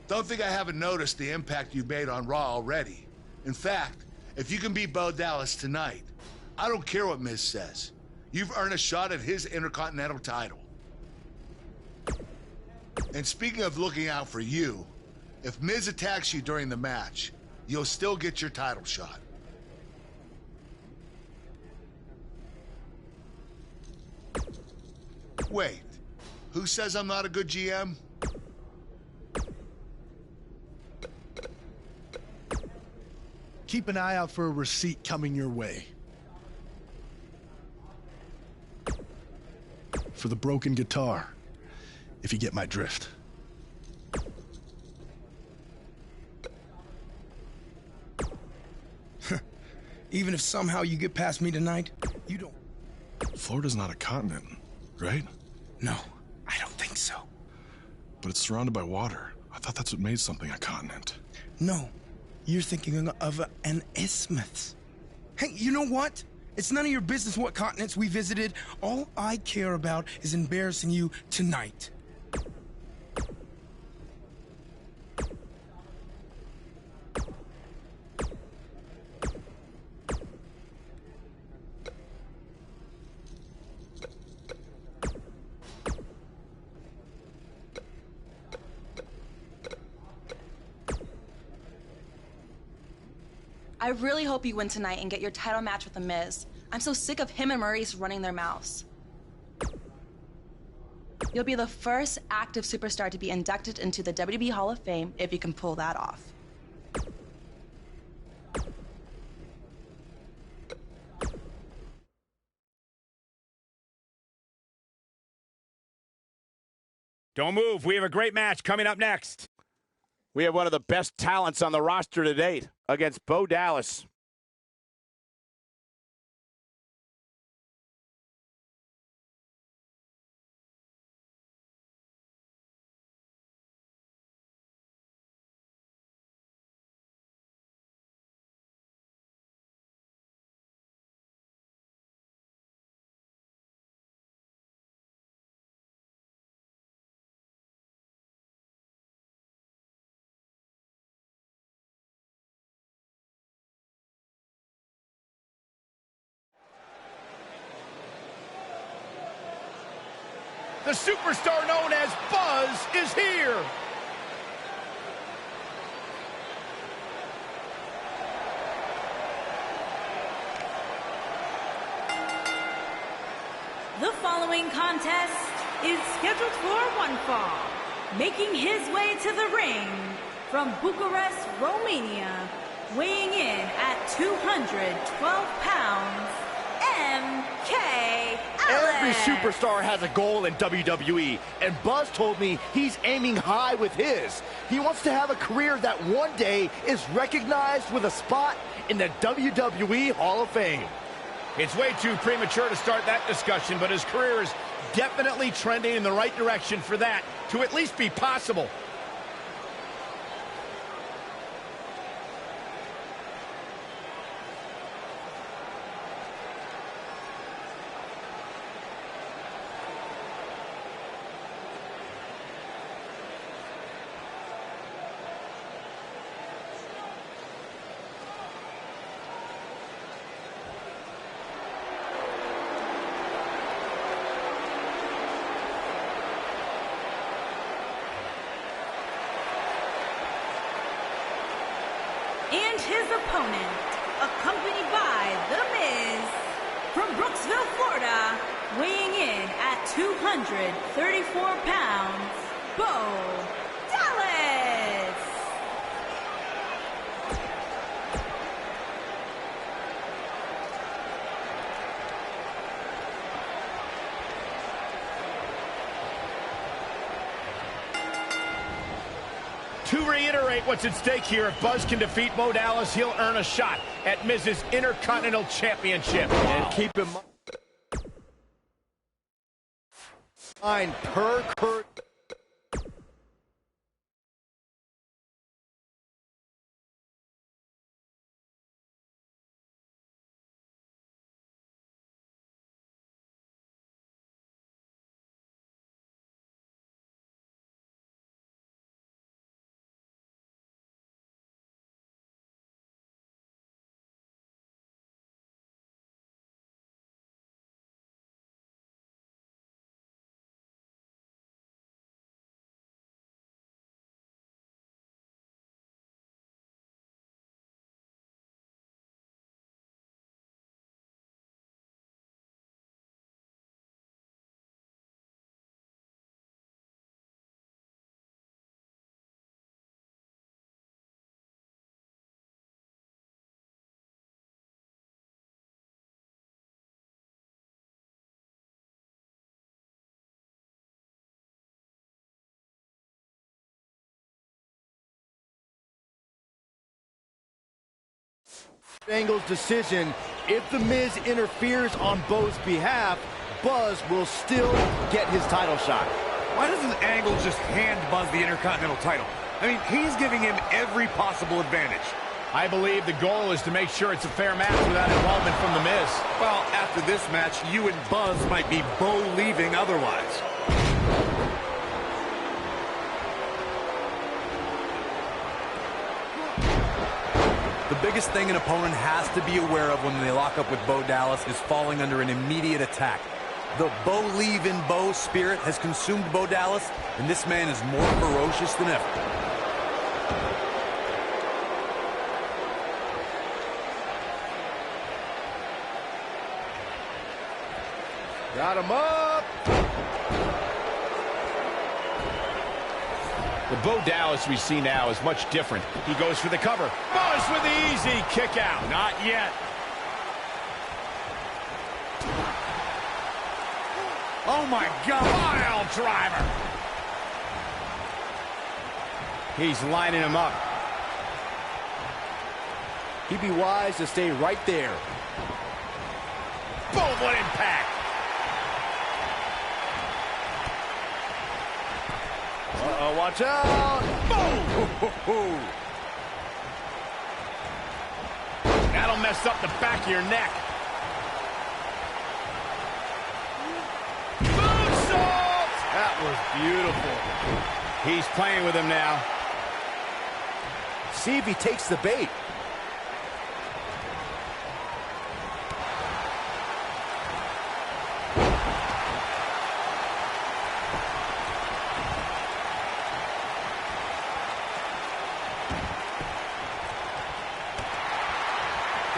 Don't think I haven't noticed the impact you've made on Raw already. In fact, if you can beat Bo Dallas tonight, I don't care what Miz says. You've earned a shot at his Intercontinental title. And speaking of looking out for you, if Miz attacks you during the match, you'll still get your title shot. Wait, who says I'm not a good GM? Keep an eye out for a receipt coming your way. For the broken guitar, if you get my drift. Even if somehow you get past me tonight, you don't... Florida's not a continent, right? No, I don't think so. But it's surrounded by water. I thought that's what made something a continent. No, you're thinking of an isthmus. Hey, you know what? It's none of your business what continents we visited. All I care about is embarrassing you tonight. I really hope you win tonight and get your title match with The Miz. I'm so sick of him and Maurice running their mouths. You'll be the first active superstar to be inducted into the WWE Hall of Fame if you can pull that off. Don't move. We have a great match coming up next. We have one of the best talents on the roster to date against Bo Dallas. The superstar known as Buzz is here. The following contest is scheduled for one fall. Making his way to the ring from Bucharest, Romania, weighing in at 212 pounds, MK. Every superstar has a goal in WWE, and Buzz told me he's aiming high with his. He wants to have a career that one day is recognized with a spot in the WWE Hall of Fame. It's way too premature to start that discussion, but his career is definitely trending in the right direction for that to at least be possible. And his opponent, accompanied by The Miz, from Brooksville, Florida, weighing in at 234 pounds, Bo Dallas. To reiterate what's at stake here, if Buzz can defeat Bo Dallas, he'll earn a shot at Miz's Intercontinental Championship. And keep in mind, per Kurt. Angle's decision. If The Miz interferes on Bo's behalf, Buzz will still get his title shot. Why doesn't Angle just hand Buzz the Intercontinental title? I mean, he's giving him every possible advantage. I believe the goal is to make sure it's a fair match without involvement from The Miz. Well, after this match, you and Buzz might be Bo leaving otherwise. The biggest thing an opponent has to be aware of when they lock up with Bo Dallas is falling under an immediate attack. The Bo leave in Bo spirit has consumed Bo Dallas, and this man is more ferocious than ever. Got him up. The Bo Dallas we see now is much different. He goes for the cover. Buzz with the easy kick out. Not yet. Oh my God! Pile driver. He's lining him up. He'd be wise to stay right there. Boom, what impact. Uh-oh, watch out! Boom! That'll mess up the back of your neck. Moonsault! That was beautiful. He's playing with him now. See if he takes the bait.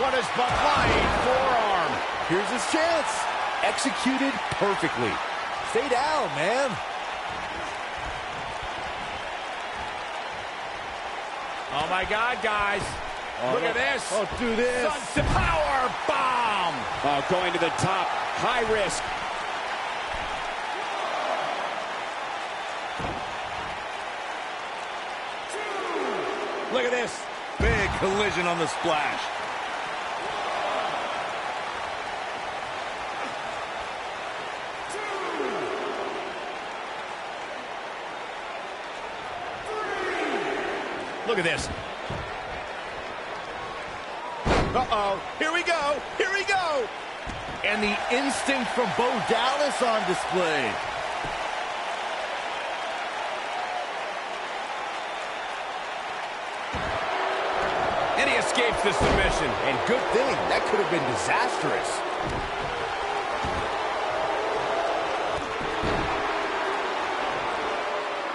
What is the flying forearm? Here's his chance. Executed perfectly. Stay down, man. Oh my God, guys. Look at this. Oh, do this. Sunset power bomb. Oh, going to the top. High risk. Look at this. Big collision on the splash. Look at this. Uh-oh. Here we go. Here we go. And the instinct from Bo Dallas on display. And he escapes the submission. And good thing. That could have been disastrous.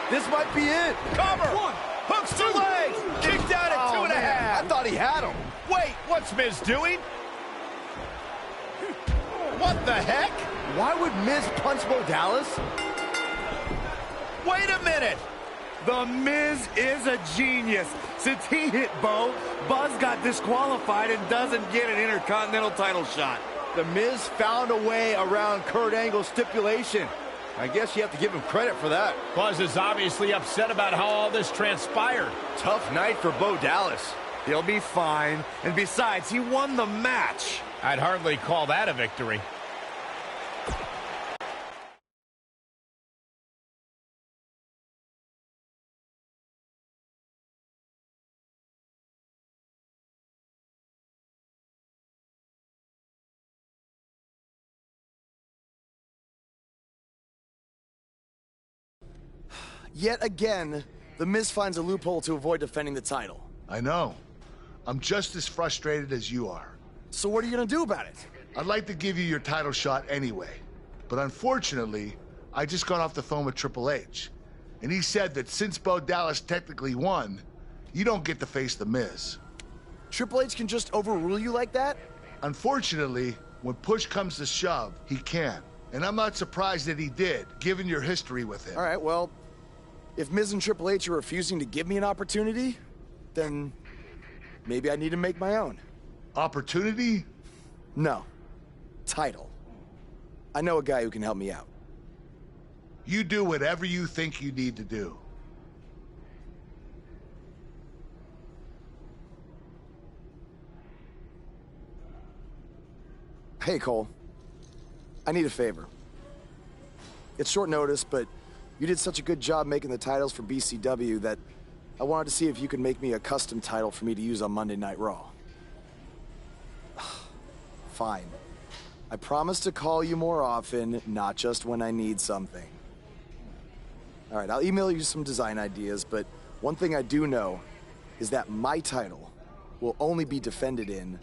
This might be it. Cover. One. Hooks two legs. Kicked out at 2.5. I thought he had him. Wait, what's Miz doing? What the heck? Why would Miz punch Bo Dallas? Wait a minute. The Miz is a genius. Since he hit Bo, Buzz got disqualified and doesn't get an Intercontinental title shot. The Miz found a way around Kurt Angle's stipulation. I guess you have to give him credit for that. Buzz is obviously upset about how all this transpired. Tough night for Bo Dallas. He'll be fine. And besides, he won the match. I'd hardly call that a victory. Yet again, The Miz finds a loophole to avoid defending the title. I know. I'm just as frustrated as you are. So what are you gonna do about it? I'd like to give you your title shot anyway. But unfortunately, I just got off the phone with Triple H. And he said that since Bo Dallas technically won, you don't get to face The Miz. Triple H can just overrule you like that? Unfortunately, when push comes to shove, he can. And I'm not surprised that he did, given your history with him. All right, well, if Miz and Triple H are refusing to give me an opportunity, then maybe I need to make my own. Opportunity? No. Title. I know a guy who can help me out. You do whatever you think you need to do. Hey, Cole. I need a favor. It's short notice, but you did such a good job making the titles for BCW that I wanted to see if you could make me a custom title for me to use on Monday Night Raw. Fine. I promise to call you more often, not just when I need something. All right, I'll email you some design ideas, but one thing I do know is that my title will only be defended in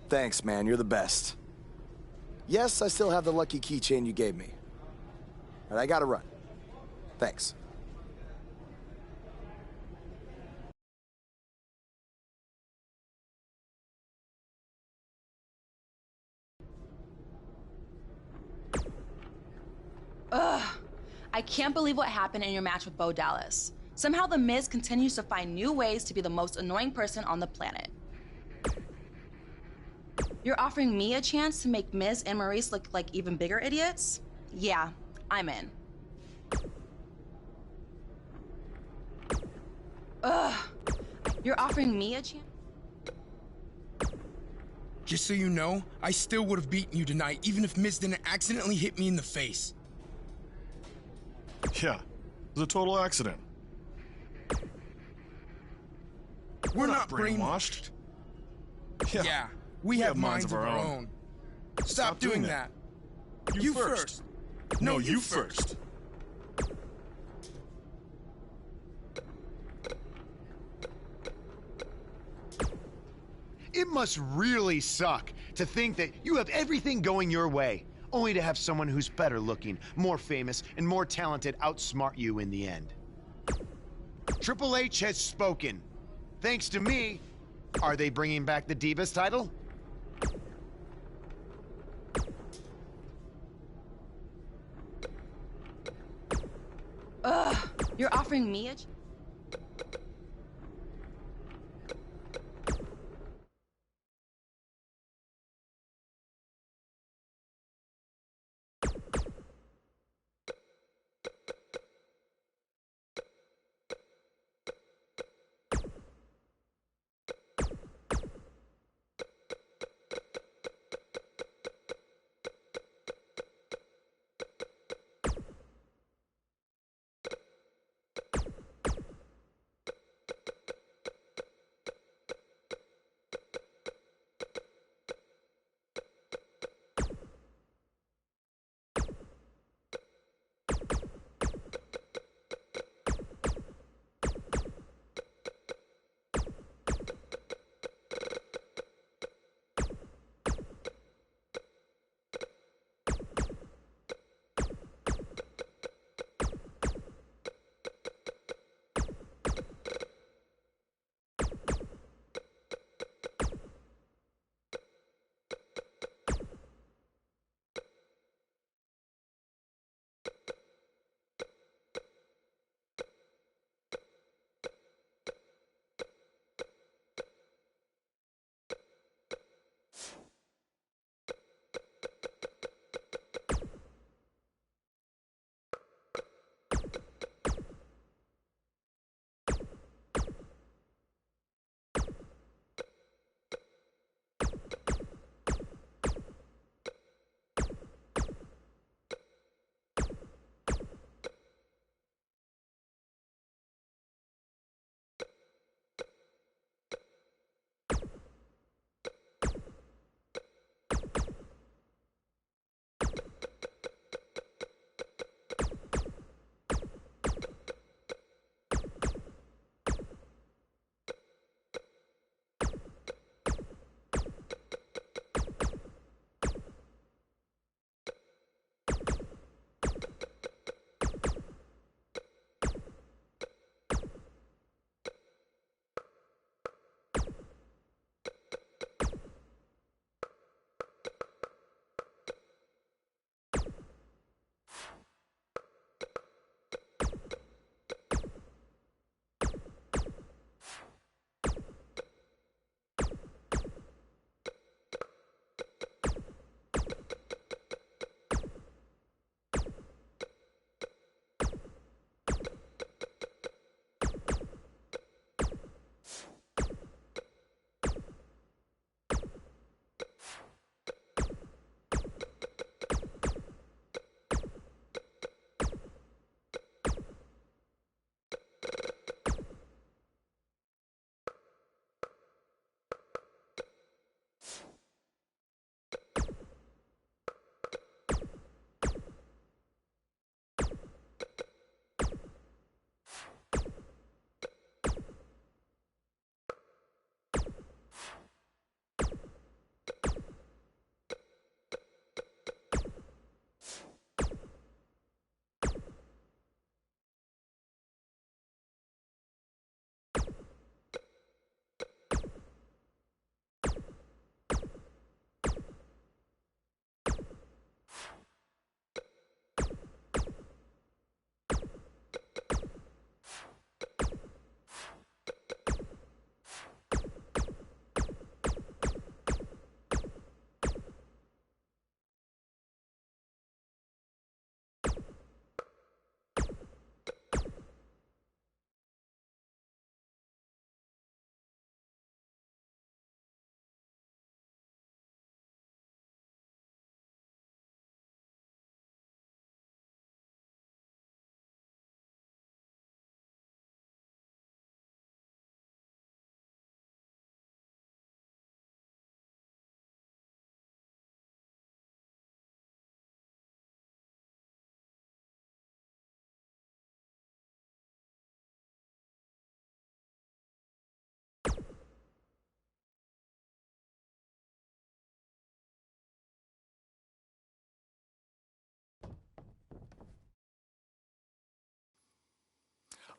Thanks, man. You're the best. Yes, I still have the lucky keychain you gave me. All right, I gotta run. Thanks. Ugh. I can't believe what happened in your match with Bo Dallas. Somehow The Miz continues to find new ways to be the most annoying person on the planet. You're offering me a chance to make Miz and Maurice look like even bigger idiots? Yeah, I'm in. Ugh. You're offering me a chance? Just so you know, I still would have beaten you tonight, even if Miz didn't accidentally hit me in the face. Yeah, it was a total accident. We're not brainwashed. Yeah, we have minds of our own. Stop doing that. You first. No, you first. It must really suck to think that you have everything going your way, only to have someone who's better looking, more famous, and more talented outsmart you in the end. Triple H has spoken. Thanks to me, are they bringing back the Divas title? Ugh. You're offering me a...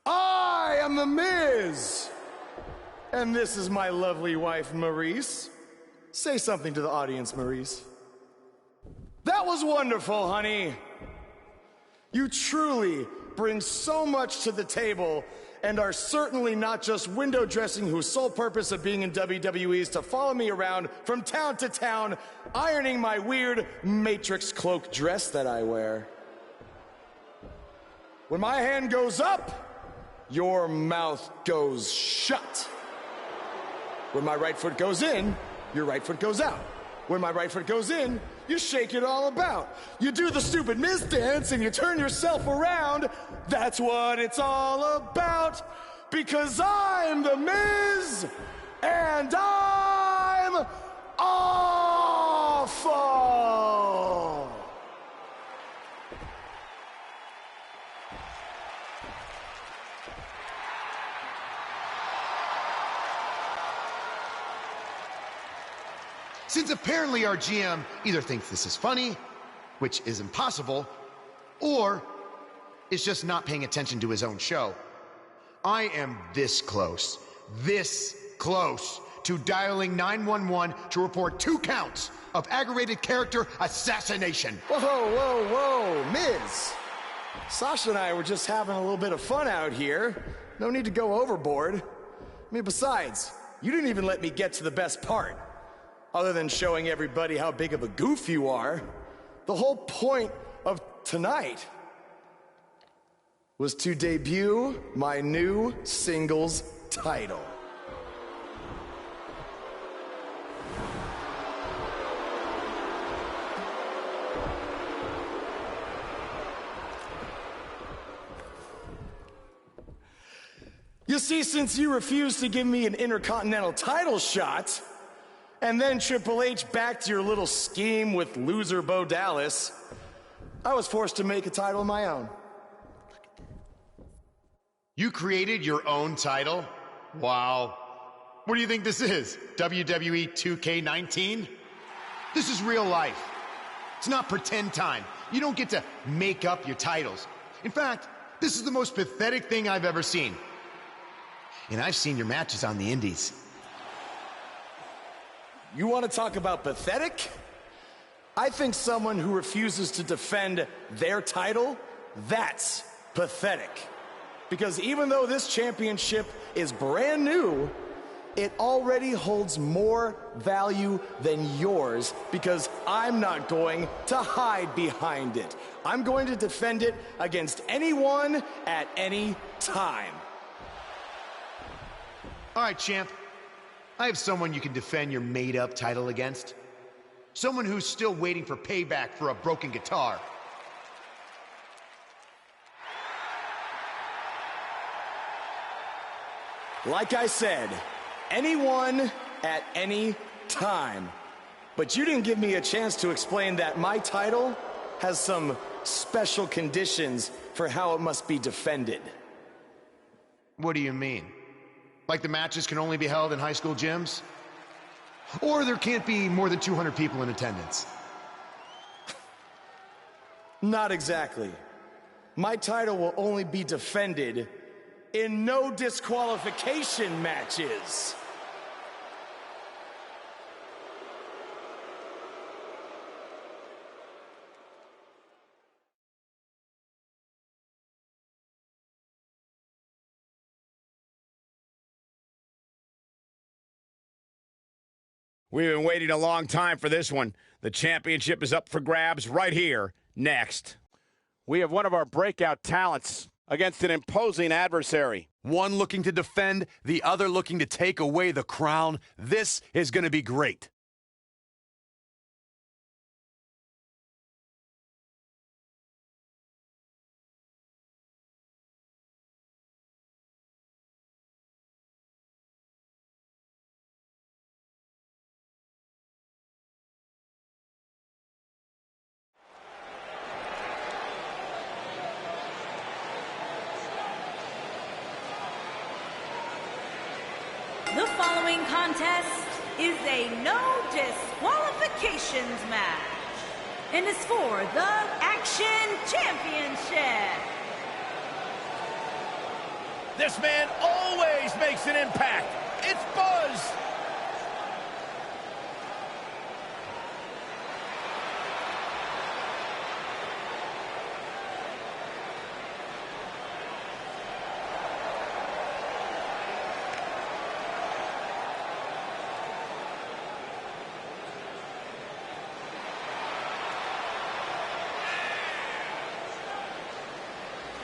I am The Miz. And this is my lovely wife, Maurice. Say something to the audience, Maurice. That was wonderful, honey. You truly bring so much to the table and are certainly not just window dressing whose sole purpose of being in WWE is to follow me around from town to town, ironing my weird Matrix cloak dress that I wear. When my hand goes up, your mouth goes shut. When my right foot goes in, your right foot goes out. When my right foot goes in, you shake it all about. You do the stupid Miz dance and you turn yourself around. That's what it's all about. Because I'm The Miz and I'm awful. Since apparently our GM either thinks this is funny, which is impossible, or is just not paying attention to his own show, I am this close to dialing 911 to report 2 counts of aggravated character assassination. Whoa, Miz. Sasha and I were just having a little bit of fun out here. No need to go overboard. I mean, besides, you didn't even let me get to the best part. Other than showing everybody how big of a goof you are, the whole point of tonight was to debut my new singles title. You see, since you refused to give me an Intercontinental title shot, and then Triple H backed your little scheme with loser Bo Dallas, I was forced to make a title of my own. You created your own title? Wow. What do you think this is? WWE 2K19? This is real life. It's not pretend time. You don't get to make up your titles. In fact, this is the most pathetic thing I've ever seen. And I've seen your matches on the indies. You want to talk about pathetic? I think someone who refuses to defend their title, that's pathetic. Because even though this championship is brand new, it already holds more value than yours because I'm not going to hide behind it. I'm going to defend it against anyone at any time. All right, champ. I have someone you can defend your made-up title against. Someone who's still waiting for payback for a broken guitar. Like I said, anyone at any time. But you didn't give me a chance to explain that my title has some special conditions for how it must be defended. What do you mean? Like the matches can only be held in high school gyms? Or there can't be more than 200 people in attendance? Not exactly. My title will only be defended in no disqualification matches. We've been waiting a long time for this one. The championship is up for grabs right here, next. We have one of our breakout talents against an imposing adversary. One looking to defend, the other looking to take away the crown. This is going to be great. The following contest is a no disqualifications match and is for the Action Championship. This man always makes an impact. It's Buzz.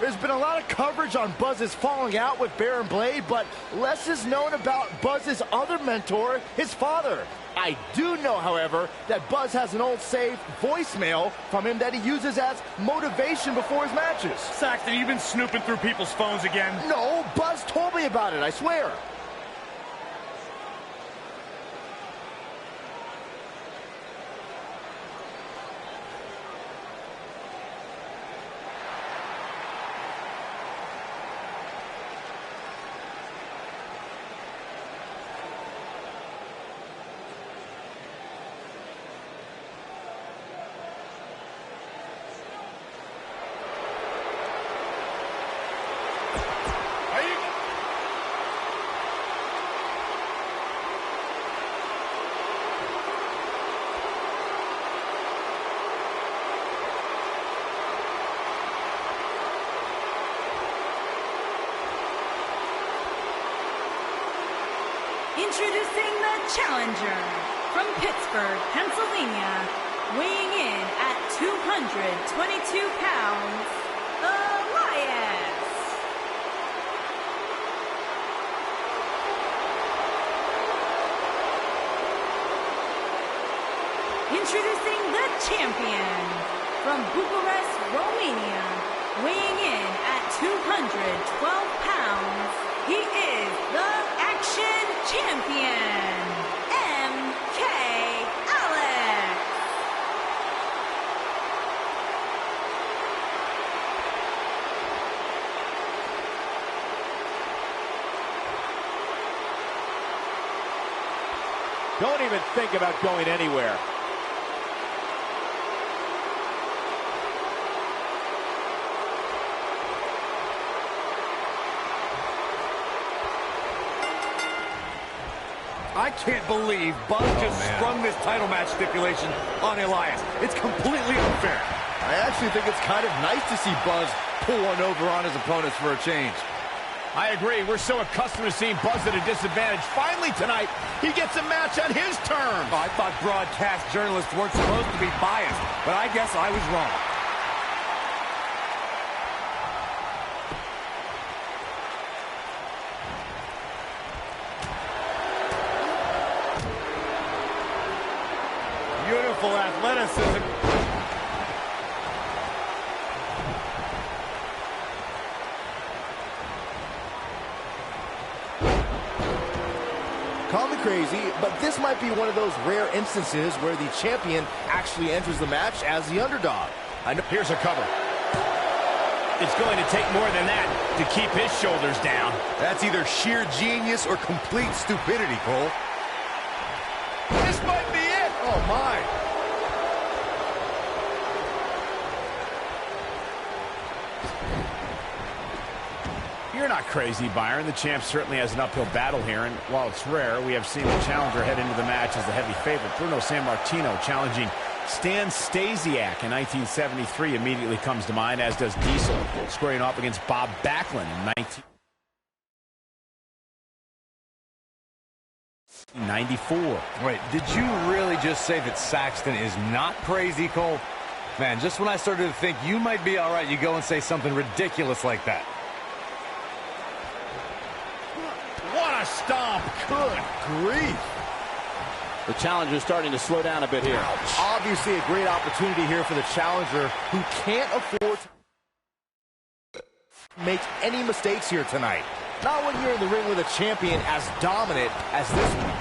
There's been a lot of coverage on Buzz's falling out with Baron Blade, but less is known about Buzz's other mentor, his father. I do know, however, that Buzz has an old saved voicemail from him that he uses as motivation before his matches. Saxton, you've been snooping through people's phones again? No, Buzz told me about it, I swear. Introducing the challenger from Pittsburgh, Pennsylvania, weighing in at 222 pounds, Elias. Introducing the champion from Bucharest, Romania, weighing in at 212 pounds, he is the Action Champion, MK Alex. Don't even think about going anywhere. I can't believe Buzz just sprung this title match stipulation on Elias. It's completely unfair. I actually think it's kind of nice to see Buzz pull one over on his opponents for a change. I agree. We're so accustomed to seeing Buzz at a disadvantage. Finally tonight, he gets a match on his terms. Oh, I thought broadcast journalists weren't supposed to be biased, but I guess I was wrong. Beautiful athleticism. Call me crazy, but this might be one of those rare instances where the champion actually enters the match as the underdog. Here's a cover. It's going to take more than that to keep his shoulders down. That's either sheer genius or complete stupidity, Cole. This might be it. Oh, my. You're not crazy, Byron. The champ certainly has an uphill battle here, and while it's rare, we have seen the challenger head into the match as the heavy favorite. Bruno Sammartino challenging Stan Stasiak in 1973 immediately comes to mind, as does Diesel squaring off against Bob Backlund in 1994. Wait, did you really just say that Saxton is not crazy, Cole? Man, just when I started to think you might be all right, you go and say something ridiculous like that. What a stomp. Good grief. The challenger's starting to slow down a bit here. Obviously a great opportunity here for the challenger, who can't afford to make any mistakes here tonight. Not when you're in the ring with a champion as dominant as this one.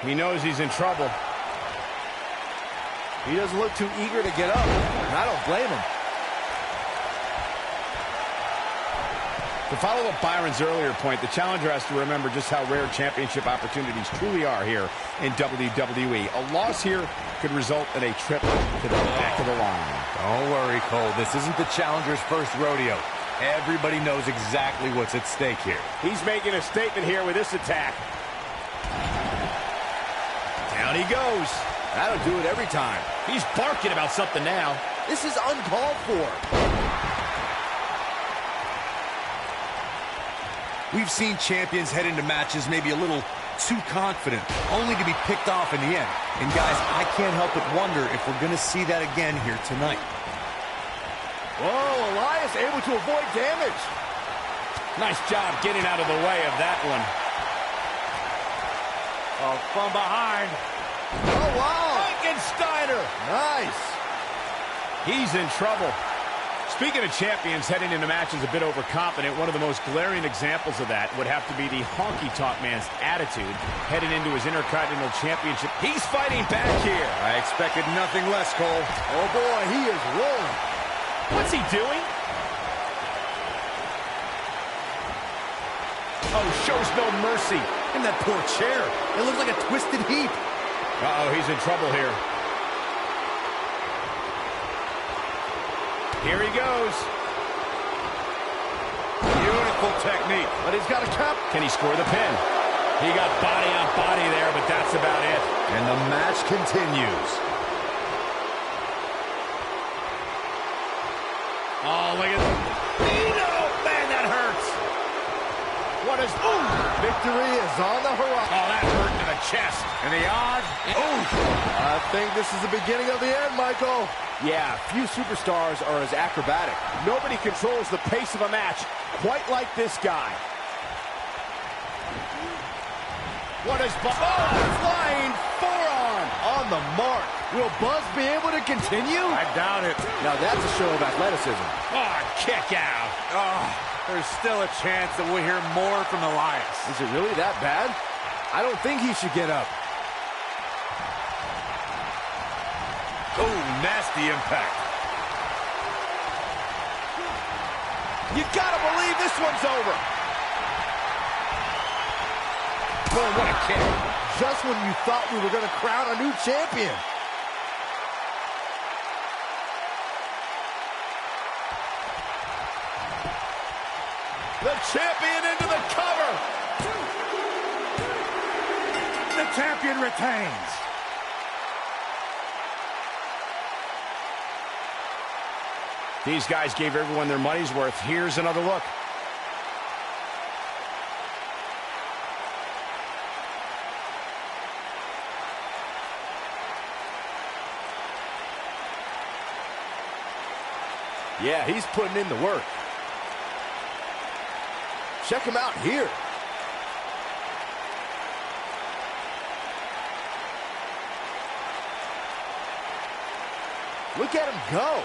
He knows he's in trouble. He doesn't look too eager to get up, and I don't blame him. To follow up Byron's earlier point, the challenger has to remember just how rare championship opportunities truly are here in WWE. A loss here could result in a trip to the back of the line. Don't worry, Cole. This isn't the challenger's first rodeo. Everybody knows exactly what's at stake here. He's making a statement here with this attack. Down he goes. That'll do it every time. He's barking about something now. This is uncalled for. We've seen champions head into matches maybe a little too confident, only to be picked off in the end. And guys, I can't help but wonder if we're going to see that again here tonight. Whoa, Elias able to avoid damage. Nice job getting out of the way of that one. Oh, from behind. Oh, wow. Frankensteiner. Nice. He's in trouble. Speaking of champions heading into matches a bit overconfident, one of the most glaring examples of that would have to be the honky-tonk man's attitude heading into his Intercontinental Championship. He's fighting back here. I expected nothing less, Cole. Oh, boy, he is rolling. What's he doing? Oh, shows no mercy. And that poor chair. It looks like a twisted heap. Uh-oh, he's in trouble here. Here he goes. Beautiful technique. But he's got a cap. Can he score the pin? He got body on body there, but that's about it. And the match continues. Oh, look at that. Oh, man, that hurts. What is... Ooh! Victory is on the horizon. Oh, that hurt to the chest. And the odds? Ooh! I think this is the beginning of the end, Michael. Yeah, few superstars are as acrobatic. Nobody controls the pace of a match quite like this guy. What is... Oh, flying forearm on the mark. Will Buzz be able to continue? I doubt it. Now that's a show of athleticism. Oh, kick out. Oh, there's still a chance that we'll hear more from Elias. Is it really that bad? I don't think he should get up. Oh, nasty impact. You gotta believe this one's over. Boom, what a kick. Just when you thought we were going to crown a new champion. The champion into the cover. The champion retains. These guys gave everyone their money's worth. Here's another look. Yeah, he's putting in the work. Check him out here. Look at him go.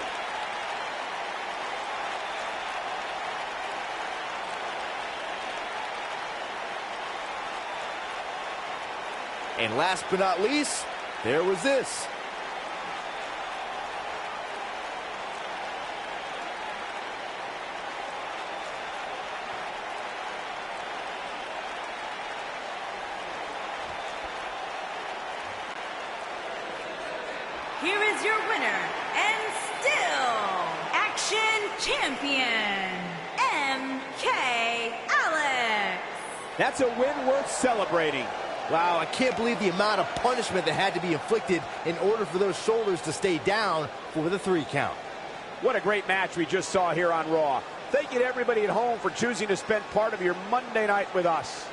And last but not least, there was this. Here is your winner, and still Action Champion, MK Alex. That's a win worth celebrating. Wow, I can't believe the amount of punishment that had to be inflicted in order for those shoulders to stay down for the 3 count. What a great match we just saw here on Raw. Thank you to everybody at home for choosing to spend part of your Monday night with us.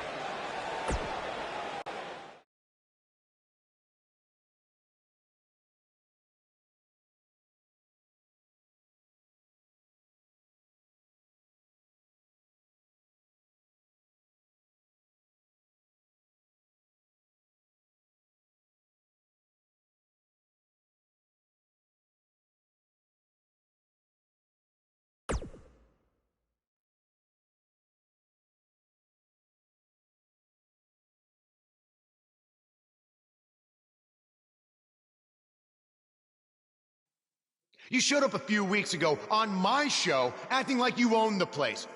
You showed up a few weeks ago on my show acting like you owned the place.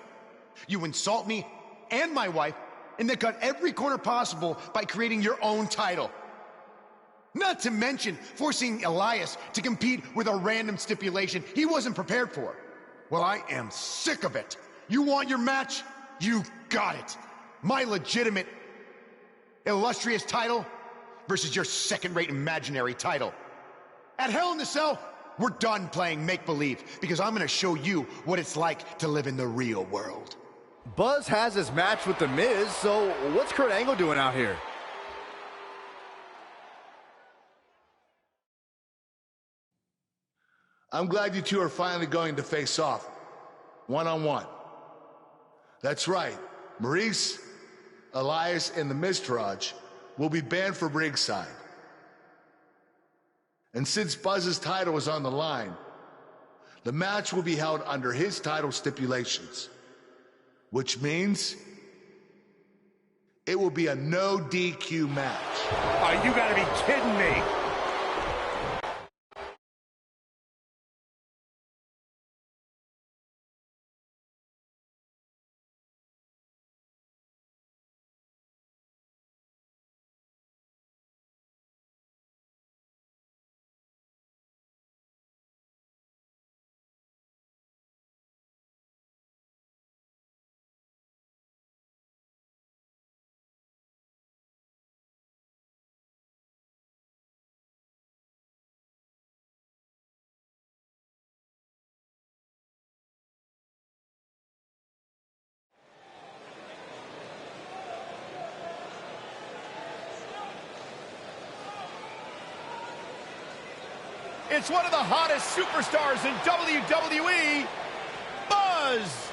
You insult me and my wife, and then cut every corner possible by creating your own title. Not to mention forcing Elias to compete with a random stipulation he wasn't prepared for. Well, I am sick of it. You want your match? You got it. My legitimate, illustrious title versus your second-rate imaginary title. At Hell in the Cell, we're done playing make-believe because I'm gonna show you what it's like to live in the real world. Buzz has his match with The Miz, so what's Kurt Angle doing out here? I'm glad you two are finally going to face off, one-on-one. That's right, Maurice, Elias, and the Miztourage will be banned from ringside. And since Buzz's title is on the line, the match will be held under his title stipulations, which means it will be a no DQ match. Oh, you gotta be kidding me. It's one of the hottest superstars in WWE, Buzz.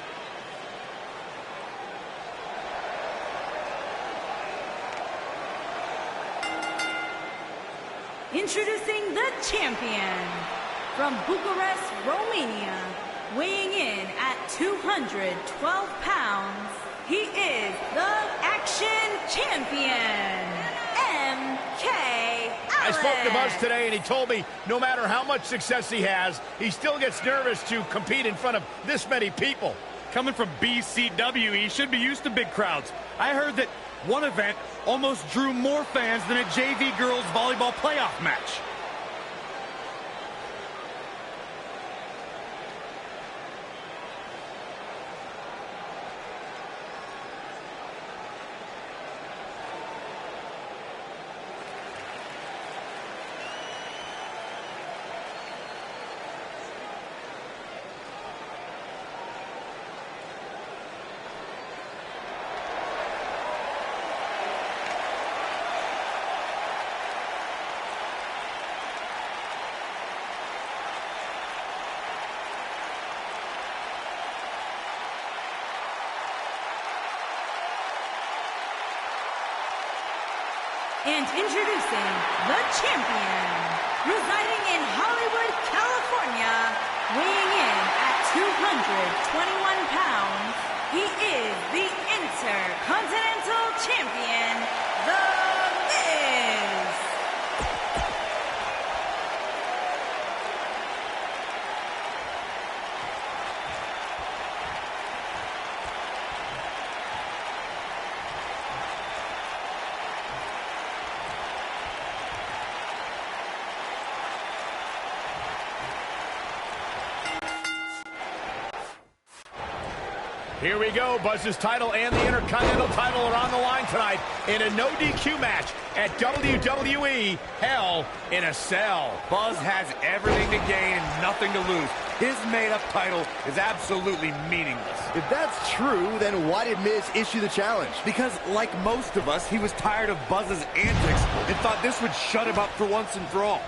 Introducing the champion from Bucharest, Romania, weighing in at 212 pounds, he is the Action Champion, MK. I spoke to Buzz today, and he told me no matter how much success he has, he still gets nervous to compete in front of this many people. Coming from BCW, he should be used to big crowds. I heard that one event almost drew more fans than a JV girls volleyball playoff match. And introducing the champion, residing in Hollywood, California, weighing in at 221 pounds, he is the Intercontinental Champion, The Miz. Here we go. Buzz's title and the Intercontinental title are on the line tonight in a no DQ match at WWE Hell in a Cell. Buzz has everything to gain and nothing to lose. His made-up title is absolutely meaningless. If that's true, then why did Miz issue the challenge? Because, like most of us, he was tired of Buzz's antics and thought this would shut him up for once and for all.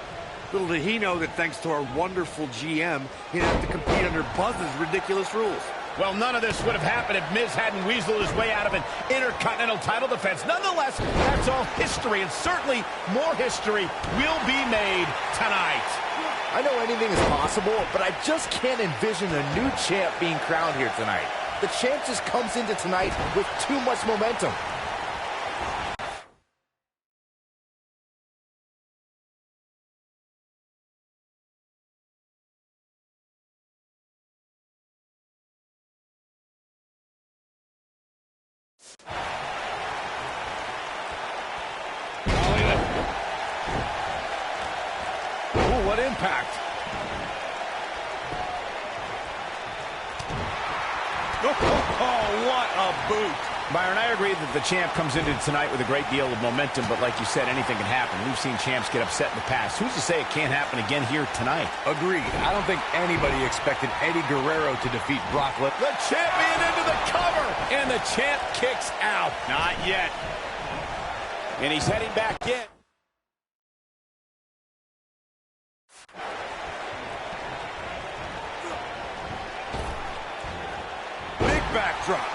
Little did he know that thanks to our wonderful GM, he'd have to compete under Buzz's ridiculous rules. Well, none of this would have happened if Miz hadn't weaseled his way out of an Intercontinental title defense. Nonetheless, that's all history, and certainly more history will be made tonight. I know anything is possible, but I just can't envision a new champ being crowned here tonight. The champ just comes into tonight with too much momentum. Oh, what impact. Oh, what a boot. Byron, I agree that the champ comes into tonight with a great deal of momentum, but like you said, anything can happen. We've seen champs get upset in the past. Who's to say it can't happen again here tonight? Agreed. I don't think anybody expected Eddie Guerrero to defeat Brock Lesnar. The champion into the cover, and the champ kicks out. Not yet. And he's heading back in. Big backdrop.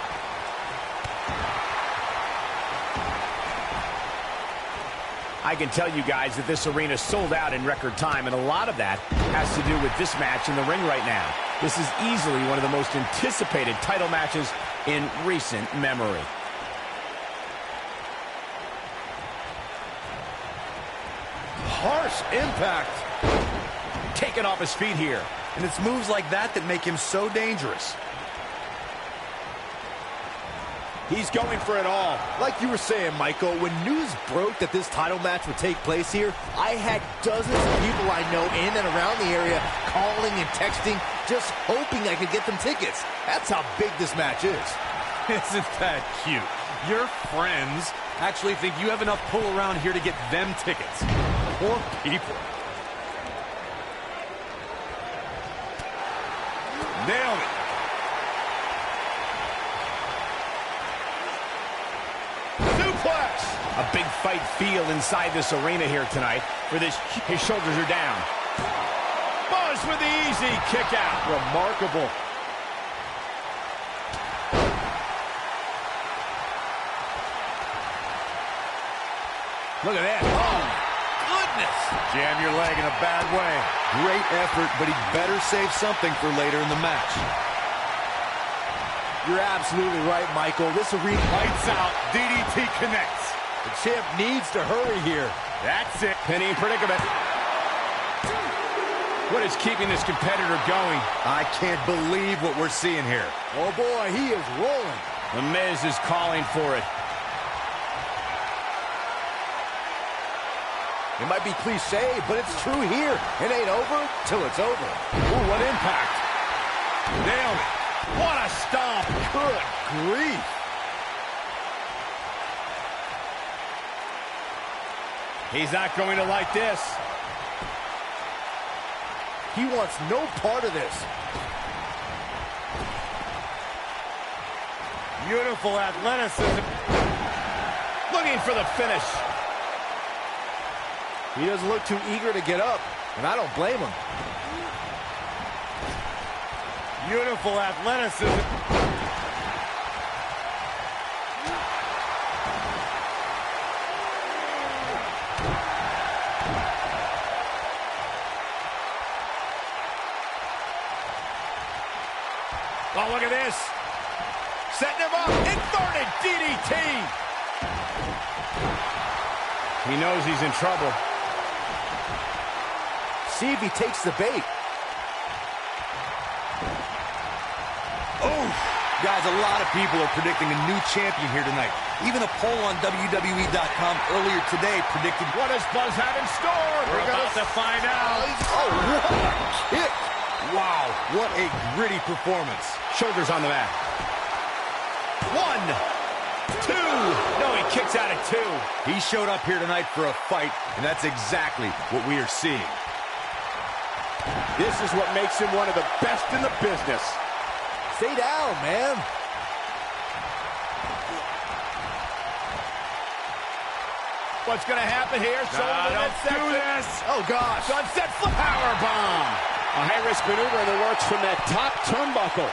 I can tell you guys that this arena sold out in record time, and a lot of that has to do with this match in the ring right now. This is easily one of the most anticipated title matches in recent memory. Harsh impact. Taken off his feet here. And it's moves like that that make him so dangerous. He's going for it all. Like you were saying, Michael, when news broke that this title match would take place here, I had dozens of people I know in and around the area calling and texting, just hoping I could get them tickets. That's how big this match is. Isn't that cute? Your friends actually think you have enough pull around here to get them tickets. Poor people. Nailed it. A big fight feel inside this arena here tonight. For this, his shoulders are down. Buzz with the easy kick out. Remarkable. Look at that. Oh, goodness. Jam your leg in a bad way. Great effort, but he better save something for later in the match. You're absolutely right, Michael. This arena... Lights out. DDT connects. The champ needs to hurry here. That's it. Pinning predicament. What is keeping this competitor going? I can't believe what we're seeing here. Oh, boy, he is rolling. The Miz is calling for it. It might be cliche, but it's true here. It ain't over till it's over. Ooh, what impact. Nailed it. What a stomp. Good grief. He's not going to like this. He wants no part of this. Beautiful athleticism. Looking for the finish. He doesn't look too eager to get up, and I don't blame him. Beautiful athleticism. Oh, look at this. Setting him up. Inverted DDT. He knows he's in trouble. See if he takes the bait. Oh, guys, a lot of people are predicting a new champion here tonight. Even a poll on WWE.com earlier today predicted... What does Buzz have in store? We're about to find out. Oh, what a kick. Wow, what a gritty performance. Shoulders on the mat. 1, 2. No, he kicks out at 2. He showed up here tonight for a fight, and that's exactly what we are seeing. This is what makes him one of the best in the business. Stay down, man. What's going to happen here? Don't do this. Oh, gosh. Sunset flip. Powerbomb. A high-risk maneuver in the works from that top turnbuckle.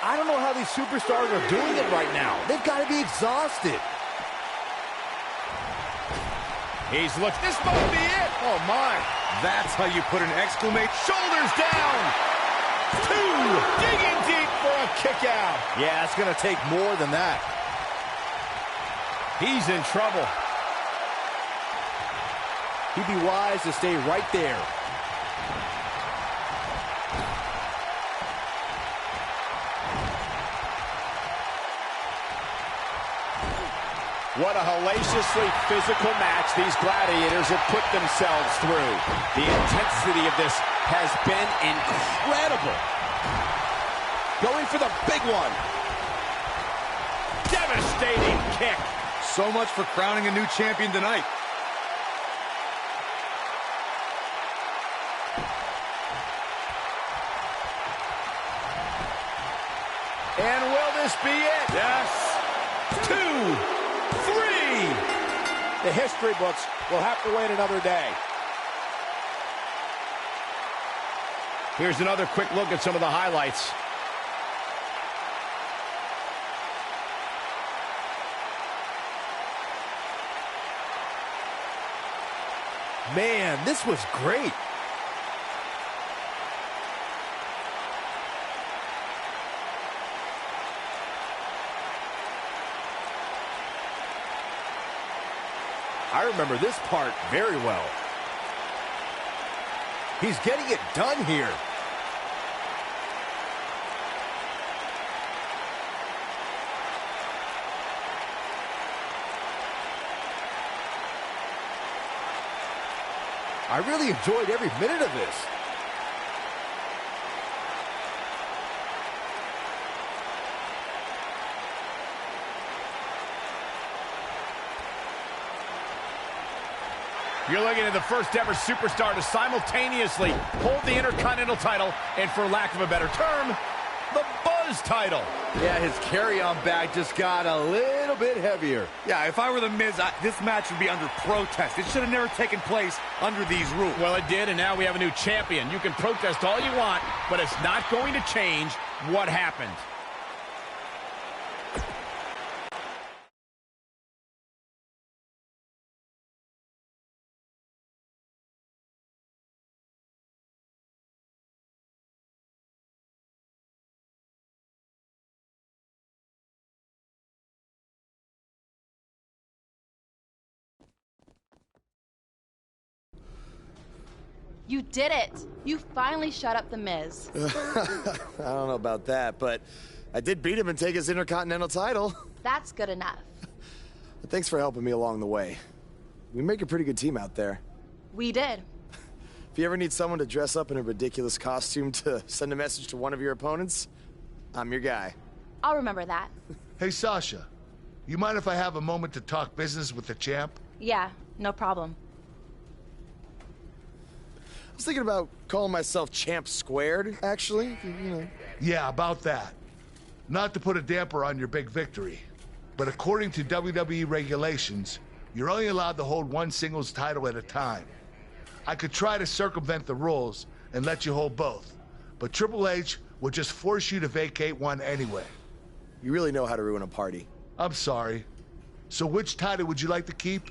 I don't know how these superstars are doing it right now. They've got to be exhausted. He's looked. This might be it. Oh, my. That's how you put an exclamation. Shoulders down. 2. Digging deep for a kick out. Yeah, it's going to take more than that. He's in trouble. He'd be wise to stay right there. What a hellaciously physical match these gladiators have put themselves through. The intensity of this has been incredible. Going for the big one. Devastating kick. So much for crowning a new champion tonight. And will this be it? Yes. 2, 3. The history books will have to wait another day. Here's another quick look at some of the highlights. Man, this was great. I remember this part very well. He's getting it done here. I really enjoyed every minute of this. You're looking at the first ever superstar to simultaneously hold the Intercontinental title and, for lack of a better term, the Buzz title. Yeah, his carry-on bag just got a little bit heavier. Yeah, if I were The Miz, this match would be under protest. It should have never taken place under these rules. Well, it did, and now we have a new champion. You can protest all you want, but it's not going to change what happened. You did it. You finally shut up The Miz. I don't know about that, but I did beat him and take his Intercontinental title. That's good enough. Thanks for helping me along the way. We make a pretty good team out there. We did. If you ever need someone to dress up in a ridiculous costume to send a message to one of your opponents, I'm your guy. I'll remember that. Hey, Sasha, you mind if I have a moment to talk business with the champ? Yeah, no problem. I was thinking about calling myself Champ Squared, actually, you know. Yeah, about that. Not to put a damper on your big victory, but according to WWE regulations, you're only allowed to hold one singles title at a time. I could try to circumvent the rules and let you hold both, but Triple H would just force you to vacate one anyway. You really know how to ruin a party. I'm sorry. So which title would you like to keep?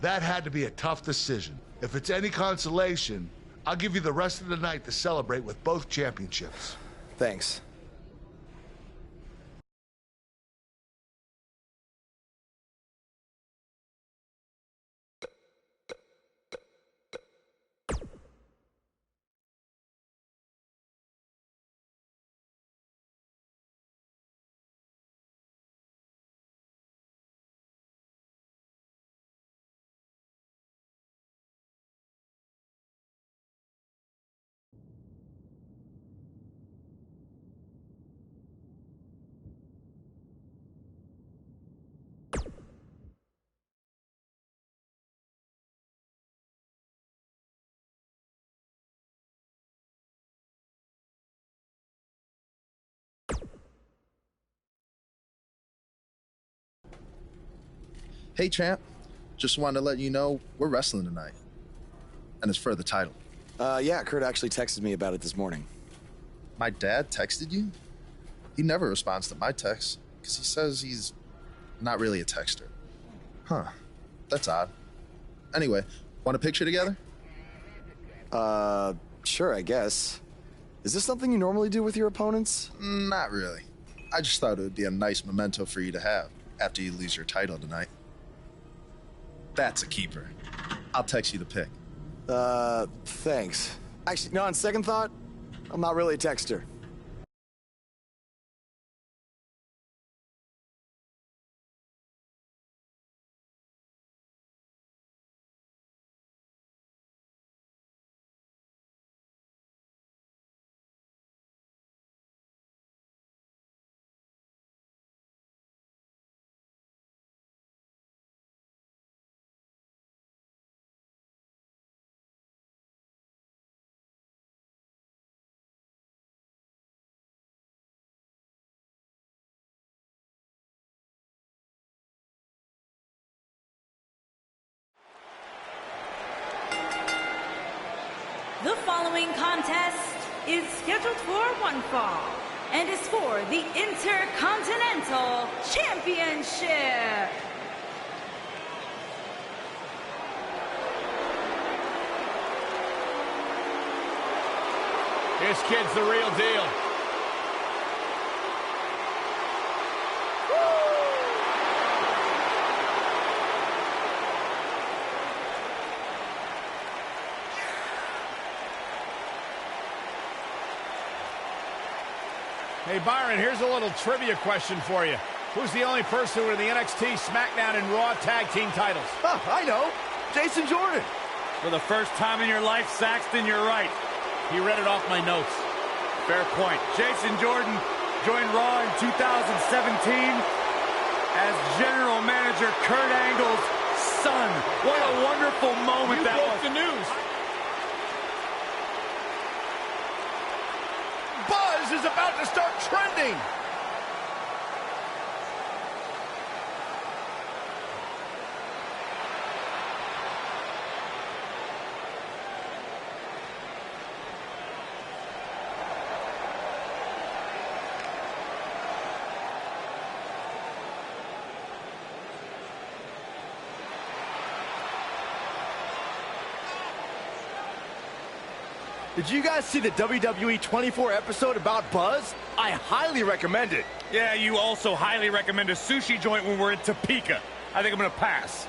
That had to be a tough decision. If it's any consolation, I'll give you the rest of the night to celebrate with both championships. Thanks. Hey, champ. Just wanted to let you know we're wrestling tonight. And it's for the title. Yeah, Kurt actually texted me about it this morning. My dad texted you? He never responds to my texts because he says he's not really a texter. Huh. That's odd. Anyway, want a picture together? Sure, I guess. Is this something you normally do with your opponents? Not really. I just thought it would be a nice memento for you to have after you lose your title tonight. That's a keeper. I'll text you the pic. Thanks. Actually, no, on second thought, I'm not really a texter. The following contest is scheduled for one fall and is for the Intercontinental Championship. This kid's the real deal. Hey, Byron, here's a little trivia question for you. Who's the only person with the NXT, SmackDown, and Raw Tag Team titles? Oh, I know. Jason Jordan. For the first time in your life, Saxton, you're right. He read it off my notes. Fair point. Jason Jordan joined Raw in 2017 as General Manager Kurt Angle's son. What a wonderful moment that was. You broke the news. Buzz is about to start trending. Did you guys see the WWE 24 episode about Buzz? I highly recommend it. Yeah, you also highly recommend a sushi joint when we're in Topeka. I think I'm going to pass.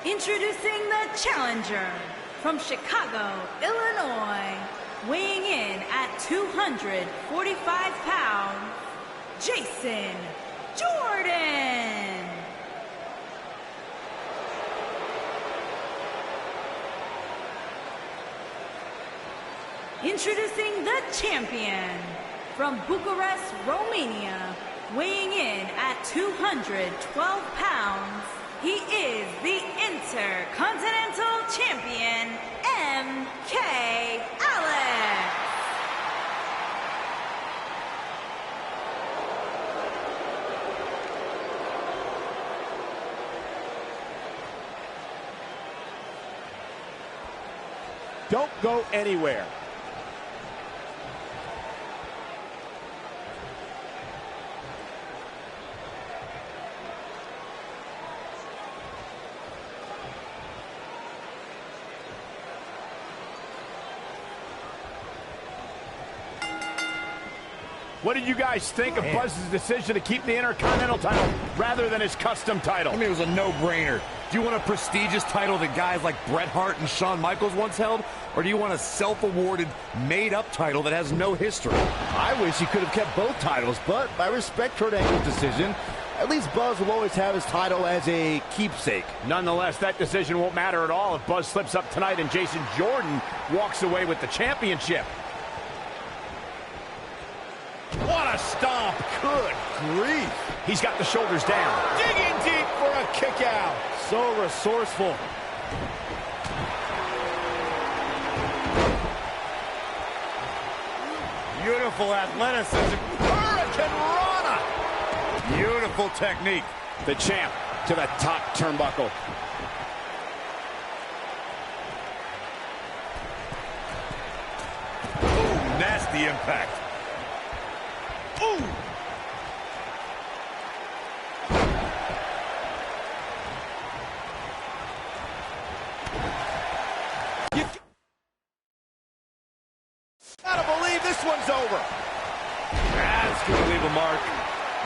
Introducing the challenger from Chicago, Illinois, weighing in at 245 pounds, Jason Jordan. Introducing the champion from Bucharest, Romania, weighing in at 212 pounds, he is the Intercontinental Champion, MK Alex. Don't go anywhere. What did you guys think of Buzz's decision to keep the Intercontinental title rather than his custom title? I mean, it was a no-brainer. Do you want a prestigious title that guys like Bret Hart and Shawn Michaels once held? Or do you want a self-awarded, made-up title that has no history? I wish he could have kept both titles, but I respect Kurt Angle's decision. At least Buzz will always have his title as a keepsake. Nonetheless, that decision won't matter at all if Buzz slips up tonight and Jason Jordan walks away with the championship. What a stomp. Good grief. He's got the shoulders down. Digging deep for a kick out. So resourceful. Beautiful athleticism. Hurricane Rana. Beautiful technique. The champ to the top turnbuckle. Ooh, nasty impact. Ooh. Gotta believe this one's over. That's gonna leave a mark.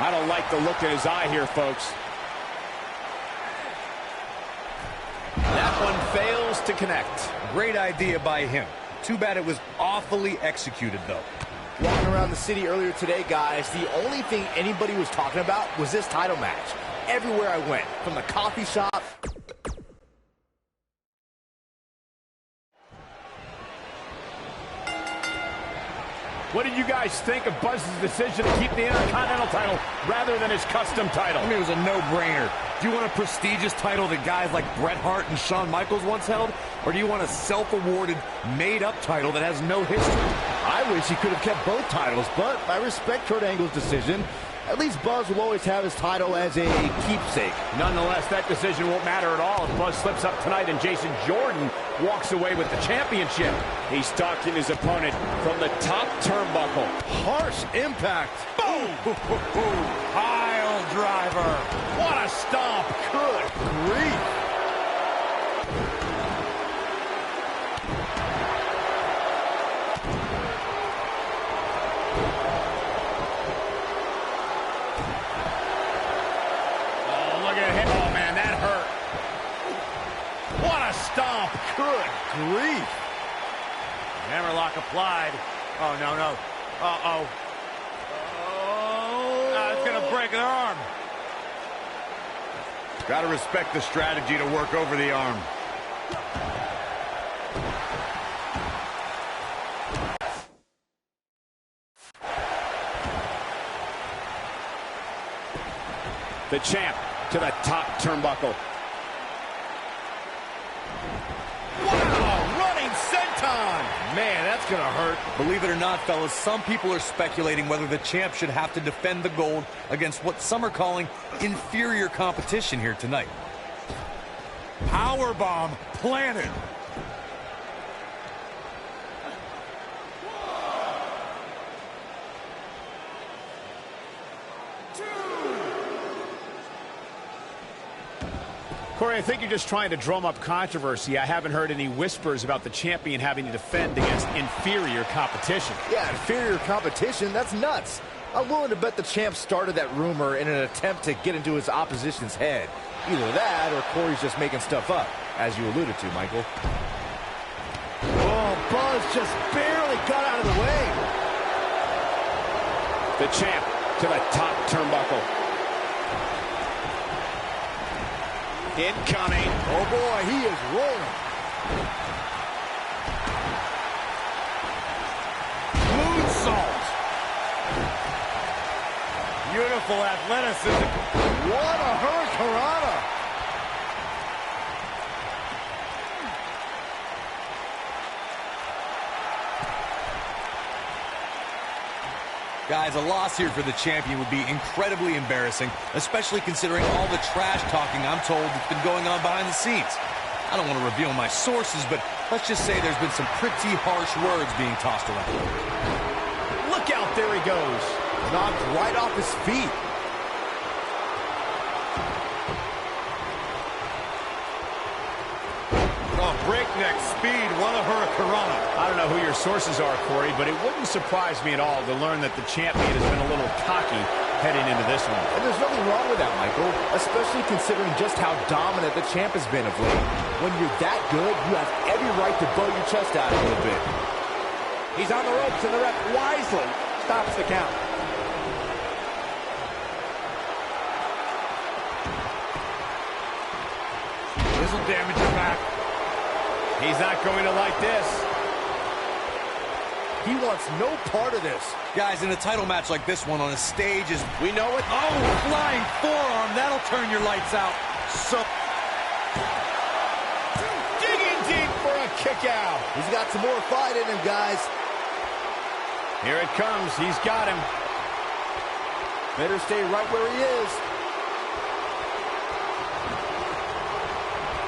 I don't like the look in his eye here, folks. That one fails to connect. Great idea by him. Too bad it was awfully executed, though. Walking around the city earlier today, guys, the only thing anybody was talking about was this title match. Everywhere I went, from the coffee shop. What did you guys think of Buzz's decision to keep the Intercontinental title rather than his custom title? I mean, it was a no-brainer. Do you want a prestigious title that guys like Bret Hart and Shawn Michaels once held? Or do you want a self-awarded, made-up title that has no history? I wish he could have kept both titles, but I respect Kurt Angle's decision. At least Buzz will always have his title as a keepsake. Nonetheless, that decision won't matter at all if Buzz slips up tonight and Jason Jordan walks away with the championship. He's stalking his opponent from the top turnbuckle. Harsh impact. Boom! Pile driver. What a stomp. Good grief. Stomp. Good grief. Hammerlock applied. Oh, no, no. Uh-oh. Oh. It's going to break an arm. Got to respect the strategy to work over the arm. The champ to the top turnbuckle. Man, that's gonna hurt. Believe it or not, fellas, some people are speculating whether the champ should have to defend the gold against what some are calling inferior competition here tonight. Powerbomb planted. Corey, I think you're just trying to drum up controversy. I haven't heard any whispers about the champion having to defend against inferior competition. Yeah, inferior competition? That's nuts. I'm willing to bet the champ started that rumor in an attempt to get into his opposition's head. Either that or Corey's just making stuff up, as you alluded to, Michael. Oh, Buzz just barely got out of the way. The champ to the top turnbuckle. Incoming. Oh, boy, he is rolling. Moonsault. Beautiful athleticism. What a hurricanrana. Guys, a loss here for the champion would be incredibly embarrassing, especially considering all the trash talking I'm told that's been going on behind the scenes. I don't want to reveal my sources, but let's just say there's been some pretty harsh words being tossed around. Look out, there he goes. Knocked right off his feet. Oh, breakneck speed. What a hurricanrana. I don't know who your sources are, Corey, but it wouldn't surprise me at all to learn that the champion has been a little cocky heading into this one. And there's nothing wrong with that, Michael, especially considering just how dominant the champ has been of late. When you're that good, you have every right to blow your chest out a little bit. He's on the ropes, and the ref wisely stops the count. This will damage your back. He's not going to like this. He wants no part of this. Guys, in a title match like this one on a stage is... We know it. Oh, flying forearm. That'll turn your lights out. So... Digging deep for a kick out. He's got some more fight in him, guys. Here it comes. He's got him. Better stay right where he is.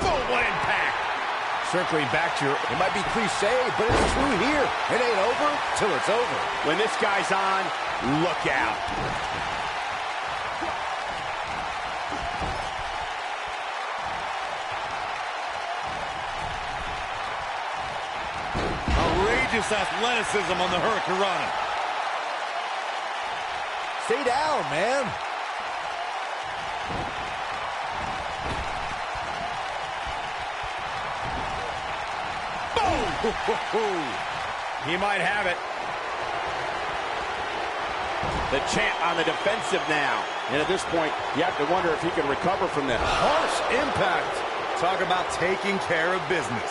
Boom, what impact. Circling back to your... It might be cliche, but it's true here. It ain't over till it's over. When this guy's on, look out. Outrageous athleticism on the Hurricanrana. Stay down, man. He might have it. The champ on the defensive now. And at this point, you have to wonder if he can recover from this. Harsh impact. Talk about taking care of business.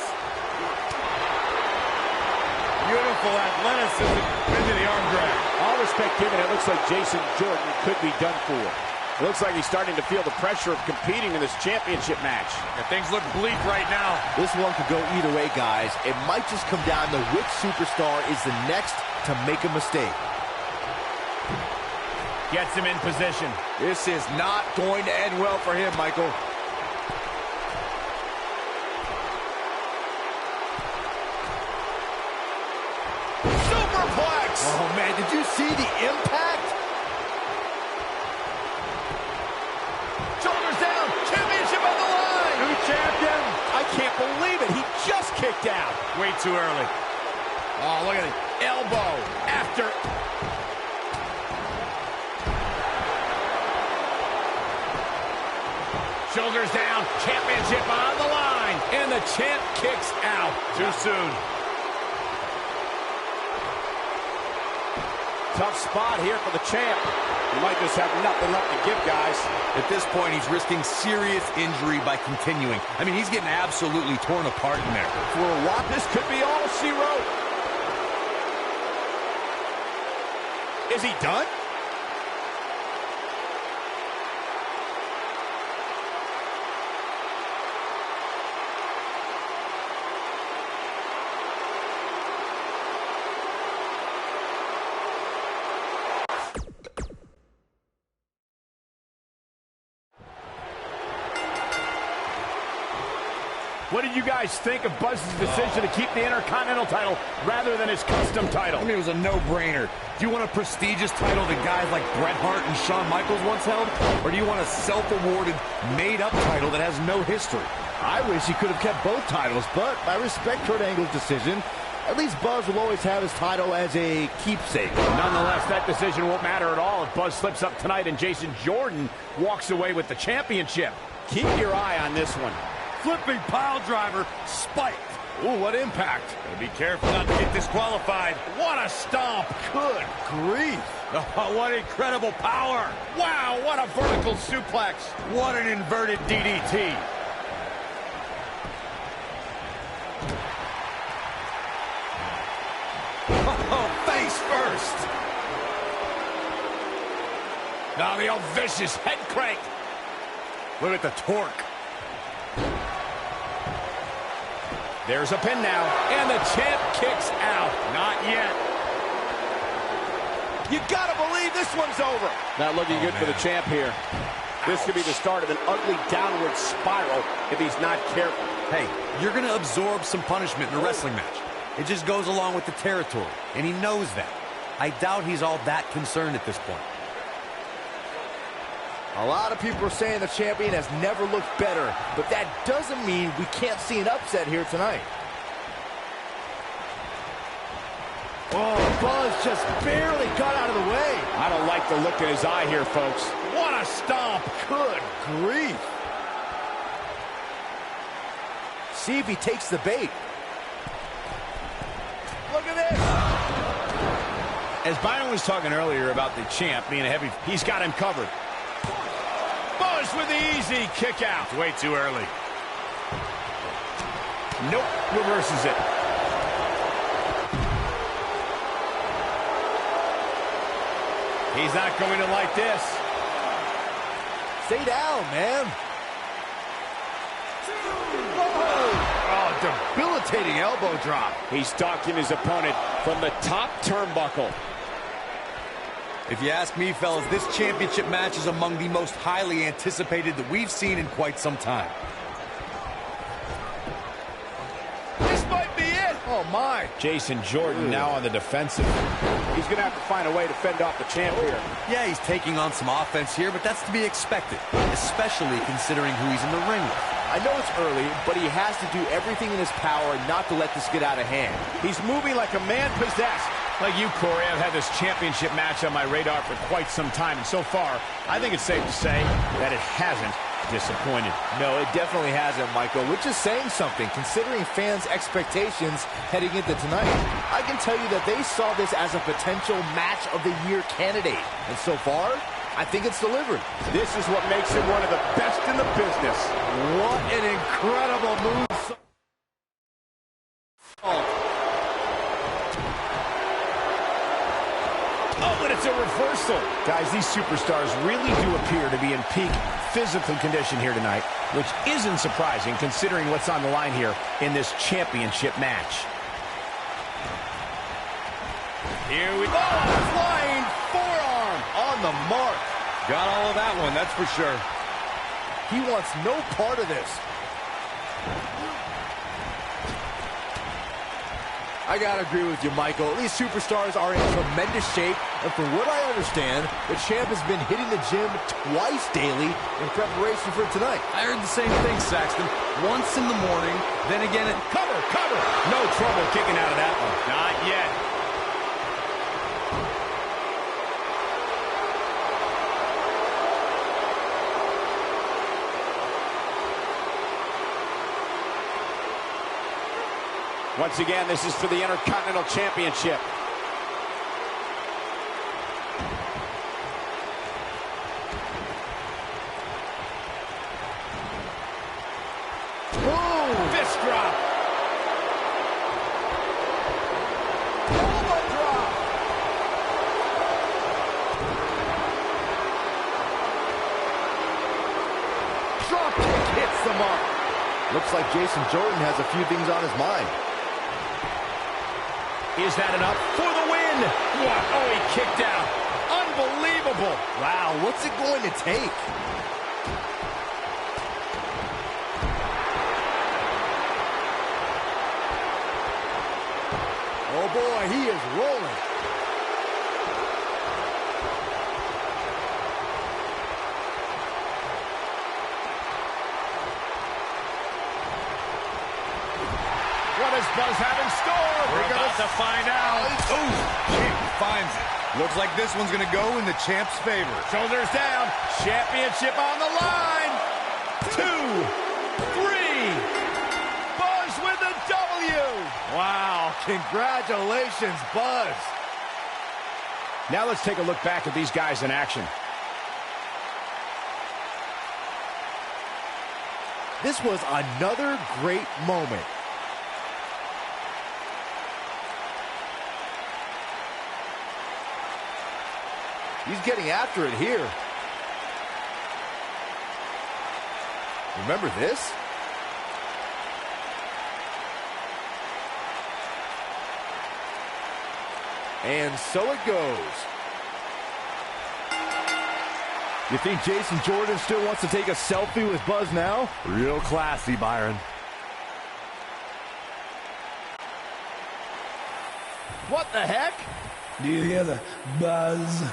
Beautiful athleticism into the arm drag. All respect given, it looks like Jason Jordan could be done for. It looks like he's starting to feel the pressure of competing in this championship match. Yeah, things look bleak right now. This one could go either way, guys. It might just come down to which superstar is the next to make a mistake. Gets him in position. This is not going to end well for him, Michael. Superplex! Oh, man, did you see the impact? Shoulders down, championship on the line! New champion! I can't believe it, he just kicked out. Way too early. Oh, look at it. Elbow after... Shoulders down, championship on the line, and the champ kicks out. Too soon. Tough spot here for the champ. He might just have nothing left to give, guys. At this point, he's risking serious injury by continuing. I mean, he's getting absolutely torn apart in there. For a while, this could be all she wrote. Is he done? What did you guys think of Buzz's decision to keep the Intercontinental title rather than his custom title? I mean, it was a no-brainer. Do you want a prestigious title that guys like Bret Hart and Shawn Michaels once held? Or do you want a self-awarded, made-up title that has no history? I wish he could have kept both titles, but I respect Kurt Angle's decision. At least Buzz will always have his title as a keepsake. Nonetheless, that decision won't matter at all if Buzz slips up tonight and Jason Jordan walks away with the championship. Keep your eye on this one. Flipping pile driver, spiked. Ooh, what impact. Gotta be careful not to get disqualified. What a stomp. Good grief. Oh, what incredible power. Wow, what a vertical suplex. What an inverted DDT. Oh, face first. Now the old vicious head crank. Look at the torque. There's a pin now, and the champ kicks out. Not yet. You gotta believe this one's over. Not looking good for the champ here. This could be the start of an ugly downward spiral if he's not careful. Hey, you're going to absorb some punishment in a wrestling match. It just goes along with the territory, and he knows that. I doubt he's all that concerned at this point. A lot of people are saying the champion has never looked better, but that doesn't mean we can't see an upset here tonight. Oh, Buzz just barely got out of the way. I don't like the look in his eye here, folks. What a stomp. Good grief. See if he takes the bait. Look at this. As Byron was talking earlier about the champ being a heavy, he's got him covered. Buzz with the easy kick out. Way too early. Nope, reverses it. He's not going to like this. Stay down, man. Oh, debilitating elbow drop. He's stalking his opponent from the top turnbuckle. If you ask me, fellas, this championship match is among the most highly anticipated that we've seen in quite some time. This might be it. Oh, my. Jason Jordan now on the defensive. He's going to have to find a way to fend off the champ here. Yeah, he's taking on some offense here, but that's to be expected, especially considering who he's in the ring with. I know it's early, but he has to do everything in his power not to let this get out of hand. He's moving like a man possessed. Like you, Corey, I've had this championship match on my radar for quite some time, and so far, I think it's safe to say that it hasn't disappointed. No, it definitely hasn't, Michael, which is saying something, considering fans' expectations heading into tonight. I can tell you that they saw this as a potential match of the year candidate, and so far, I think it's delivered. This is what makes him one of the best in the business. What an incredible move. Oh, and it's a reversal. Guys, these superstars really do appear to be in peak physical condition here tonight, which isn't surprising considering what's on the line here in this championship match. Here we go. Flying forearm on the mark. Got all of that one, that's for sure. He wants no part of this. I gotta agree with you, Michael. These superstars are in tremendous shape, and from what I understand, the champ has been hitting the gym twice daily in preparation for tonight. I heard the same thing, Saxton. Once in the morning, then again at... Cover! No trouble kicking out of that one. Not yet. Once again, this is for the Intercontinental Championship. Boom! Fist drop. Elbow drop. Drop kick hits the mark. Looks like Jason Jordan has a few things on his mind. Is that enough for the win? What? Oh, he kicked out. Unbelievable. Wow, what's it going to take? Oh boy, he is rolling. What does Buzz have in store? We're about to find out. Ooh, kick finds it. Looks like this one's going to go in the champ's favor. Shoulders down. Championship on the line. 2, 3. Buzz with the W. Wow, congratulations, Buzz. Now let's take a look back at these guys in action. This was another great moment. He's getting after it here. Remember this? And so it goes. You think Jason Jordan still wants to take a selfie with Buzz now? Real classy, Byron. What the heck? Do you hear the buzz?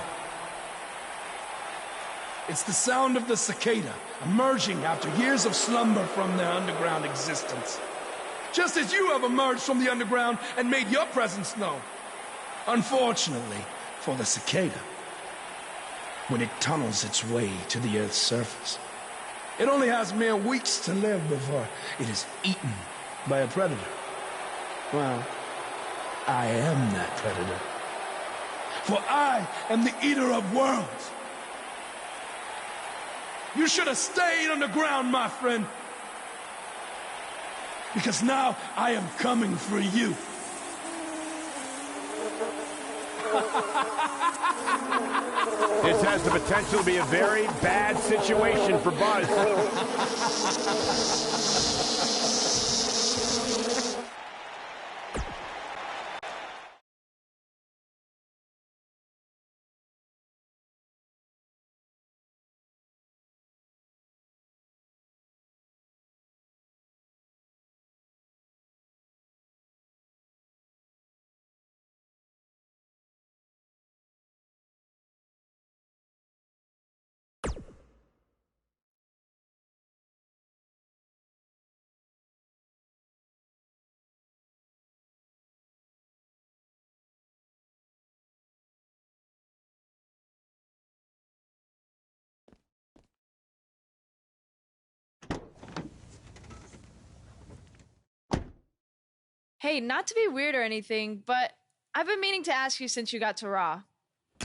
It's the sound of the cicada emerging after years of slumber from their underground existence. Just as you have emerged from the underground and made your presence known. Unfortunately for the cicada, when it tunnels its way to the Earth's surface, it only has mere weeks to live before it is eaten by a predator. Well, I am that predator. For I am the eater of worlds. You should have stayed underground, my friend. because now I am coming for you. This has the potential to be a very bad situation for Buzz. Hey, not to be weird or anything, but I've been meaning to ask you since you got to Raw.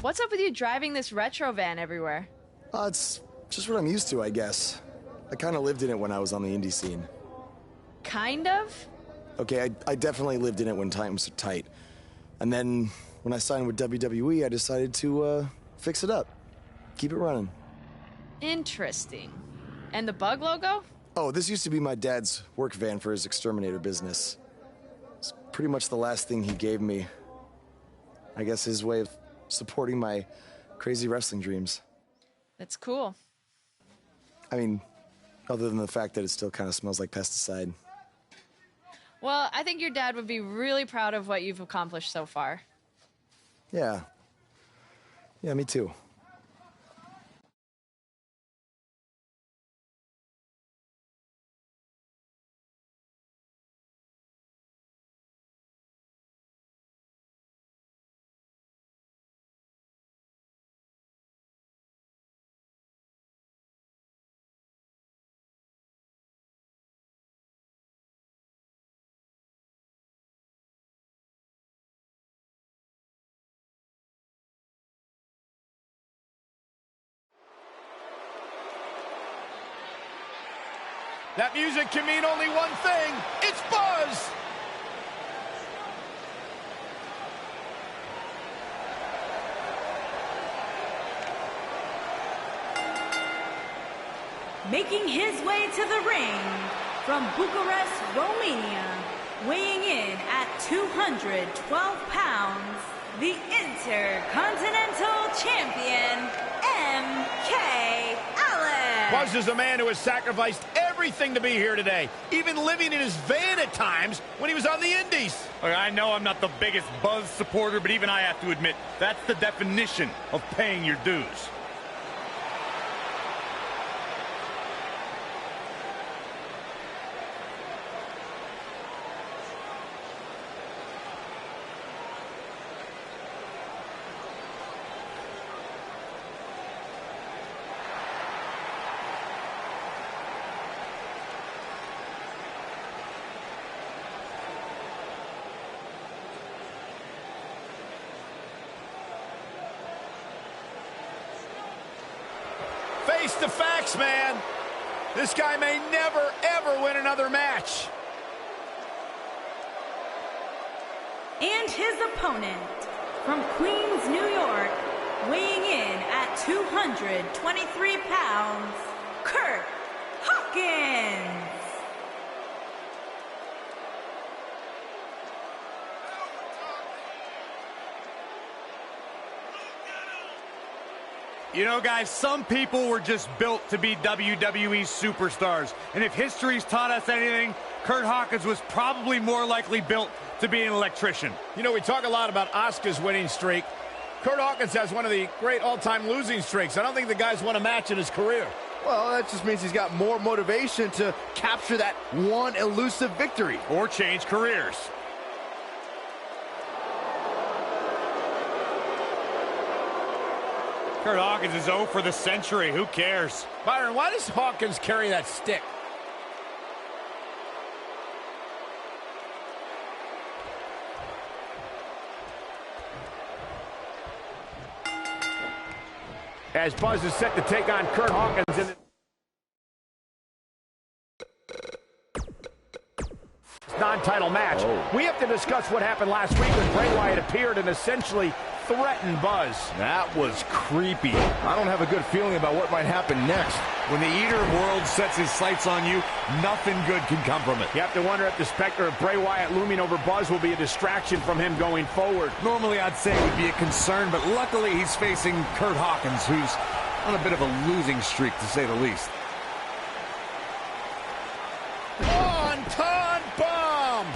What's up with you driving this retro van everywhere? It's just what I'm used to, I guess. I kind of lived in it when I was on the indie scene. Kind of? Okay, I definitely lived in it when times were tight. And then when I signed with WWE, I decided to fix it up. Keep it running. Interesting. And the bug logo? Oh, this used to be my dad's work van for his exterminator business. It's pretty much the last thing he gave me. I guess his way of supporting my crazy wrestling dreams. That's cool. I mean, other than the fact that it still kind of smells like pesticide. Well, I think your dad would be really proud of what you've accomplished so far. Yeah. Yeah, me too. That music can mean only one thing. It's Buzz! Making his way to the ring from Bucharest, Romania, weighing in at 212 pounds, the Intercontinental Champion, M.K. Alex. Buzz is a man who has sacrificed everything to be here today, even living in his van at times when he was on the Indies. I know I'm not the biggest Buzz supporter, but even I have to admit, that's the definition of paying your dues. Face the facts, man. This guy may never, ever win another match. And his opponent, from Queens, New York, weighing in at 223 pounds, Kurt Hawkins. You know, guys, some people were just built to be WWE superstars. And if history's taught us anything, Kurt Hawkins was probably more likely built to be an electrician. You know, we talk a lot about Asuka's winning streak. Kurt Hawkins has one of the great all-time losing streaks. I don't think the guy's won a match in his career. Well, that just means he's got more motivation to capture that one elusive victory. Or change careers. Kurt Hawkins is 0 for the century. Who cares? Byron, why does Hawkins carry that stick? As Buzz is set to take on Kurt Hawkins in the... non-title match. We have to discuss what happened last week when Bray Wyatt appeared and essentially threatened Buzz. That was creepy. I don't have a good feeling about what might happen next. When the Eater of Worlds sets his sights on you, nothing good can come from it. You have to wonder if the specter of Bray Wyatt looming over Buzz will be a distraction from him going forward. Normally I'd say it would be a concern, but luckily he's facing Kurt Hawkins, who's on a bit of a losing streak, to say the least. Wonton bomb!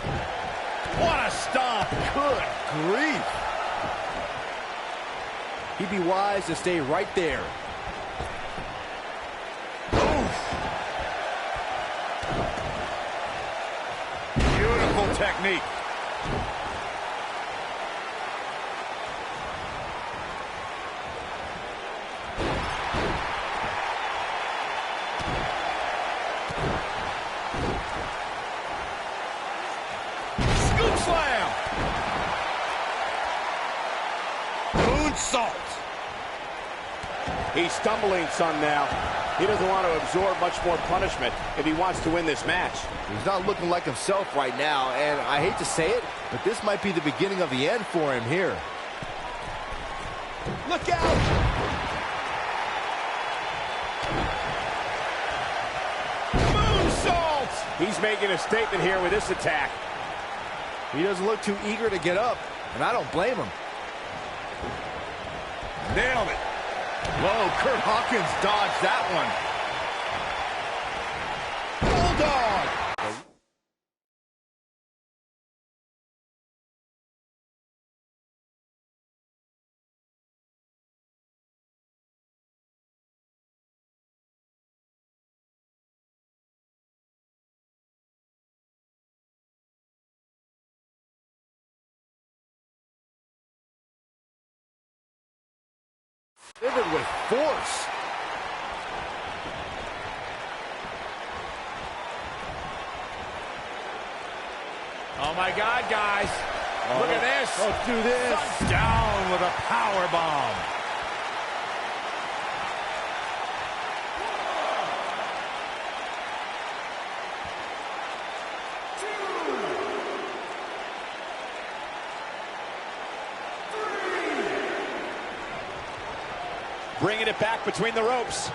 What a stomp! Good grief! He'd be wise to stay right there. Beautiful technique. Scoop slam! Moonsault. He's stumbling some now. He doesn't want to absorb much more punishment if he wants to win this match. He's not looking like himself right now, and I hate to say it, but this might be the beginning of the end for him here. Look out! Moonsault! He's making a statement here with this attack. He doesn't look too eager to get up, and I don't blame him. Nailed it. Whoa, Kurt Hawkins dodged that one. Bulldog! Delivered with force. Oh my God, guys. Look at this. Let's do this. Down with a power bomb. Bringing it back between the ropes.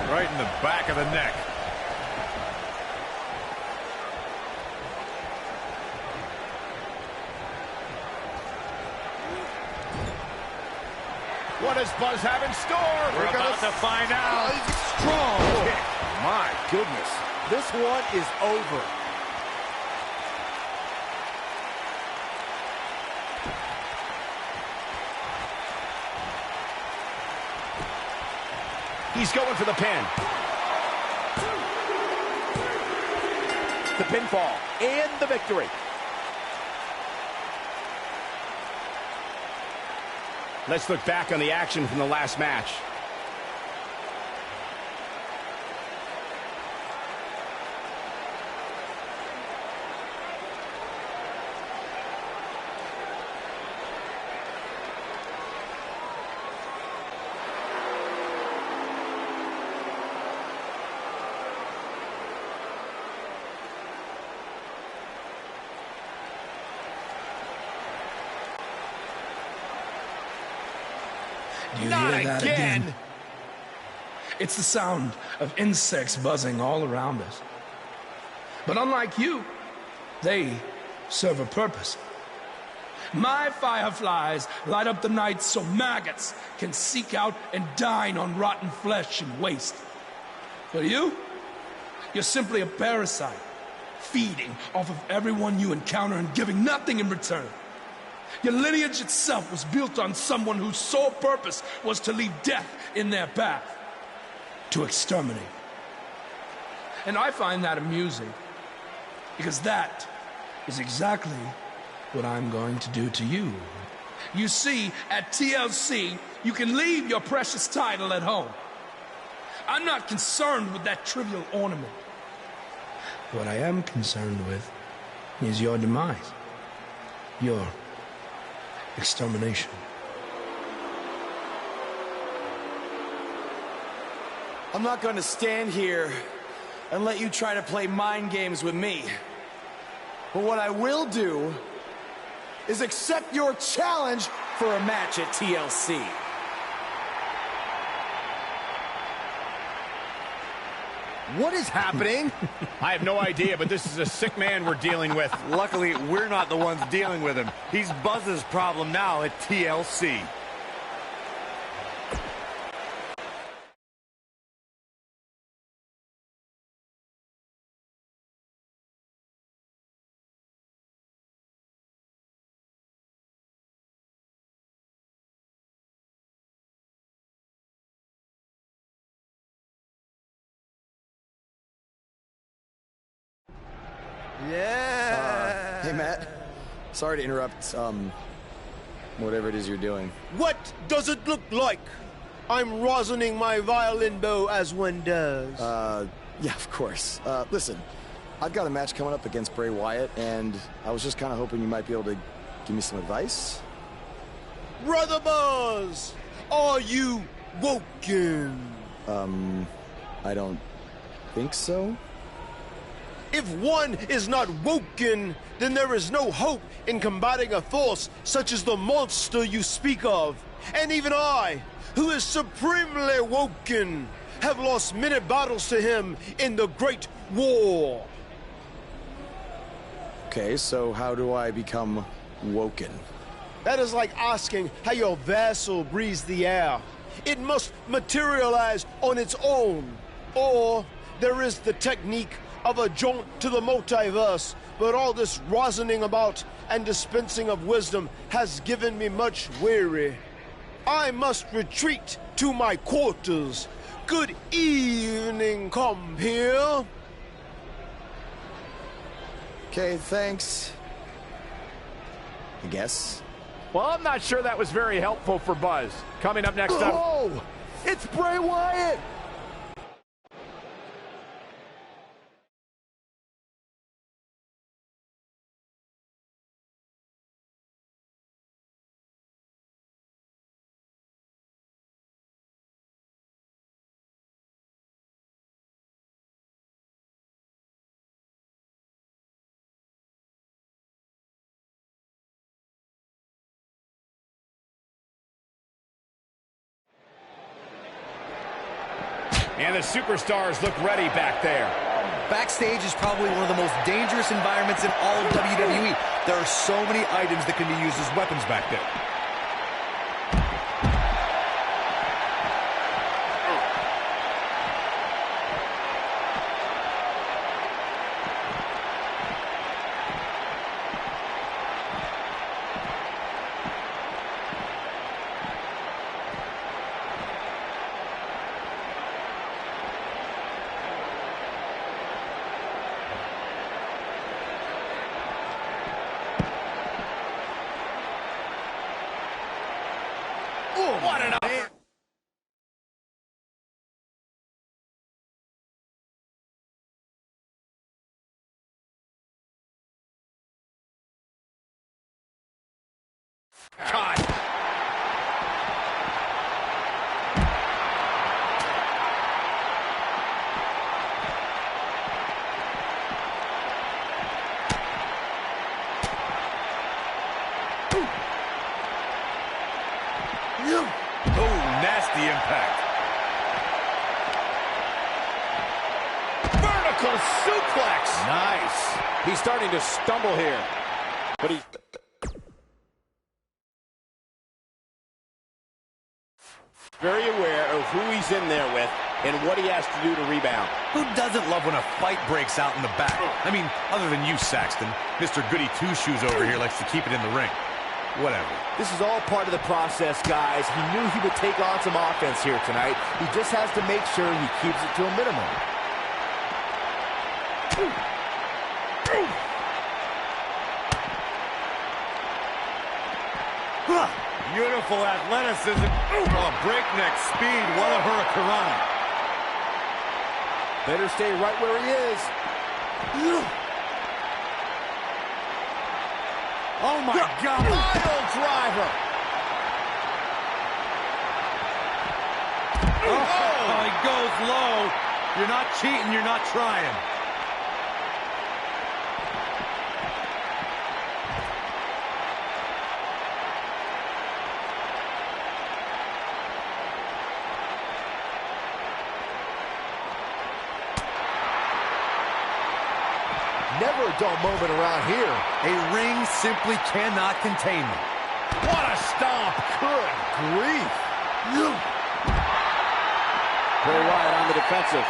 Right in the back of the neck. What does Buzz have in store? We're about to find out. Strong kick. My goodness. This one is over. He's going for the pin. The pinfall and the victory. Let's look back on the action from the last match. Do you hear that again? It's the sound of insects buzzing all around us. But unlike you, they serve a purpose. My fireflies light up the night so maggots can seek out and dine on rotten flesh and waste. But you're simply a parasite, feeding off of everyone you encounter and giving nothing in return. Your lineage itself was built on someone whose sole purpose was to leave death in their path, to exterminate. And I find that amusing. Because that is exactly what I'm going to do to you. You see, at TLC, you can leave your precious title at home. I'm not concerned with that trivial ornament. What I am concerned with is your demise. Your extermination. I'm not going to stand here and let you try to play mind games with me. But what I will do is accept your challenge for a match at TLC. What is happening? I have no idea, but this is a sick man we're dealing with. Luckily, we're not the ones dealing with him. He's Buzz's problem now at TLC. Yeah. Hey, Matt. Sorry to interrupt, whatever it is you're doing. What does it look like? I'm rosining my violin bow as one does. Yeah, of course. Listen, I've got a match coming up against Bray Wyatt, and I was just kind of hoping you might be able to give me some advice. Brother Buzz, are you woken? I don't think so. If one is not woken, then there is no hope in combating a force such as the monster you speak of. And even I, who is supremely woken, have lost many battles to him in the Great War. Okay, so how do I become woken? That is like asking how your vessel breathes the air. It must materialize on its own. Or there is the technique of a jaunt to the multiverse, but all this rosining about and dispensing of wisdom has given me much weary. I must retreat to my quarters. Good evening, compeer. Okay, thanks. I guess. Well, I'm not sure that was very helpful for Buzz. Coming up next up... Oh! It's Bray Wyatt! And the superstars look ready back there. Backstage is probably one of the most dangerous environments in all of WWE. There are so many items that can be used as weapons back there. What an offer! God. Oh, nasty impact. Vertical suplex. Nice. He's starting to stumble here. But he's... very aware of who he's in there with and what he has to do to rebound. Who doesn't love when a fight breaks out in the back? I mean, other than you, Saxton. Mr. Goody Two-Shoes over here likes to keep it in the ring. Whatever. This is all part of the process, guys. He knew he would take on some offense here tonight. He just has to make sure he keeps it to a minimum. Beautiful athleticism. Oh, breakneck speed. What a hurricanrana. Better stay right where he is. Oh, my God. Pile driver. Oh, he goes low. You're not cheating. You're not trying. Never a dull moment around here. A ring simply cannot contain them. What a stomp. Good grief. Bray Wyatt on the defensive.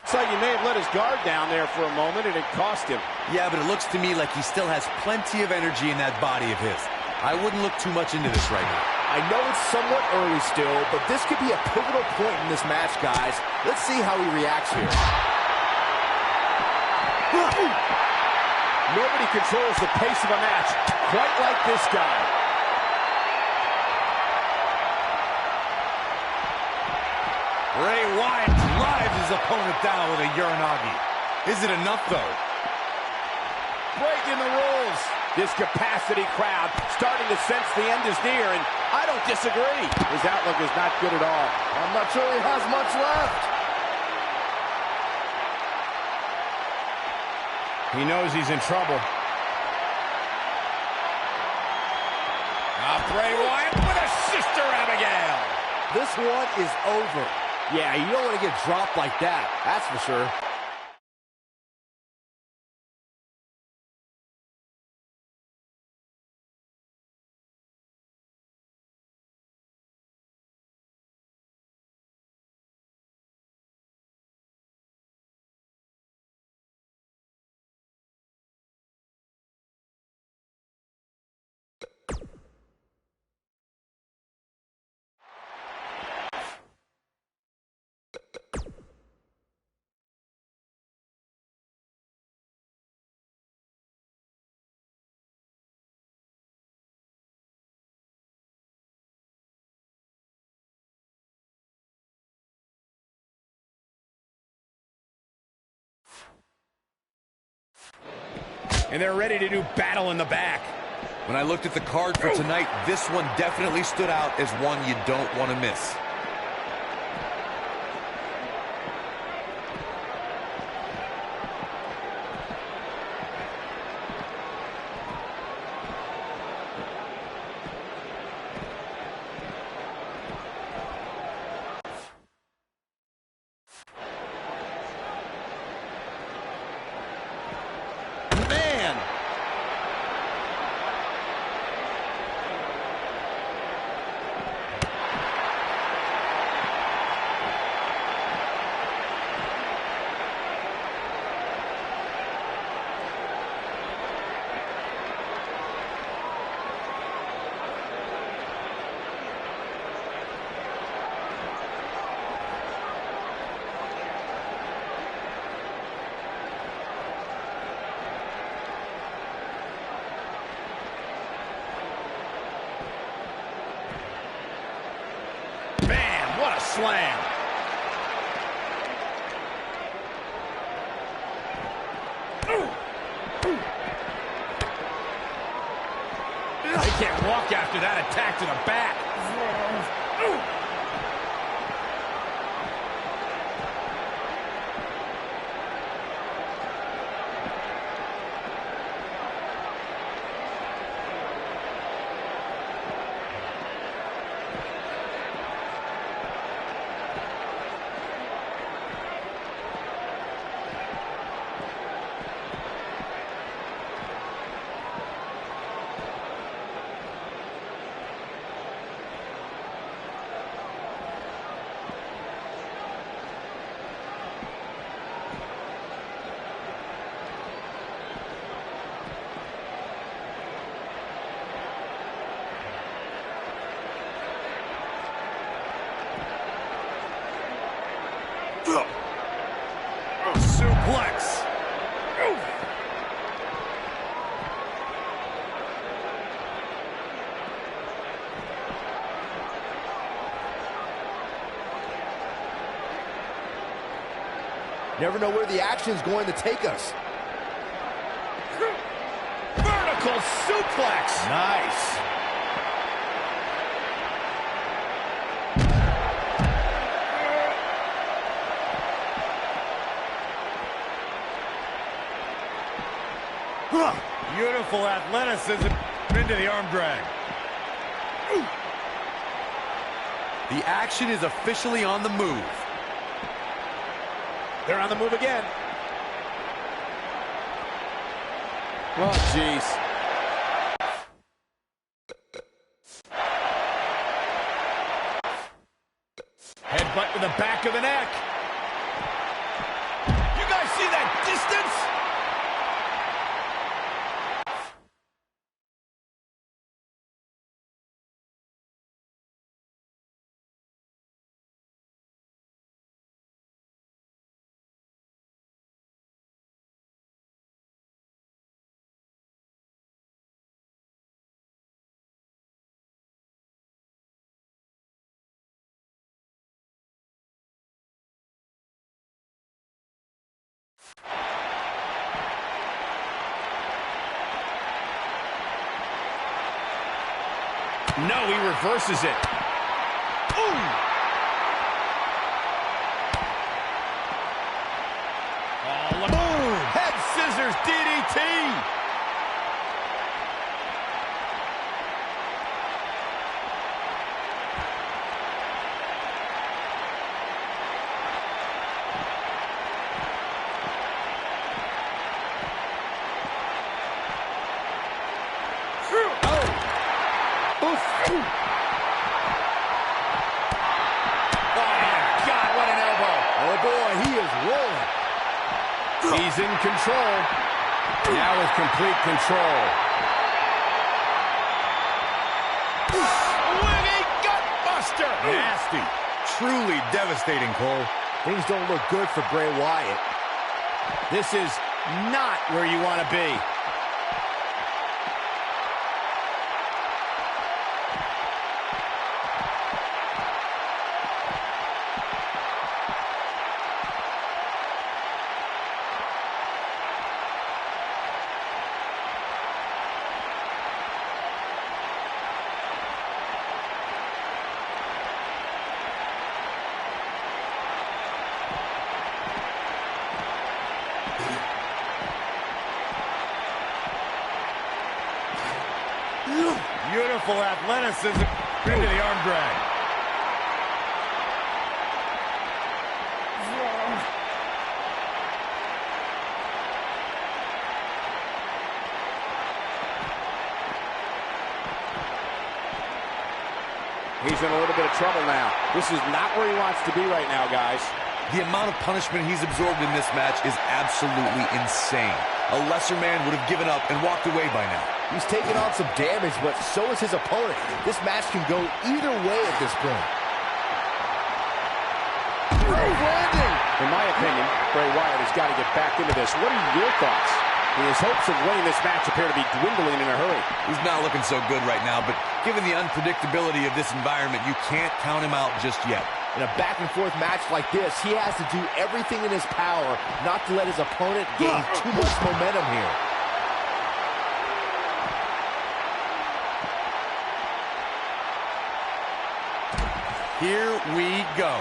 Looks like he may have let his guard down there for a moment, and it cost him. Yeah, but it looks to me like he still has plenty of energy in that body of his. I wouldn't look too much into this right now. I know it's somewhat early still, but this could be a pivotal point in this match, guys. Let's see how he reacts here. Nobody controls the pace of a match quite like this guy. Bray Wyatt drives his opponent down with a Uranagi. Is it enough, though? Breaking the rules. This capacity crowd starting to sense the end is near, and I don't disagree. His outlook is not good at all. I'm not sure he has much left. He knows he's in trouble. Bray Wyatt with a Sister Abigail. This one is over. Yeah, you don't want to get dropped like that, that's for sure. And they're ready to do battle in the back. When I looked at the card for tonight, this one definitely stood out as one you don't want to miss. What a slam. They can't walk after that attack to the back. Never know where the action's going to take us. Vertical suplex. Nice. Beautiful athleticism into the arm drag. The action is officially on the move. They're on the move again. Oh, jeez. Headbutt to the back of the neck. You guys see that distance? No, he reverses it. Ooh! Oh, look. Boom! Head scissors DDT! He's in control. Now with complete control. Swinging gutbuster. Nasty. Truly devastating, Cole. Things don't look good for Bray Wyatt. This is not where you want to be. Beautiful athleticism into the arm drag. He's in a little bit of trouble now. This is not where he wants to be right now, guys. The amount of punishment he's absorbed in this match is absolutely insane. A lesser man would have given up and walked away by now. He's taken on some damage, but so is his opponent. This match can go either way at this point. Landing. In my opinion, Bray Wyatt has got to get back into this. What are your thoughts? His hopes of winning this match appear to be dwindling in a hurry. He's not looking so good right now, but given the unpredictability of this environment, you can't count him out just yet. In a back-and-forth match like this, he has to do everything in his power not to let his opponent gain too much momentum here. Here we go.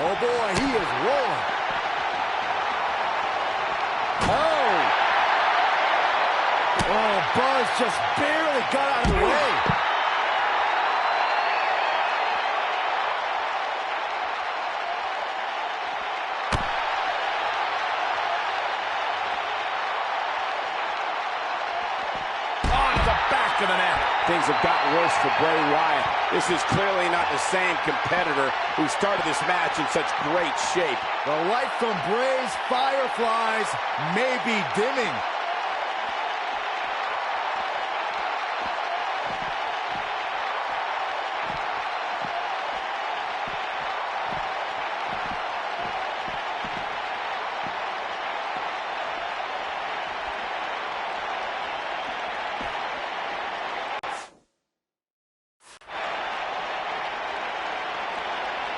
Oh boy, he is rolling. Oh, Buzz just barely got out of the way. back of the net. Things have gotten worse for Bray Wyatt. This is clearly not the same competitor who started this match in such great shape. The light from Bray's fireflies may be dimming.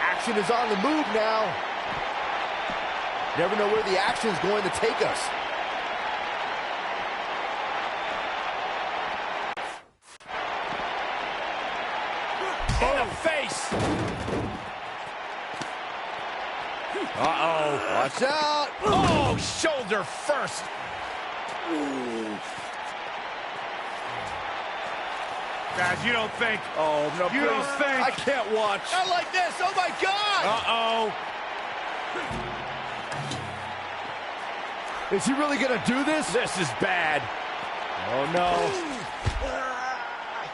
Action is on the move now. Never know where the action is going to take us. In the face. Uh-oh. Watch out. Oh, shoulder first. Guys, you don't think. Oh, no, you please. don't think. I can't watch. Not like this. Oh, my God. Uh-oh. Is he really going to do this? This is bad. Oh, no.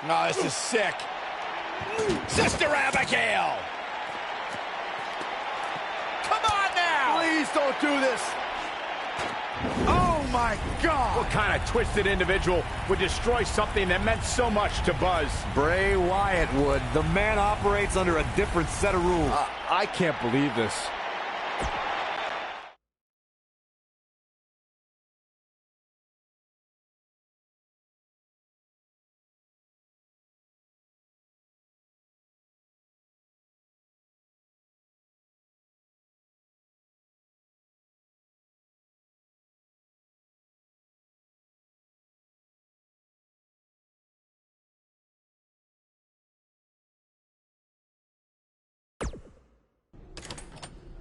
No, this is sick. Sister Abigail. Come on now. Please don't do this. Oh, my God. What kind of twisted individual would destroy something that meant so much to Buzz? Bray Wyatt would. The man operates under a different set of rules. I can't believe this.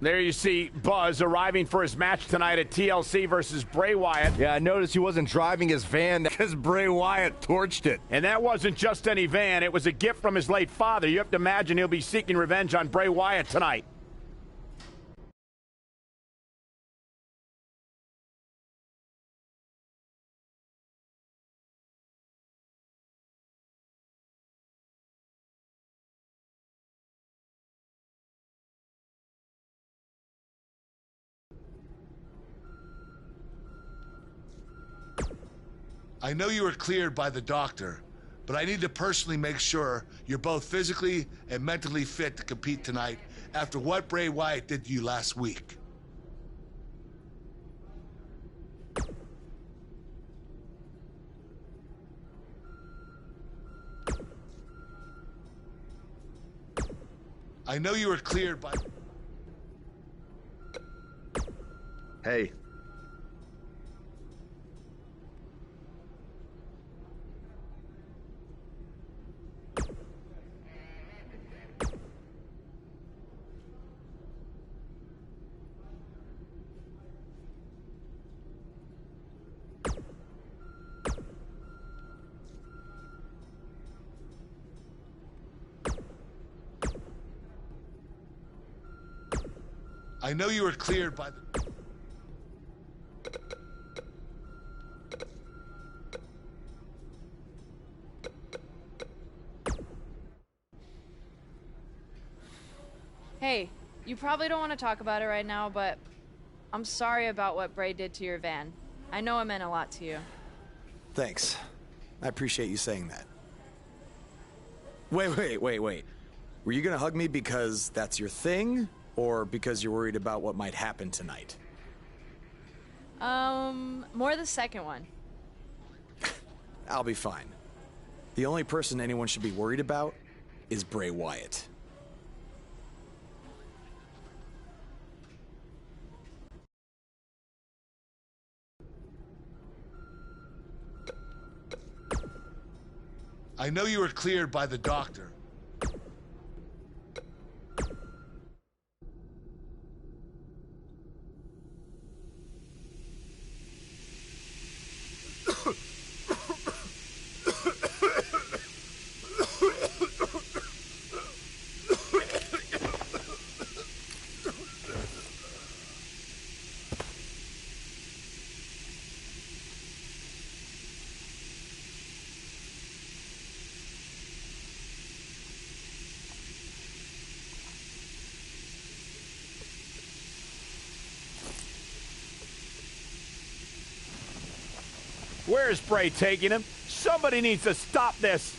There you see Buzz arriving for his match tonight at TLC versus Bray Wyatt. Yeah, I noticed he wasn't driving his van because Bray Wyatt torched it. And that wasn't just any van. It was a gift from his late father. You have to imagine he'll be seeking revenge on Bray Wyatt tonight. I know you were cleared by the doctor, but I need to personally make sure you're both physically and mentally fit to compete tonight after what Bray Wyatt did to you last week. I know you were cleared by... Hey. I know you were cleared by the... Hey, you probably don't want to talk about it right now, but I'm sorry about what Bray did to your van. I know it meant a lot to you. Thanks. I appreciate you saying that. Wait. Were you gonna hug me because that's your thing? Or because you're worried about what might happen tonight? More the second one. I'll be fine. The only person anyone should be worried about is Bray Wyatt. I know you were cleared by the doctor. Where is Bray taking him? Somebody needs to stop this.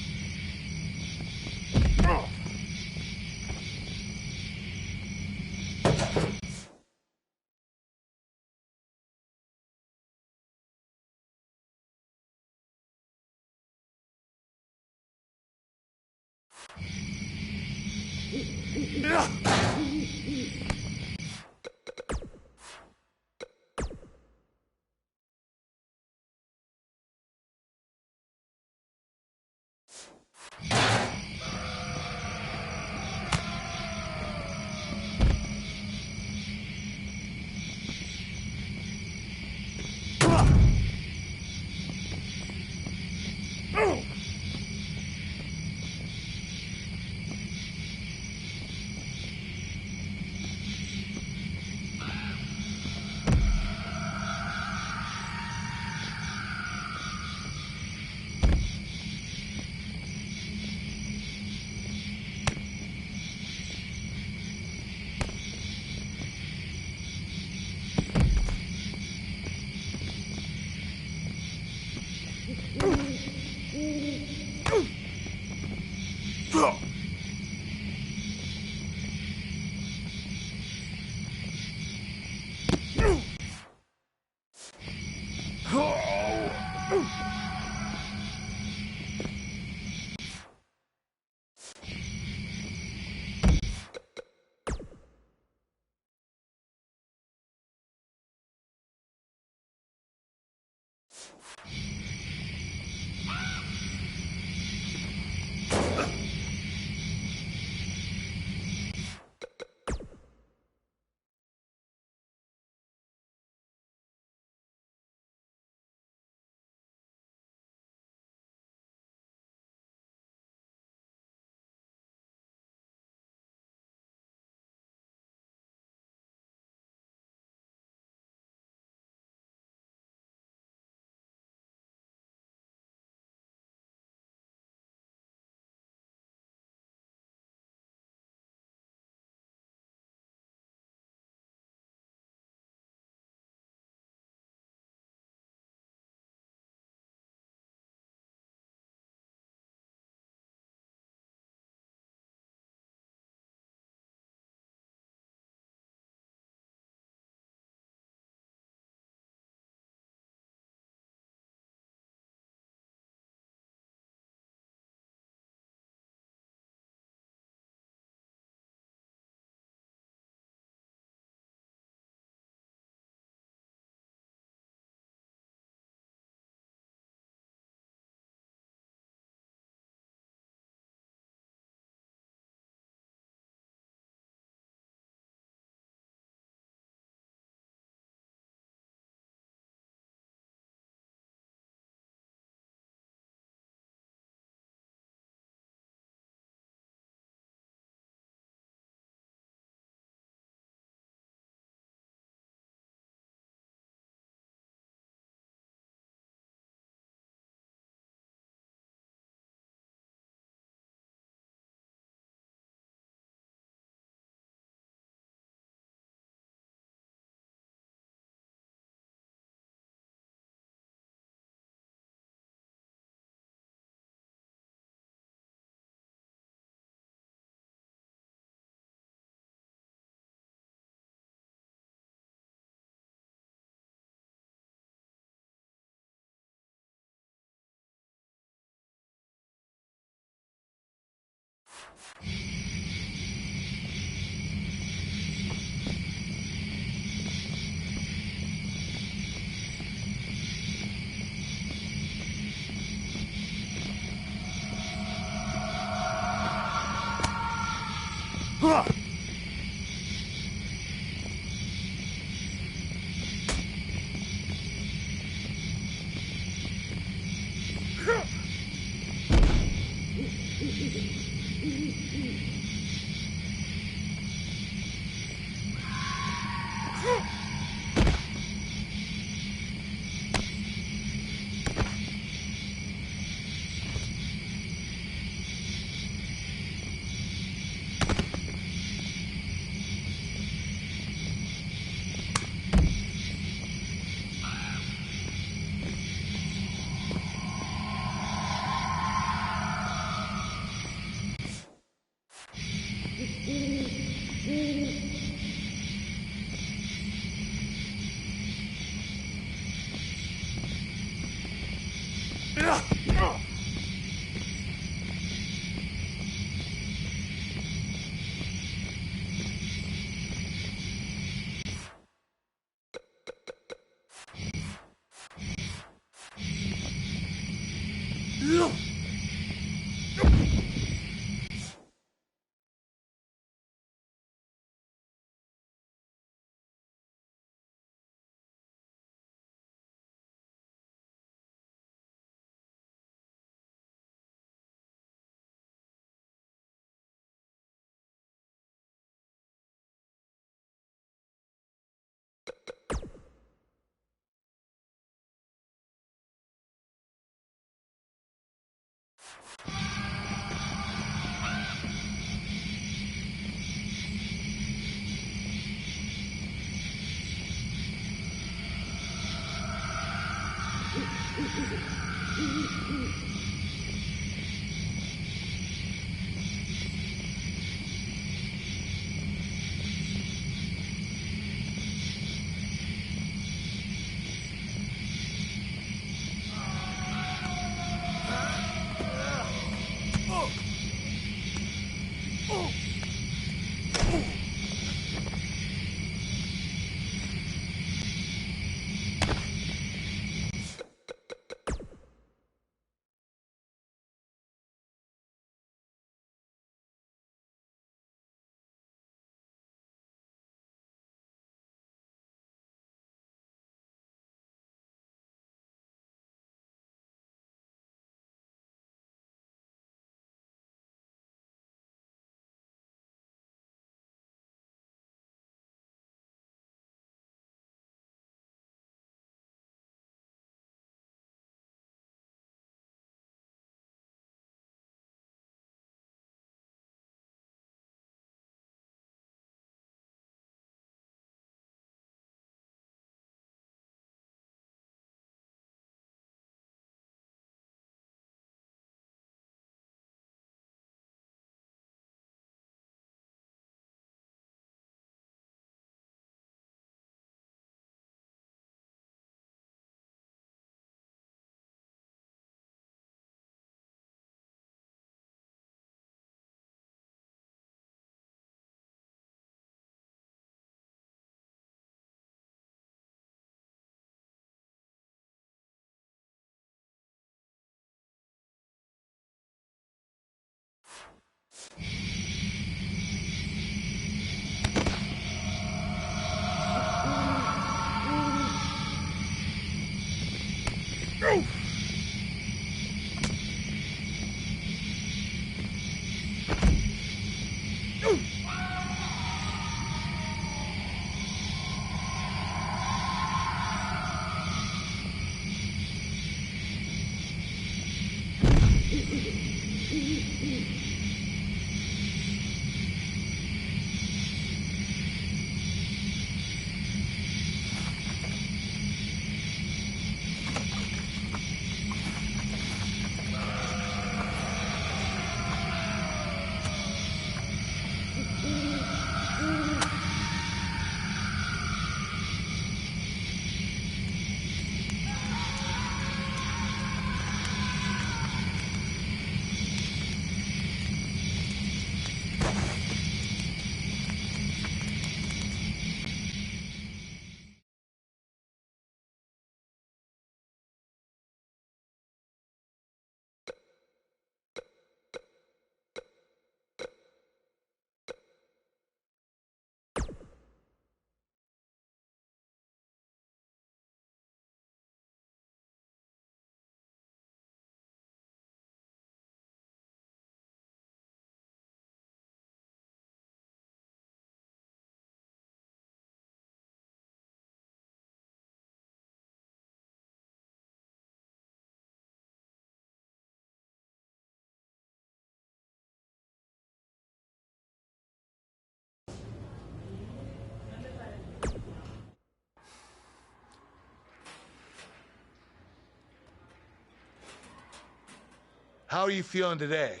How are you feeling today?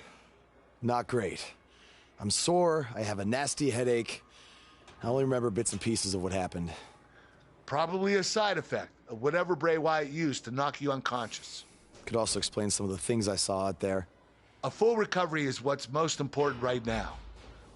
Not great. I'm sore, I have a nasty headache. I only remember bits and pieces of what happened. Probably a side effect of whatever Bray Wyatt used to knock you unconscious. Could also explain some of the things I saw out there. A full recovery is what's most important right now.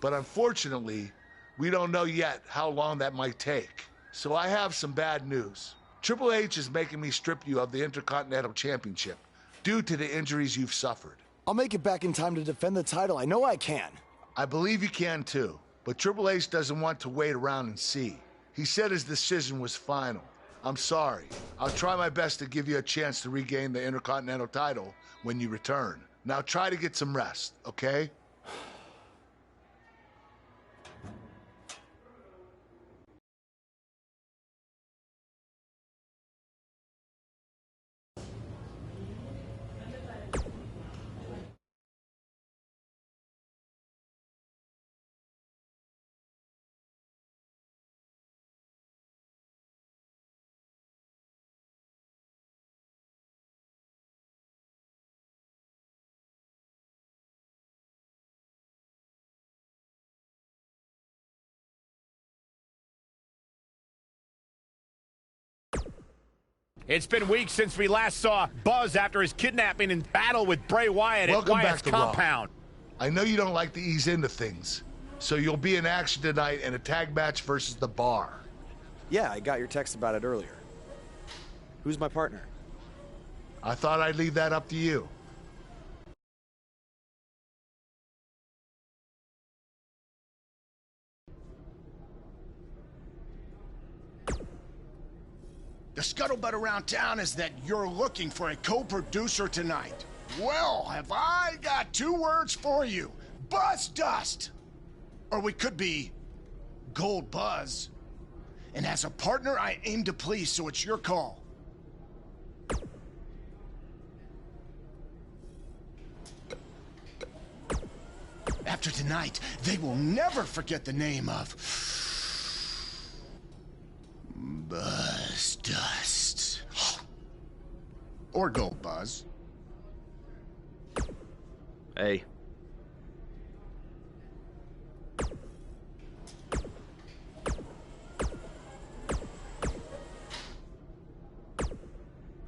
But unfortunately, we don't know yet how long that might take. So I have some bad news. Triple H is making me strip you of the Intercontinental Championship due to the injuries you've suffered. I'll make it back in time to defend the title. I know I can. I believe you can too, but Triple H doesn't want to wait around and see. He said his decision was final. I'm sorry. I'll try my best to give you a chance to regain the Intercontinental title when you return. Now try to get some rest, okay? It's been weeks since we last saw Buzz after his kidnapping and battle with Bray Wyatt at Welcome Wyatt's back to Raw. compound. I know you don't like to ease into things, so you'll be in action tonight in a tag match versus The Bar. Yeah, I got your text about it earlier. Who's my partner? I thought I'd leave that up to you. The scuttlebutt around town is that you're looking for a co-producer tonight. Well, have I got 2 words for you. Buzz Dust! Or we could be Gold Buzz. And as a partner, I aim to please, so it's your call. After tonight, they will never forget the name of Buzz Dust. Or Gold Buzz. Hey.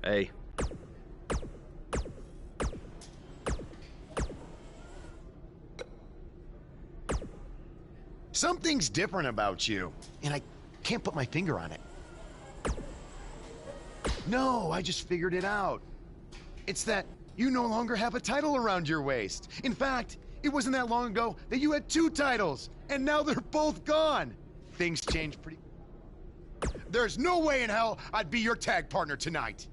Hey. Something's different about you, and I can't put my finger on it. No, I just figured it out. It's that you no longer have a title around your waist. In fact, it wasn't that long ago that you had 2 titles, and now they're both gone. Things change pretty... There's no way in hell I'd be your tag partner tonight.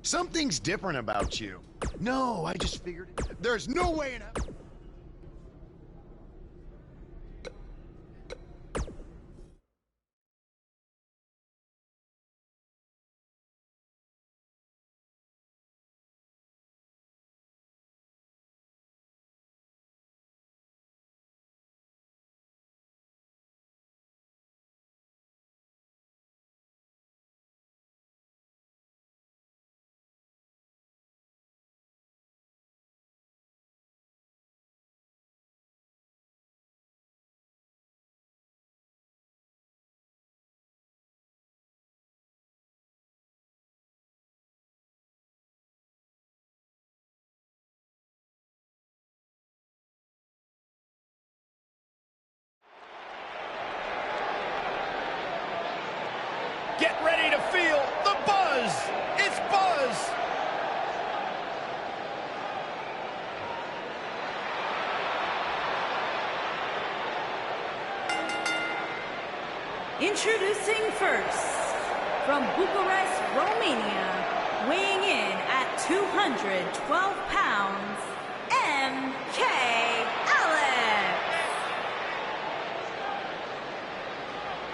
Something's different about you. No, I just figured it. There's no way in hell... Get ready to feel the buzz! It's Buzz! Introducing first, from Bucharest, Romania, weighing in at 212 pounds, MK Alex.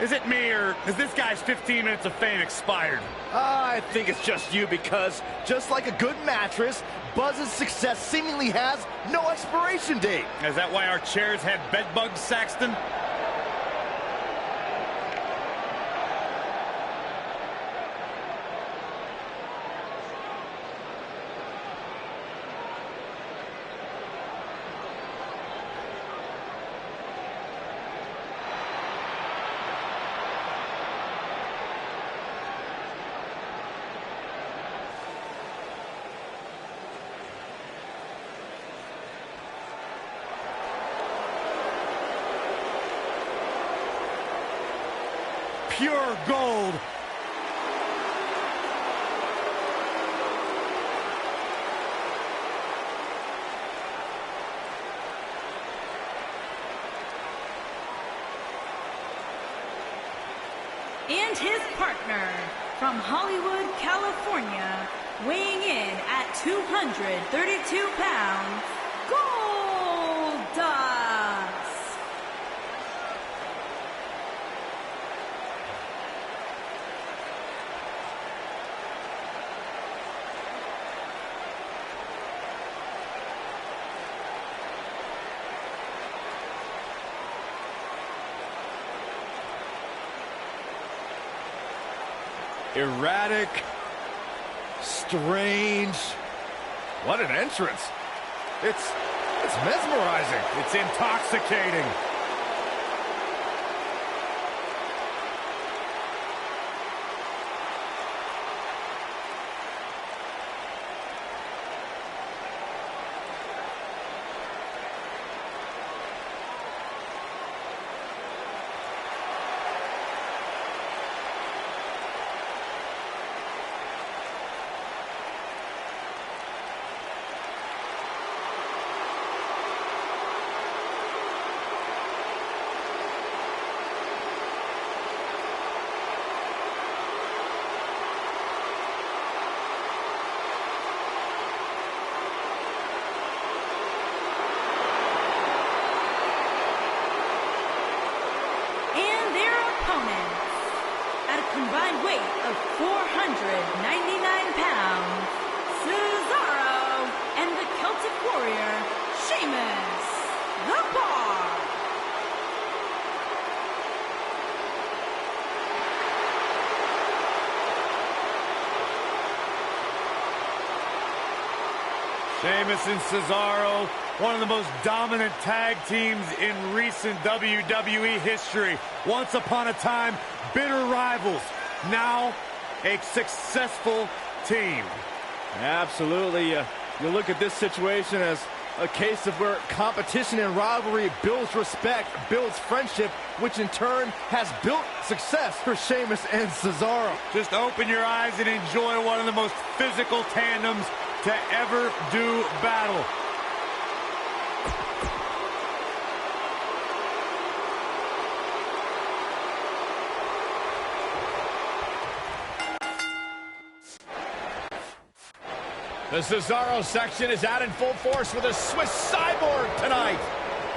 Is it me, or has this guy's 15 minutes of fame expired? I think it's just you, because just like a good mattress, Buzz's success seemingly has no expiration date. Is that why our chairs had bed bugs, Saxton? Pure gold. And his partner, from Hollywood, California, weighing in at 232 pounds, Gold Dust. Erratic, Strange. What an entrance. It's mesmerizing. It's intoxicating. Combined weight of 499 pounds, Cesaro and the Celtic Warrior, Sheamus, the Bar. Sheamus and Cesaro, one of the most dominant tag teams in recent WWE history. Once upon a time, bitter rivals. Now, a successful team. Absolutely. You look at this situation as a case of where competition and rivalry builds respect, builds friendship, which in turn has built success for Sheamus and Cesaro. Just open your eyes and enjoy one of the most physical tandems to ever do battle. The Cesaro section is out in full force with a Swiss cyborg tonight.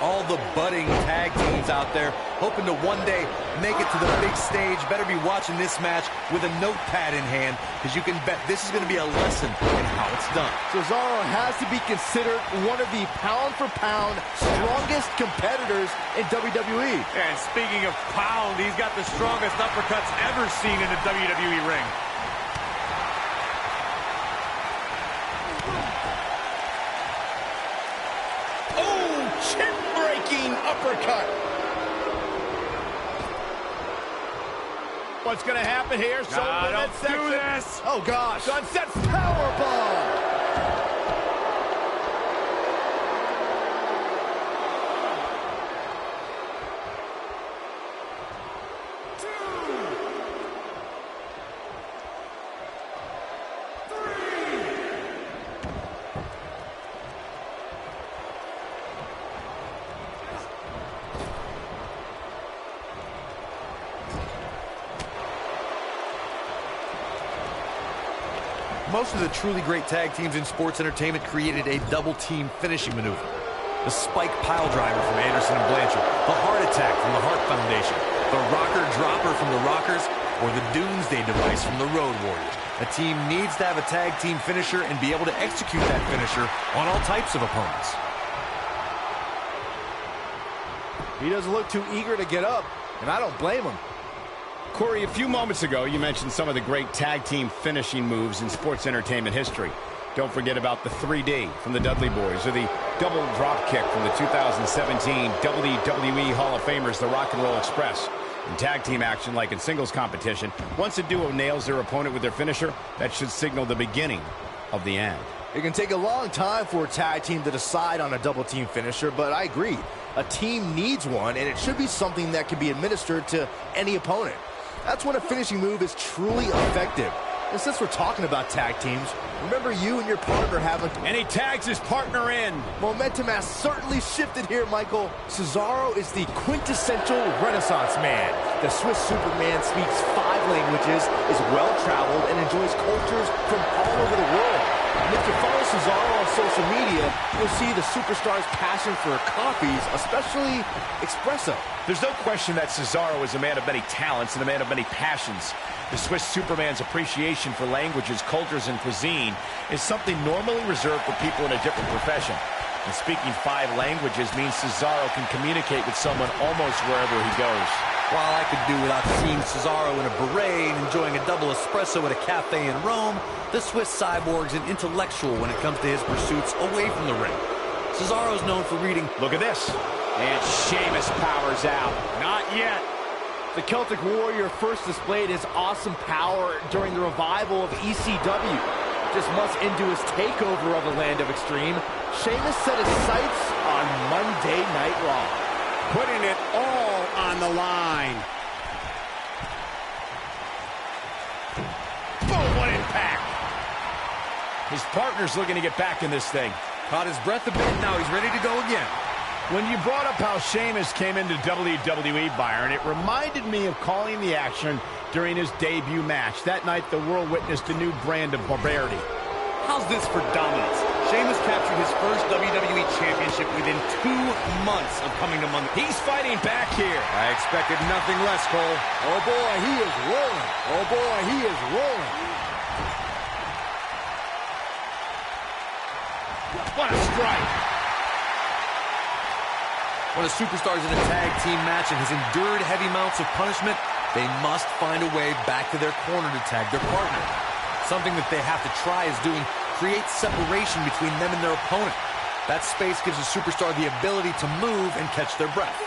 All the budding tag teams out there hoping to one day make it to the big stage. Better be watching this match with a notepad in hand, because you can bet this is going to be a lesson in how it's done. Cesaro has to be considered one of the pound-for-pound strongest competitors in WWE. And speaking of pound, he's got the strongest uppercuts ever seen in a WWE ring. Chin-breaking uppercut. What's going to happen here? Don't do this. Oh, gosh. Sunset powerbomb. Most of the truly great tag teams in sports entertainment created a double-team finishing maneuver. The spike pile driver from Anderson and Blanchard, the heart attack from the Hart Foundation, the rocker dropper from the Rockers, or the Doomsday device from the Road Warriors. A team needs to have a tag team finisher and be able to execute that finisher on all types of opponents. He doesn't look too eager to get up, and I don't blame him. Corey, a few moments ago, you mentioned some of the great tag team finishing moves in sports entertainment history. Don't forget about the 3D from the Dudley Boys, or the double drop kick from the 2017 WWE Hall of Famers, the Rock and Roll Express. In tag team action, like in singles competition, once a duo nails their opponent with their finisher, that should signal the beginning of the end. It can take a long time for a tag team to decide on a double team finisher, but I agree. A team needs one, and it should be something that can be administered to any opponent. That's when a finishing move is truly effective. And since we're talking about tag teams, remember you and your partner having... And he tags his partner in. Momentum has certainly shifted here, Michael. Cesaro is the quintessential Renaissance man. The Swiss Superman speaks 5 languages, is well-traveled, and enjoys cultures from all over the world. And if you follow Cesaro on social media, you'll see the superstar's passion for coffees, especially espresso. There's no question that Cesaro is a man of many talents and a man of many passions. The Swiss Superman's appreciation for languages, cultures, and cuisine is something normally reserved for people in a different profession. And speaking 5 languages means Cesaro can communicate with someone almost wherever he goes. While I could do without seeing Cesaro in a beret and enjoying a double espresso at a cafe in Rome, the Swiss cyborg's an intellectual when it comes to his pursuits away from the ring. Cesaro's known for reading... Look at this. And Sheamus powers out. Not yet. The Celtic Warrior first displayed his awesome power during the revival of ECW. Just months into his takeover of the Land of Extreme, Sheamus set his sights on Monday Night Raw. Putting it all on the line. Boom, what impact. His partner's looking to get back in this thing. Caught his breath a bit, now he's ready to go again. When you brought up how Sheamus came into WWE, Byron, it reminded me of calling the action during his debut match. That night, the world witnessed a new brand of barbarity. How's this for dominance? Sheamus captured his first WWE Championship within 2 months of coming to Monday. He's fighting back here. I expected nothing less, Cole. Oh boy, he is rolling. Oh boy, he is rolling. What a strike. When a superstar is in a tag team match and has endured heavy amounts of punishment, they must find a way back to their corner to tag their partner. Something that they have to try is doing creates separation between them and their opponent. That space gives a superstar the ability to move and catch their breath.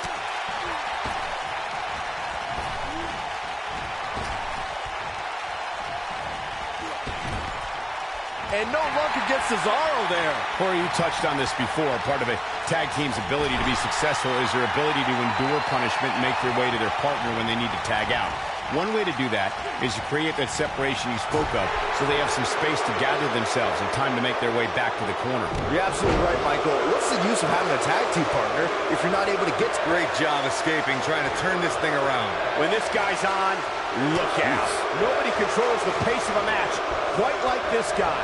And no luck against Cesaro there. Corey, you touched on this before. Part of a tag team's ability to be successful is their ability to endure punishment and make their way to their partner when they need to tag out. One way to do that is to create that separation you spoke of so they have some space to gather themselves and time to make their way back to the corner. You're absolutely right, Michael. What's the use of having a tag team partner if you're not able to get to... Great job escaping, trying to turn this thing around. When this guy's on, look out. Nobody controls the pace of a match quite like this guy.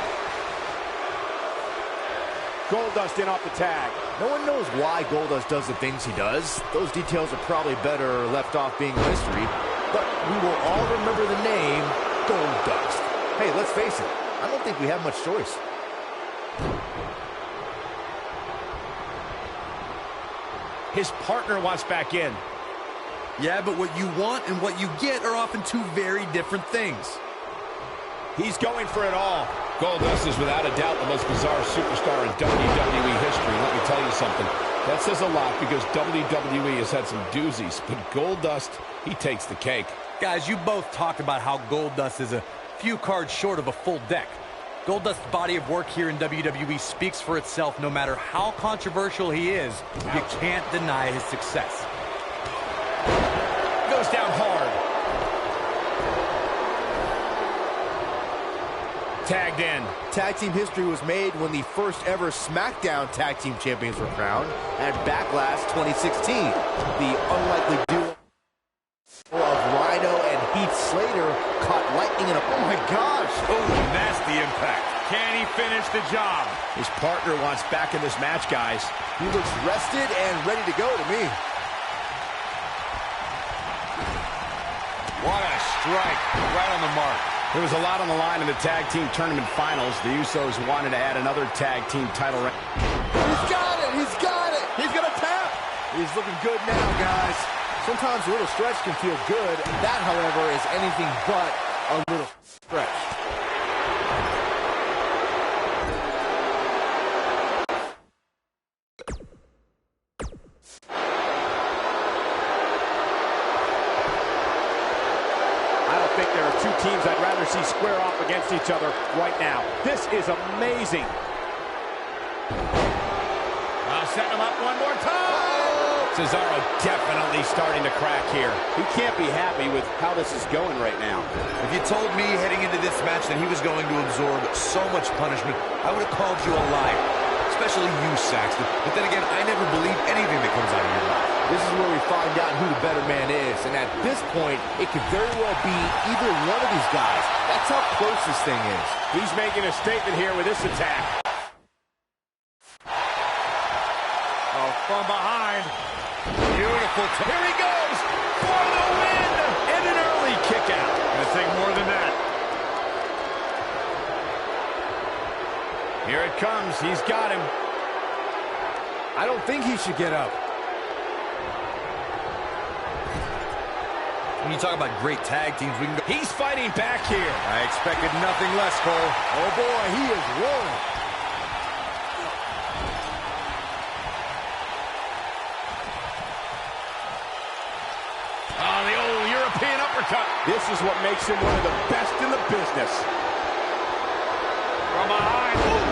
Goldust in off the tag. No one knows why Goldust does the things he does. Those details are probably better left off being a mystery. But we will all remember the name Goldust. Hey, let's face it, I don't think we have much choice. His partner wants back in. Yeah, but what you want and what you get are often two very different things. He's going for it all. Goldust is without a doubt the most bizarre superstar in WWE history. Let me tell you something. That says a lot because WWE has had some doozies, but Goldust, he takes the cake. Guys, you both talked about how Goldust is a few cards short of a full deck. Goldust's body of work here in WWE speaks for itself. No matter how controversial he is, you can't deny his success. Goes down hard. Tagged in. Tag team history was made when the first ever SmackDown Tag Team Champions were crowned at Backlash 2016. The unlikely duo of Rhino and Heath Slater caught lightning in a... Oh my gosh! Oh, nasty impact. Can he finish the job? His partner wants back in this match, guys. He looks rested and ready to go to me. What a strike. Right on the mark. There was a lot on the line in the tag team tournament finals. The Usos wanted to add another tag team title. He's got it! He's got it! He's gonna tap! He's looking good now, guys. Sometimes a little stretch can feel good. That, however, is anything but a little stretch. Teams I'd rather see square off against each other right now. This is amazing. Setting him up one more time. Cesaro definitely starting to crack here. He can't be happy with how this is going right now. If you told me heading into this match that he was going to absorb so much punishment, I would have called you a liar. Especially you, Saxton. But then again, I never believe anything that comes out of your mouth. This is where we find out who the better man is. And at this point, it could very well be either one of these guys. That's how close this thing is. He's making a statement here with this attack. Oh, from behind. Beautiful. Here he goes for the win. And an early kick out. Gonna take more than that. Here it comes. He's got him. I don't think he should get up. When you talk about great tag teams, we can go. He's fighting back here. I expected nothing less, Cole. Oh boy, he is rolling. Oh, the old European uppercut. This is what makes him one of the best in the business. From behind. Ooh.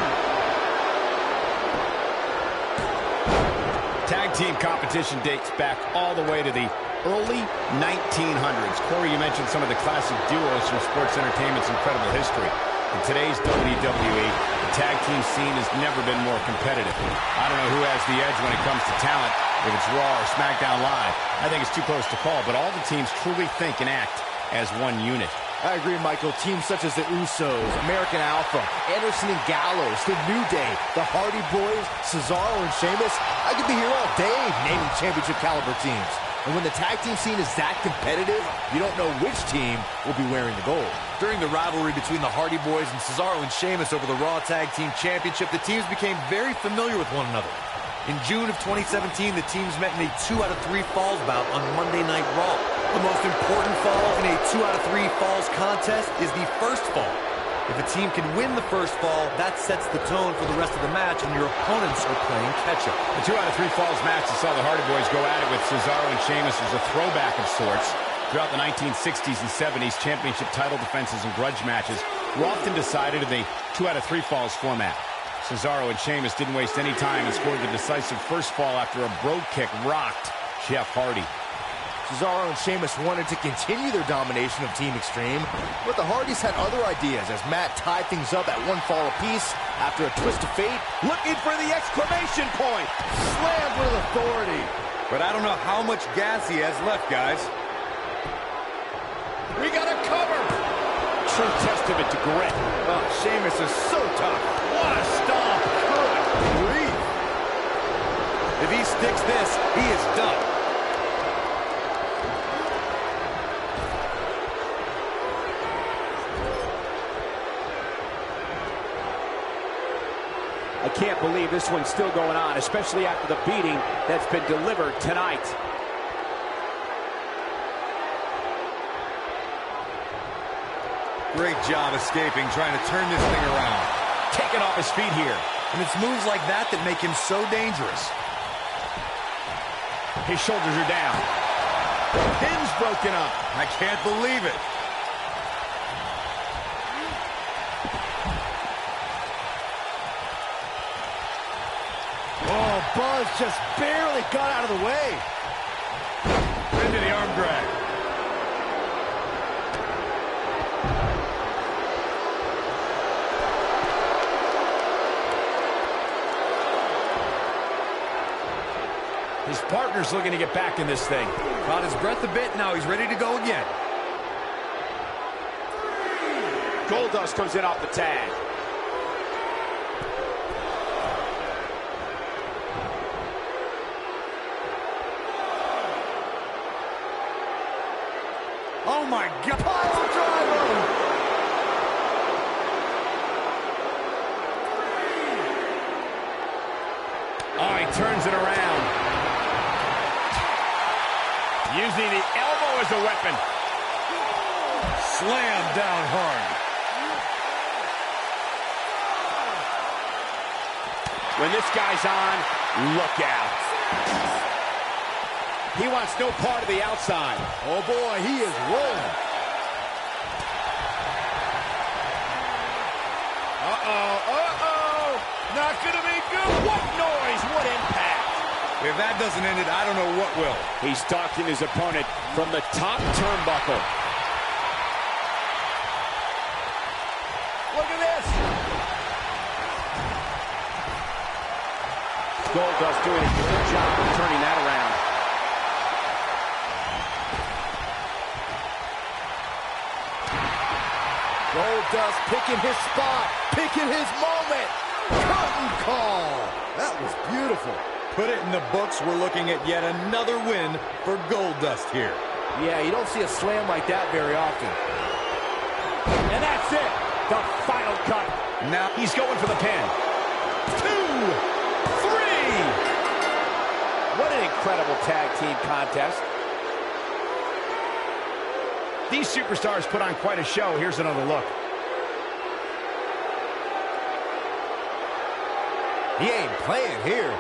Tag team competition dates back all the way to the early 1900s. Corey, you mentioned some of the classic duos from sports entertainment's incredible history. In today's WWE, the tag team scene has never been more competitive. I don't know who has the edge when it comes to talent, if it's Raw or SmackDown Live. I think it's too close to call, but all the teams truly think and act as one unit. I agree, Michael. Teams such as the Usos, American Alpha, Anderson and Gallows, The New Day, the Hardy Boys, Cesaro and Sheamus. I could be here all day naming championship caliber teams. And when the tag team scene is that competitive, you don't know which team will be wearing the gold. During the rivalry between the Hardy Boys and Cesaro and Sheamus over the Raw Tag Team Championship, the teams became very familiar with one another. In June of 2017, the teams met in a 2 out of 3 falls bout on Monday Night Raw. The most important fall in a 2 out of 3 falls contest is the first fall. If a team can win the first fall, that sets the tone for the rest of the match, and your opponents are playing catch-up. The 2 out of 3 falls match that saw the Hardy Boys go at it with Cesaro and Sheamus was a throwback of sorts. Throughout the 1960s and 70s, championship title defenses and grudge matches were often decided in the 2 out of 3 falls format. Cesaro and Sheamus didn't waste any time and scored the decisive first fall after a brogue kick rocked Jeff Hardy. Cesaro and Sheamus wanted to continue their domination of Team Extreme, but the Hardys had other ideas as Matt tied things up at 1 fall apiece after a twist of fate. Looking for the exclamation point! Slammed with authority. But I don't know how much gas he has left, guys. We got a cover! True testament to grit. Oh, Sheamus is so tough. What a stomp! Good grief. If he sticks this, he is done. I can't believe this one's still going on, especially after the beating that's been delivered tonight. Great job escaping, trying to turn this thing around. Taking off his feet here. And it's moves like that that make him so dangerous. His shoulders are down. The pin's broken up. I can't believe it. Oh, Buzz just barely got out of the way. Into the arm drag. His partner's looking to get back in this thing. Caught his breath a bit, now he's ready to go again. Goldust comes in off the tag. Oh my God! Pile driver! Oh, he turns it around. Using the elbow as a weapon. Slam down hard. When this guy's on, look out. He wants no part of the outside. Oh boy, he is rolling. Not gonna be good. What noise, what impact. If that doesn't end it, I don't know what will. He's stalking his opponent from the top turnbuckle. Look at this. Goldust doing a good job of turning that around. Goldust picking his spot, picking his moment. Curtain call. That was beautiful. Put it in the books. We're looking at yet another win for Goldust here. Yeah, you don't see a slam like that very often. And that's it. The final cut. Now he's going for the pin. 2, 3. What an incredible tag team contest. These superstars put on quite a show. Here's another look. He ain't playing here.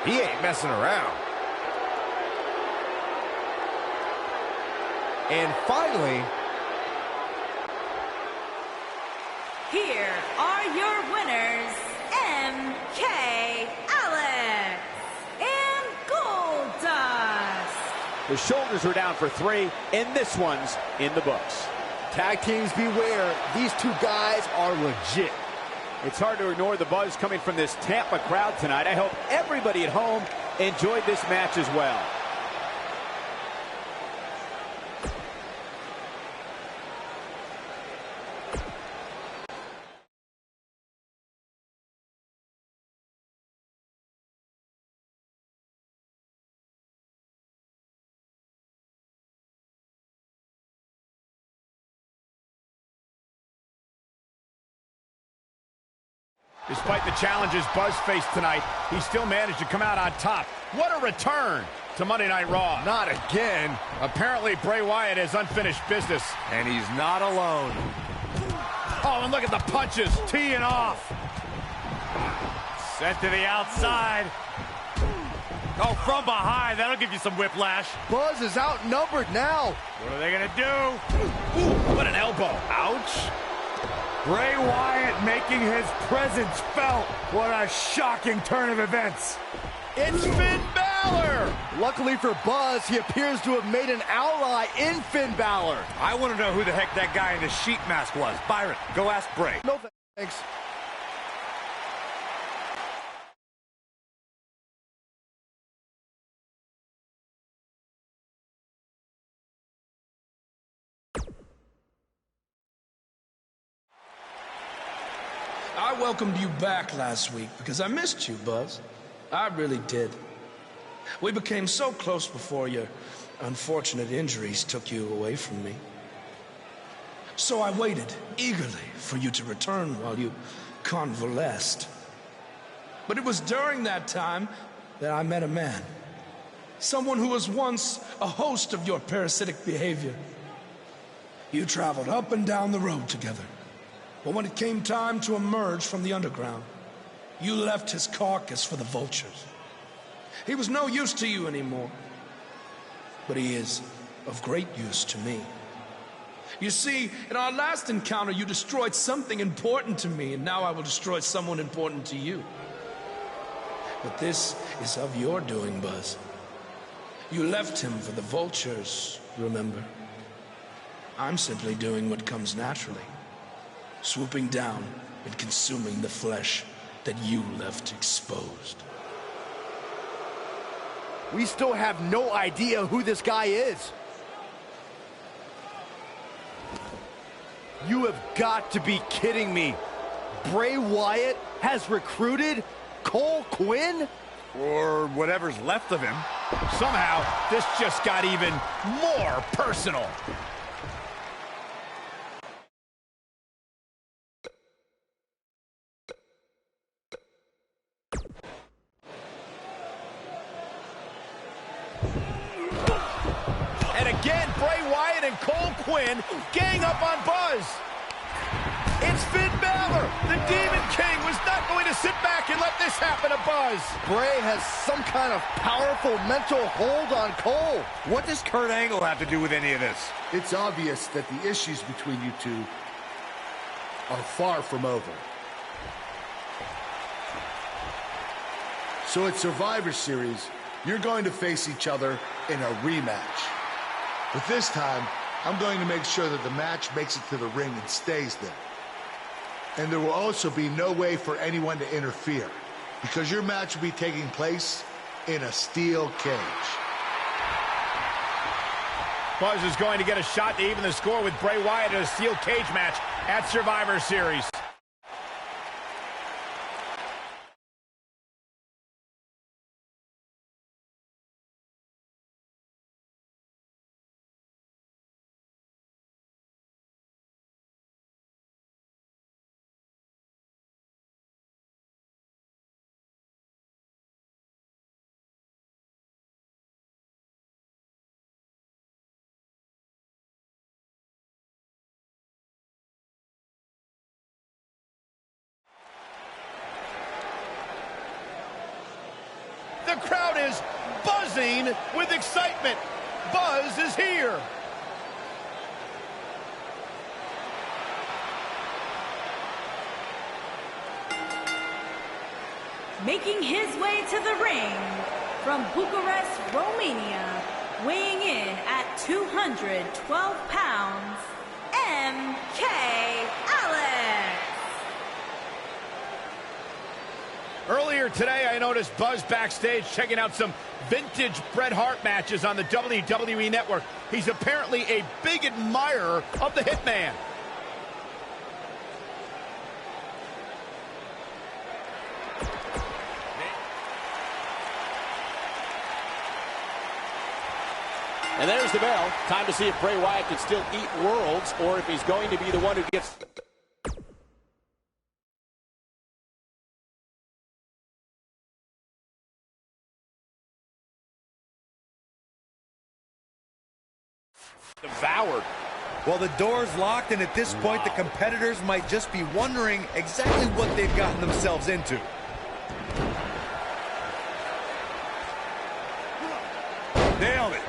He ain't messing around. And finally, here are your winners, MK Alex and Goldust. The shoulders were down for 3, and this one's in the books. Tag teams beware. These two guys are legit. It's hard to ignore the buzz coming from this Tampa crowd tonight. I hope everybody at home enjoyed this match as well. Despite the challenges Buzz faced tonight, he still managed to come out on top. What a return to Monday Night Raw. Not again. Apparently, Bray Wyatt has unfinished business. And he's not alone. Oh, and look at the punches. Teeing off. Sent to the outside. Oh, from behind. That'll give you some whiplash. Buzz is outnumbered now. What are they going to do? Ooh, what an elbow. Ouch. Bray Wyatt making his presence felt. What a shocking turn of events. It's Finn Balor. Luckily for Buzz, he appears to have made an ally in Finn Balor. I want to know who the heck that guy in the sheep mask was. Byron, go ask Bray. No thanks. I welcomed you back last week because I missed you, Buzz. I really did. We became so close before your unfortunate injuries took you away from me. So I waited eagerly for you to return while you convalesced. But it was during that time that I met a man. Someone who was once a host of your parasitic behavior. You traveled up and down the road together. But when it came time to emerge from the underground, you left his carcass for the vultures. He was no use to you anymore, but he is of great use to me. You see, in our last encounter, you destroyed something important to me, and now I will destroy someone important to you. But this is of your doing, Buzz. You left him for the vultures, remember? I'm simply doing what comes naturally. Swooping down and consuming the flesh that you left exposed. We still have no idea who this guy is. You have got to be kidding me. Bray Wyatt has recruited Cole Quinn? Or whatever's left of him. Somehow, this just got even more personal. Again, Bray Wyatt and Cole Quinn gang up on Buzz. It's Finn Balor. The Demon King was not going to sit back and let this happen to Buzz. Bray has some kind of powerful mental hold on Cole. What does Kurt Angle have to do with any of this? It's obvious that the issues between you two are far from over. So at Survivor Series, you're going to face each other in a rematch. But this time, I'm going to make sure that the match makes it to the ring and stays there. And there will also be no way for anyone to interfere, because your match will be taking place in a steel cage. Buzz is going to get a shot to even the score with Bray Wyatt in a steel cage match at Survivor Series. The crowd is buzzing with excitement. Buzz is here. Making his way to the ring from Bucharest, Romania, weighing in at 212 pounds, MK Alex. Earlier today, I noticed Buzz backstage checking out some vintage Bret Hart matches on the WWE Network. He's apparently a big admirer of the Hitman. And there's the bell. Time to see if Bray Wyatt can still eat worlds or if he's going to be the one who gets... devoured. Well, the door's locked, and at this point, the competitors might just be wondering exactly what they've gotten themselves into. Nailed it.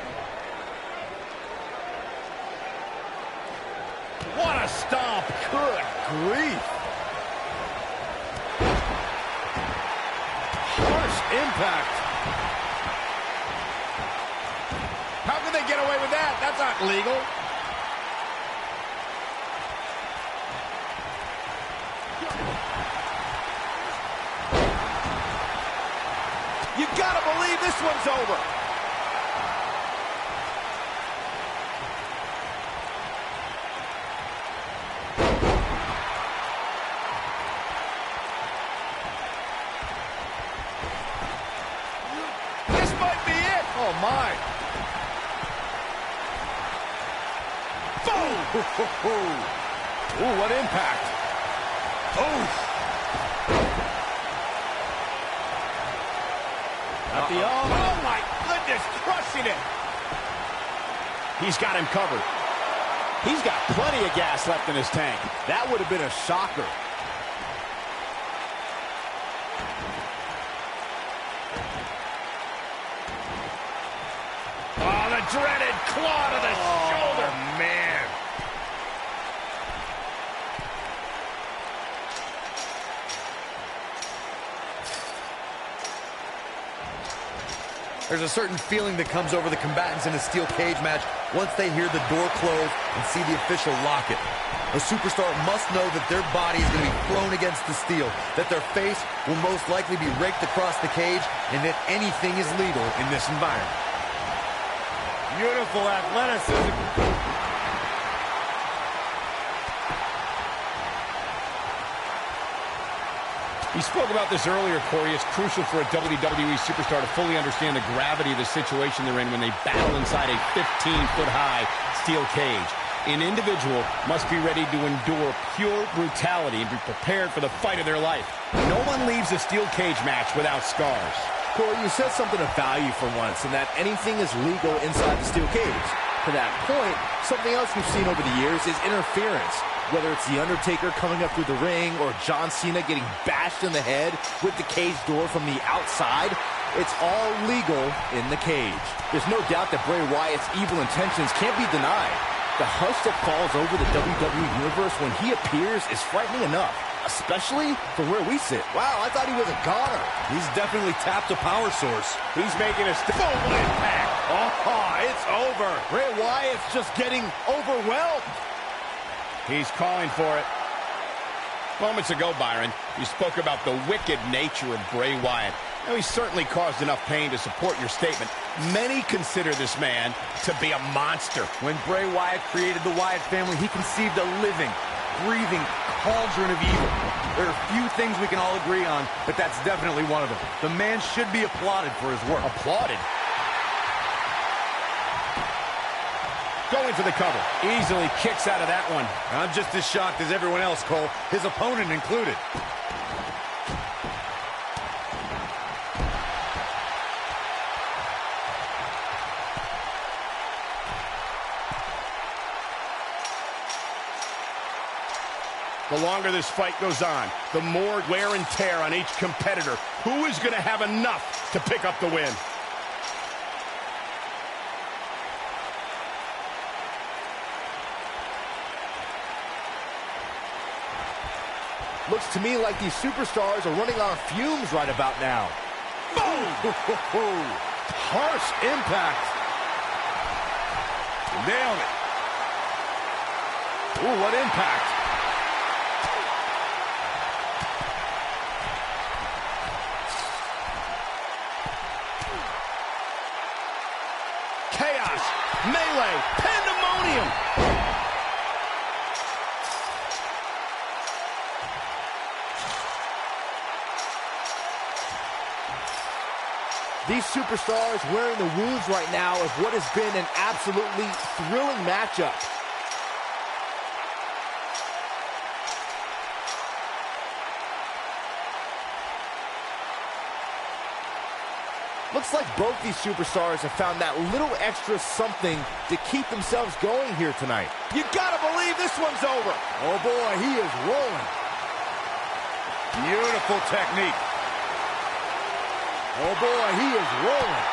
What a stomp. Good grief. Harsh impact. How can they get away with that? That's not legal. You gotta believe this one's over. This might be it. Oh my. Boom! Ooh, what impact. Oh. Oh, my goodness, crushing it. He's got him covered. He's got plenty of gas left in his tank. That would have been a shocker. Oh, the dreaded claw to the shoulder. Man. There's a certain feeling that comes over the combatants in a steel cage match once they hear the door close and see the official lock it. A superstar must know that their body is going to be thrown against the steel, that their face will most likely be raked across the cage, and that anything is legal in this environment. Beautiful athleticism. We spoke about this earlier, Corey. It's crucial for a WWE superstar to fully understand the gravity of the situation they're in when they battle inside a 15-foot-high steel cage. An individual must be ready to endure pure brutality and be prepared for the fight of their life. No one leaves a steel cage match without scars. Corey, you said something of value for once, and that anything is legal inside the steel cage. To that point, something else we've seen over the years is interference. Whether it's The Undertaker coming up through the ring or John Cena getting bashed in the head with the cage door from the outside, it's all legal in the cage. There's no doubt that Bray Wyatt's evil intentions can't be denied. The hush that falls over the WWE Universe when he appears is frightening enough, especially from where we sit. Wow, I thought he was a goner. He's definitely tapped a power source. He's making a boom impact. Oh, it's over. Bray Wyatt's just getting overwhelmed. He's calling for it. Moments ago, Byron, you spoke about the wicked nature of Bray Wyatt. Now, he certainly caused enough pain to support your statement. Many consider this man to be a monster. When Bray Wyatt created the Wyatt family, he conceived a living, breathing cauldron of evil. There are few things we can all agree on, but that's definitely one of them. The man should be applauded for his work. Applauded? Going for the cover. Easily kicks out of that one. I'm just as shocked as everyone else, Cole, his opponent included. The longer this fight goes on, the more wear and tear on each competitor. Who is going to have enough to pick up the win? Looks to me like these superstars are running on fumes right about now. Boom! Harsh impact. Nailed it. Ooh, what impact. Chaos, melee, pandemonium. These superstars wearing the wounds right now of what has been an absolutely thrilling matchup. Looks like both these superstars have found that little extra something to keep themselves going here tonight. You gotta believe this one's over. Oh boy, he is rolling. Beautiful technique. Oh boy, he is rolling.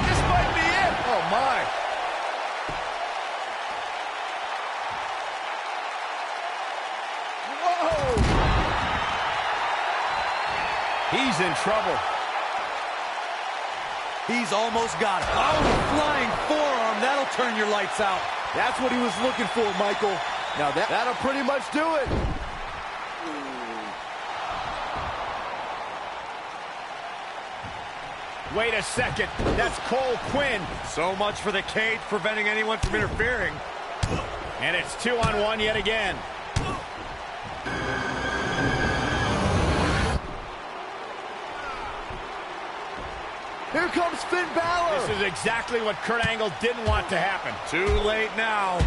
This might be it. Oh my. Whoa. He's in trouble. He's almost got it. Oh, flying forearm. That'll turn your lights out. That's what he was looking for, Michael. Now that'll pretty much do it. Wait a second. That's Cole Quinn. So much for the cage preventing anyone from interfering. And it's 2-on-1 yet again. Here comes Finn Balor. This is exactly what Kurt Angle didn't want to happen. Too late now.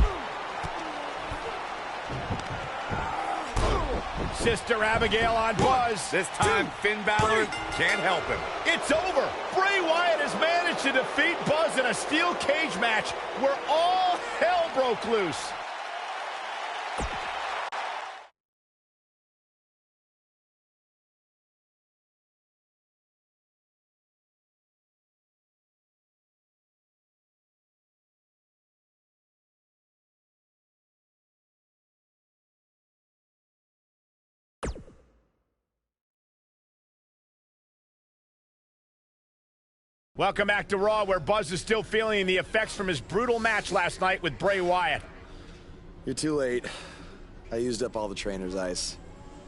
Sister Abigail on Buzz. This time, Finn Balor can't help him. It's over. Bray Wyatt has managed to defeat Buzz in a steel cage match where all hell broke loose. Welcome back to Raw, where Buzz is still feeling the effects from his brutal match last night with Bray Wyatt. You're too late. I used up all the trainer's ice.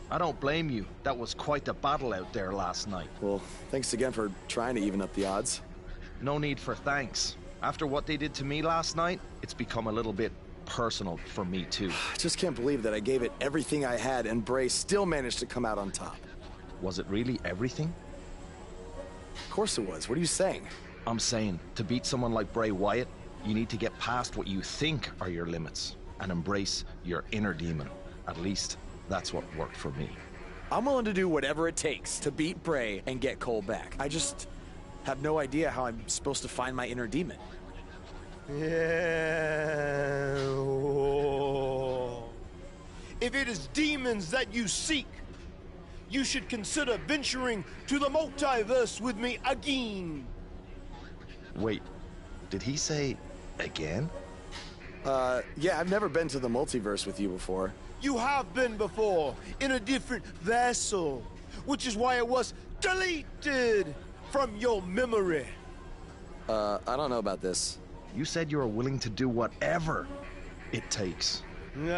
I don't blame you. That was quite a battle out there last night. Well, thanks again for trying to even up the odds. No need for thanks. After what they did to me last night, it's become a little bit personal for me too. I just can't believe that I gave it everything I had and Bray still managed to come out on top. Was it really everything? Of course it was. What are you saying? I'm saying, to beat someone like Bray Wyatt, you need to get past what you think are your limits and embrace your inner demon. At least, that's what worked for me. I'm willing to do whatever it takes to beat Bray and get Cole back. I just have no idea how I'm supposed to find my inner demon. Yeah. If it is demons that you seek, you should consider venturing to the multiverse with me again. Wait, did he say again? Yeah, I've never been to the multiverse with you before. You have been before, in a different vessel, which is why it was deleted from your memory. I don't know about this. You said you were willing to do whatever it takes. I'm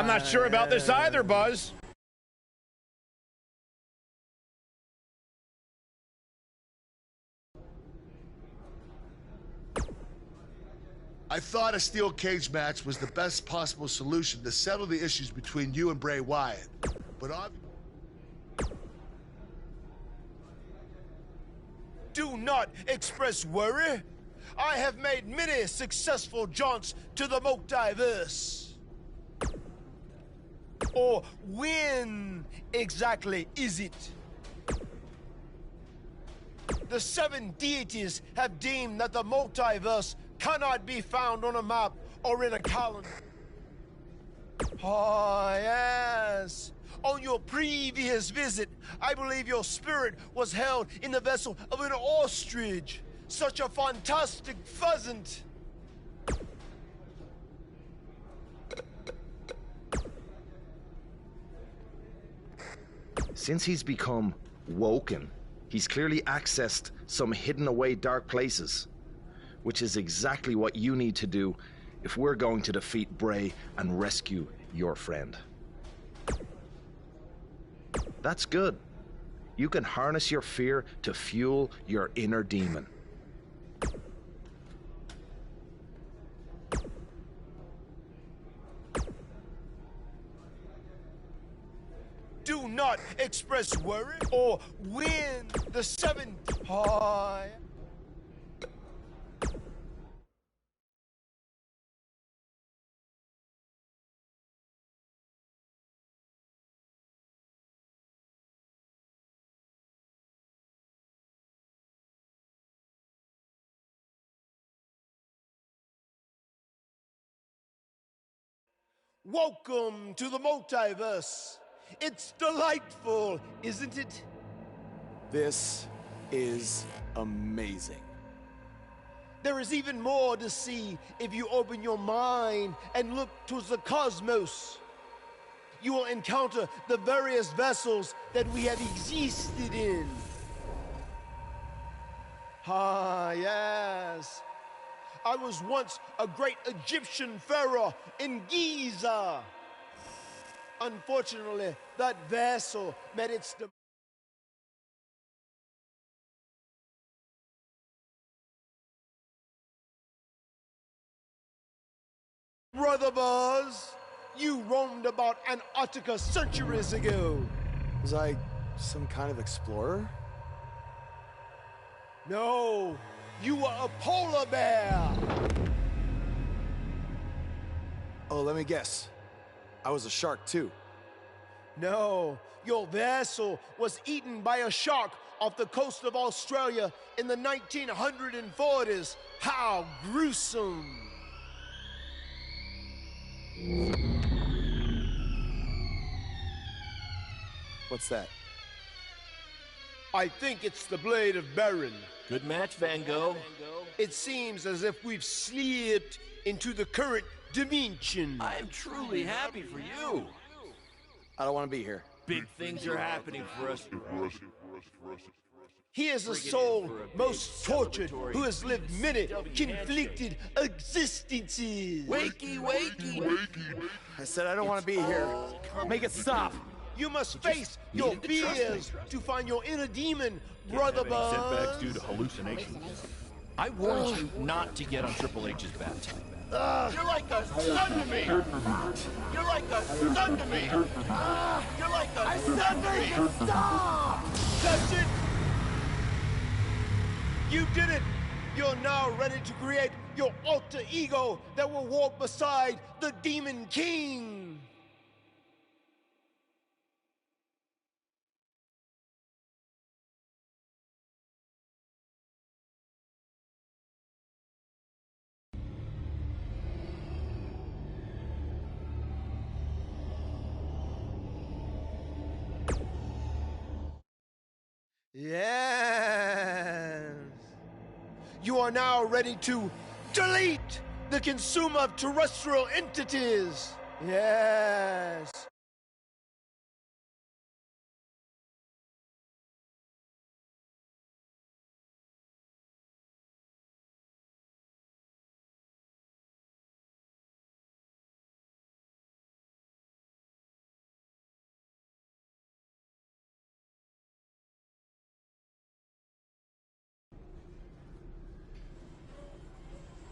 not sure about this either, Buzz. I thought a steel cage match was the best possible solution to settle the issues between you and Bray Wyatt. But do not express worry. I have made many successful jaunts to the multiverse. Or when exactly is it? The 7 deities have deemed that the multiverse cannot be found on a map or in a calendar. Ah, yes. On your previous visit, I believe your spirit was held in the vessel of an ostrich. Such a fantastic pheasant. Since he's become woken, he's clearly accessed some hidden away dark places, which is exactly what you need to do if we're going to defeat Bray and rescue your friend. That's good. You can harness your fear to fuel your inner demon. Do not express worry or win the 7th high. Welcome to the multiverse. It's delightful, isn't it? This is amazing. There is even more to see if you open your mind and look towards the cosmos. You will encounter the various vessels that we have existed in. Ah, yes. I was once a great Egyptian pharaoh in Giza. Unfortunately, that vessel met its demise. Brother Buzz, you roamed about Antarctica centuries ago. Was I some kind of explorer? No, you were a polar bear. Oh, let me guess. I was a shark too. No, your vessel was eaten by a shark off the coast of Australia in the 1940s. How gruesome! What's that? I think it's the blade of Baron. Good match, Van Gogh. It seems as if we've slipped into the current dimension. I am truly happy for you. I don't want to be here. Big things are happening for us. He is a soul most tortured who has lived many conflicted existences. Wakey, wakey. I said I don't want to be here. Make it stop. You must face your fears to find your inner demon, Brother Buzz. Setbacks due to hallucinations. I warned you not to get on Triple H's bad time. You're like a son to me. You're like a son to me. You're like a son to me. Stop! That's it! You did it! You're now ready to create your alter ego that will walk beside the Demon King! Yes. You are now ready to delete the consumer of terrestrial entities. Yes.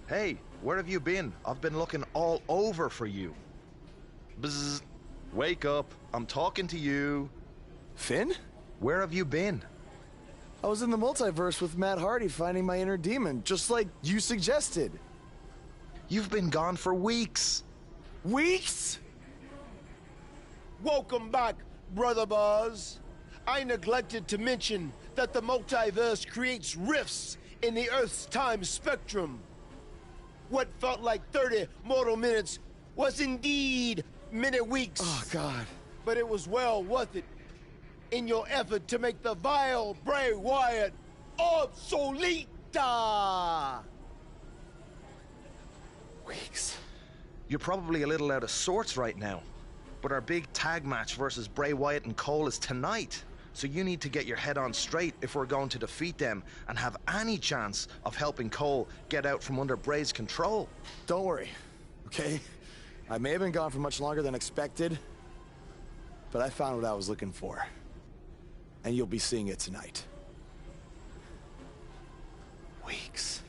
Hey, where have you been? I've been looking all over for you. Bzzz. Wake up. I'm talking to you. Finn? Where have you been? I was in the multiverse with Matt Hardy finding my inner demon, just like you suggested. You've been gone for weeks. Weeks? Welcome back, Brother Buzz. I neglected to mention that the multiverse creates rifts in the Earth's time spectrum. What felt like 30 mortal minutes was indeed many weeks. Oh, God. But it was well worth it in your effort to make the vile Bray Wyatt obsolete. Weeks. You're probably a little out of sorts right now, but our big tag match versus Bray Wyatt and Cole is tonight. So you need to get your head on straight if we're going to defeat them and have any chance of helping Cole get out from under Bray's control. Don't worry, okay? I may have been gone for much longer than expected, but I found what I was looking for. And you'll be seeing it tonight. Weeks.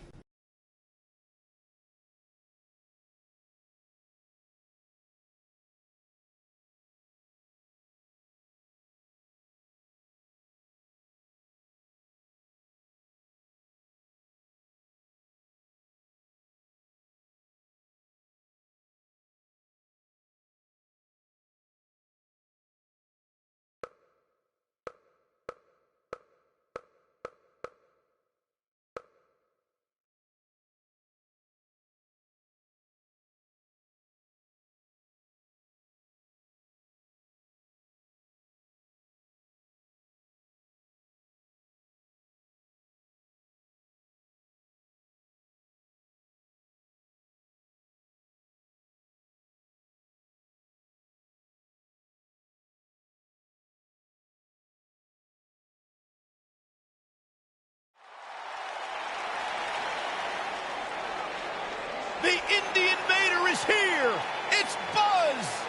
The Indie Invader is here! It's Buzz!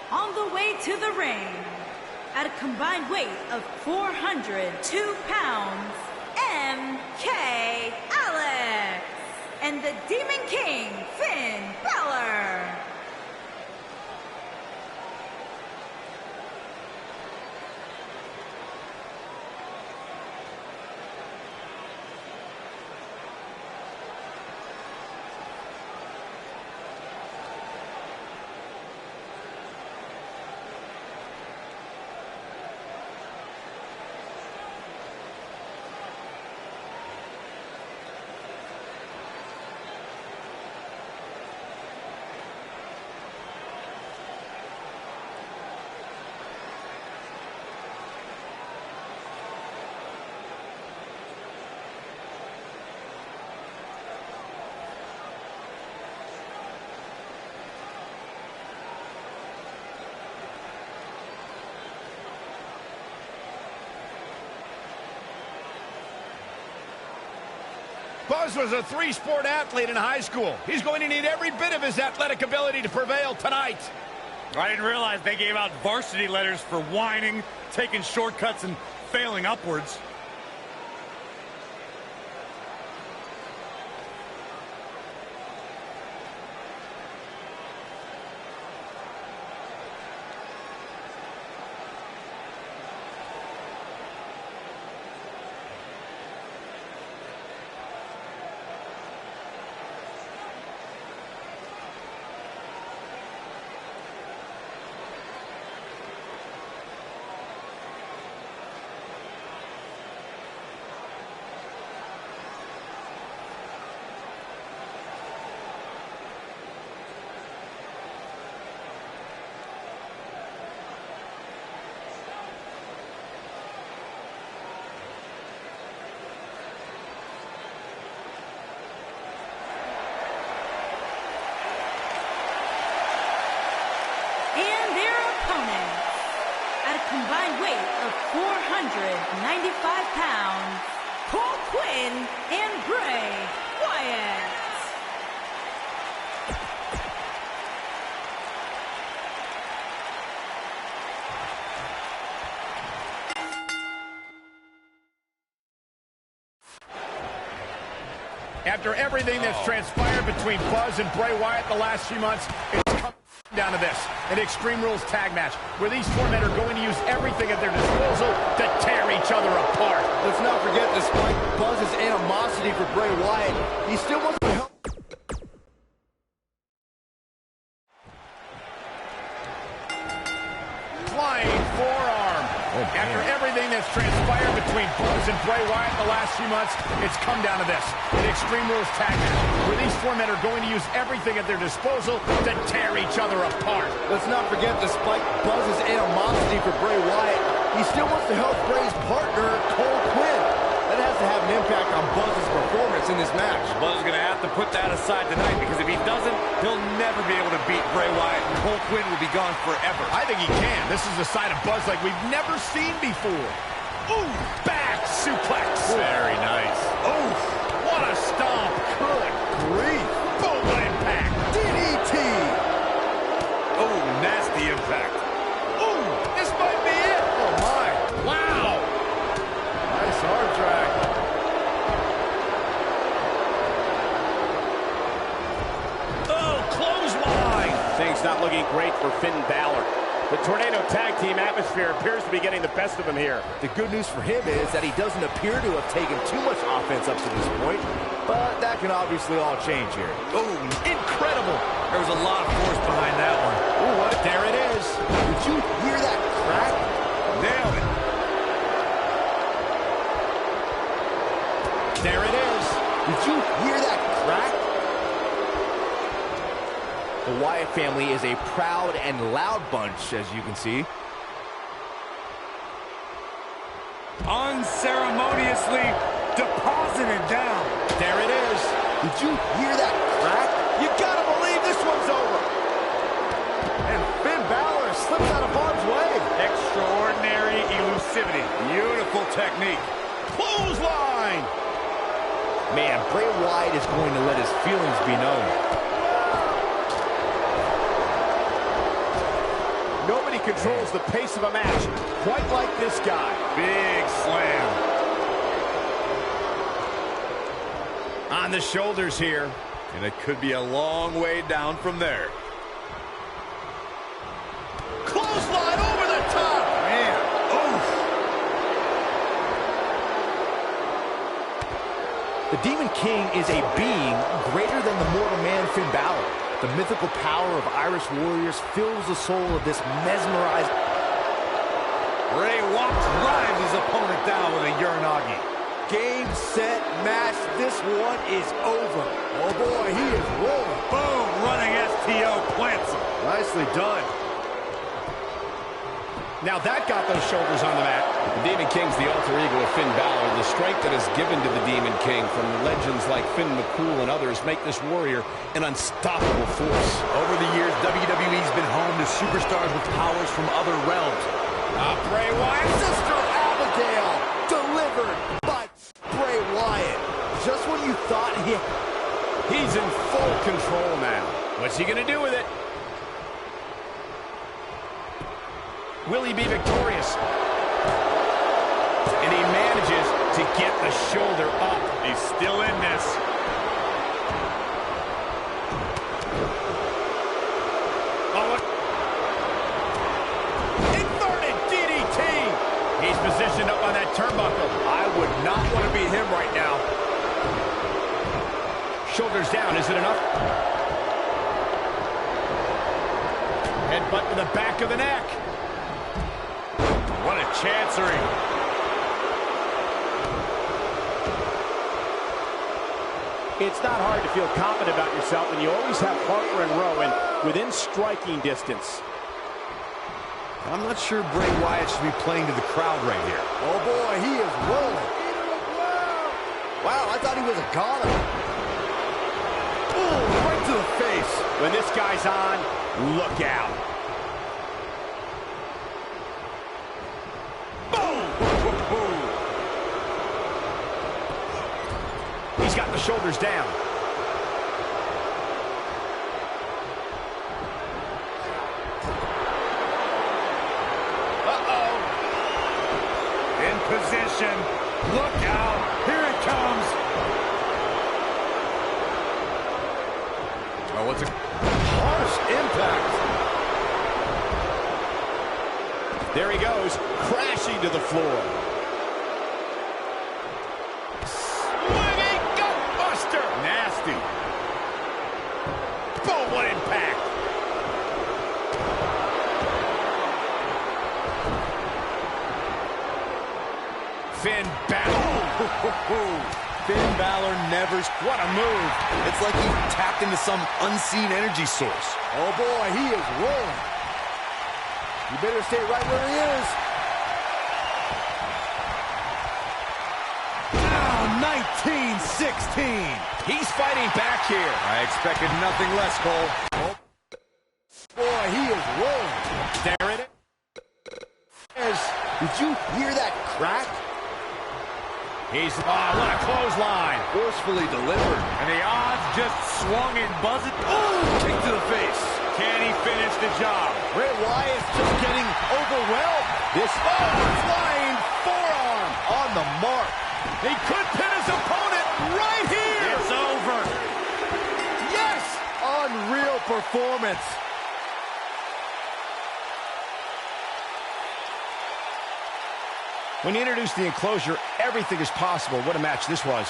On the way to the ring, at a combined weight of 402 pounds, MK Alex and the Demon King, Finn Balor. Buzz was a three-sport athlete in high school. He's going to need every bit of his athletic ability to prevail tonight. I didn't realize they gave out varsity letters for whining, taking shortcuts, and failing upwards. combined weight of 495 pounds, Paul Quinn and Bray Wyatt. After everything that's transpired between Buzz and Bray Wyatt the last few months, it's come down to this, an Extreme Rules tag match, where these four men are going to use everything at their disposal to tear each other apart. Let's not forget, despite Buzz's animosity for Bray Wyatt, he still wants to help. Flying forearm. After everything that's transpired between Buzz and Bray Wyatt the last few months, it's come down to this, an Extreme Rules tag match, where these four men are going to use everything at their disposal to tear each other apart. Let's not forget, despite Buzz's animosity for Bray Wyatt, he still wants to help Bray's partner, Cole Quinn. That has to have an impact on Buzz's performance in this match. Buzz is going to have to put that aside tonight, because if he doesn't, he'll never be able to beat Bray Wyatt, and Cole Quinn will be gone forever. I think he can. This is a side of Buzz like we've never seen before. Ooh, back suplex. Very nice. Ooh, what a stomp. Good grief. Boom impact. DDT. Oh, nasty impact. Ooh, this might be it. Oh, my. Wow. Nice arm drag. Oh, clothesline. Things not looking great for Finn Balor. The Tornado Tag Team atmosphere appears to be getting the best of him here. The good news for him is that he doesn't appear to have taken too much offense up to this point, but that can obviously all change here. Oh, incredible. There was a lot of force behind that one. Ooh, what? There it is. Did you hear that crack? Nailed it. There it is. Did you hear that crack? The Wyatt family is a proud and loud bunch, as you can see. Unceremoniously deposited down. There it is. Did you hear that crack? You gotta believe this one's over. And Finn Balor slips out of harm's way. Extraordinary elusivity. Beautiful technique. Clothesline. Man, Bray Wyatt is going to let his feelings be known. Nobody controls the pace of a match quite like this guy. Big slam. On the shoulders here. And it could be a long way down from there. Clothesline over the top. Man. The Demon King is a being greater than the mortal man Finn Balor. The mythical power of Irish warriors fills the soul of this mesmerized... Bray drives his opponent down with a Uranagi. Game, set, match. This one is over. Oh, boy, he is rolling. Boom, running STO plants him. Nicely done. Now that got those shoulders on the mat. The Demon King's the alter ego of Finn Balor. The strength that is given to the Demon King from legends like Finn McCool and others make this warrior an unstoppable force. Over the years, WWE's been home to superstars with powers from other realms. Bray Wyatt. Sister Abigail delivered by Bray Wyatt. Just when you thought he's in full control now. What's he gonna do with it? Will he be victorious? And he manages to get the shoulder up. He's still in this. Inverted DDT. He's positioned up on that turnbuckle. I would not want to be him right now. Shoulders down, is it enough? Headbutt to the back of the neck. What a chancery. It's not hard to feel confident about yourself, and you always have Harper and Rowan within striking distance. I'm not sure Bray Wyatt should be playing to the crowd right here. Oh, boy, he is rolling. Wow, I thought he was a goner. Ooh, right to the face. When this guy's on, look out. He's got the shoulders down. Uh-oh. In position. Look out. Here it comes. floor. Swinging gutbuster. Nasty. Boom, what impact. Finn Balor. Finn Balor never... What a move. It's like he tapped into some unseen energy source. Oh, boy, he is rolling. You better stay right where he is. Now, 1916. He's fighting back here. I expected nothing less, Cole. Oh, boy, he is rolling. There it is. Did you hear that crack? He's, what a clothesline. Forcefully delivered. And the odds just swung and buzzed. Oh, kick to the face. Can he finish the job? Bray Wyatt's just getting overwhelmed. This flying forearm on the mark. He could pin his opponent right here. It's over. Yes! Unreal performance. When you introduce the enclosure, everything is possible. What a match this was.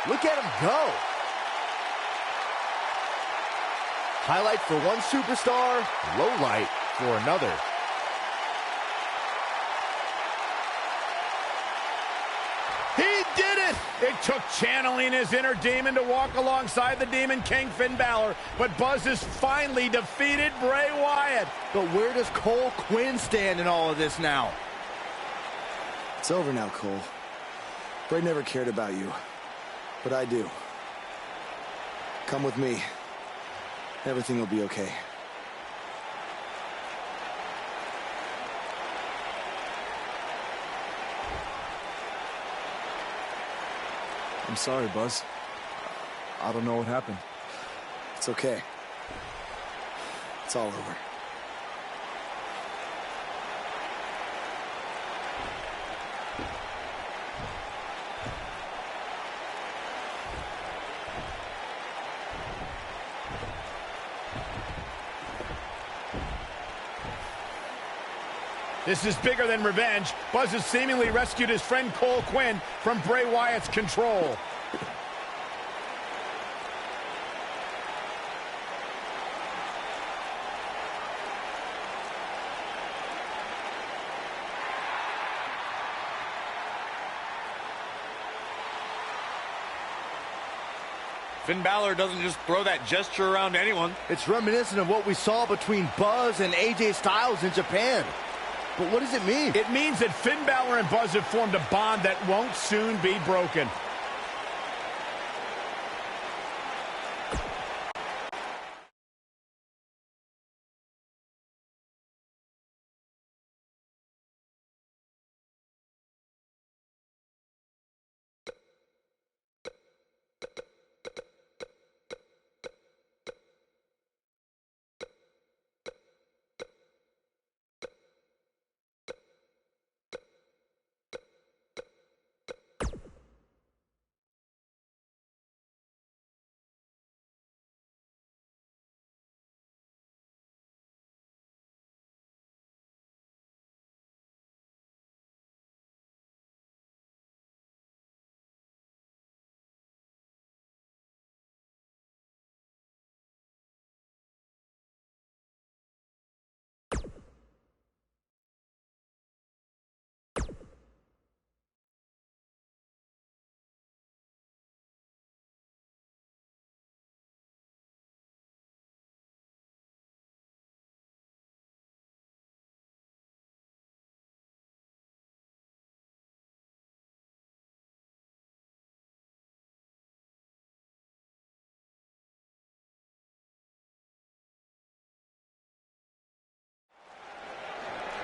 Look at him go. Highlight for one superstar, low light for another. He did it! It took channeling his inner demon to walk alongside the Demon King, Finn Balor, but Buzz has finally defeated Bray Wyatt. But where does Cole Quinn stand in all of this now? It's over now, Cole. Bray never cared about you, but I do. Come with me. Everything will be okay. I'm sorry, Buzz. I don't know what happened. It's okay. It's all over. This is bigger than revenge. Buzz has seemingly rescued his friend Cole Quinn from Bray Wyatt's control. Finn Balor doesn't just throw that gesture around anyone. It's reminiscent of what we saw between Buzz and AJ Styles in Japan. But what does it mean? It means that Finn Balor and Buzz have formed a bond that won't soon be broken.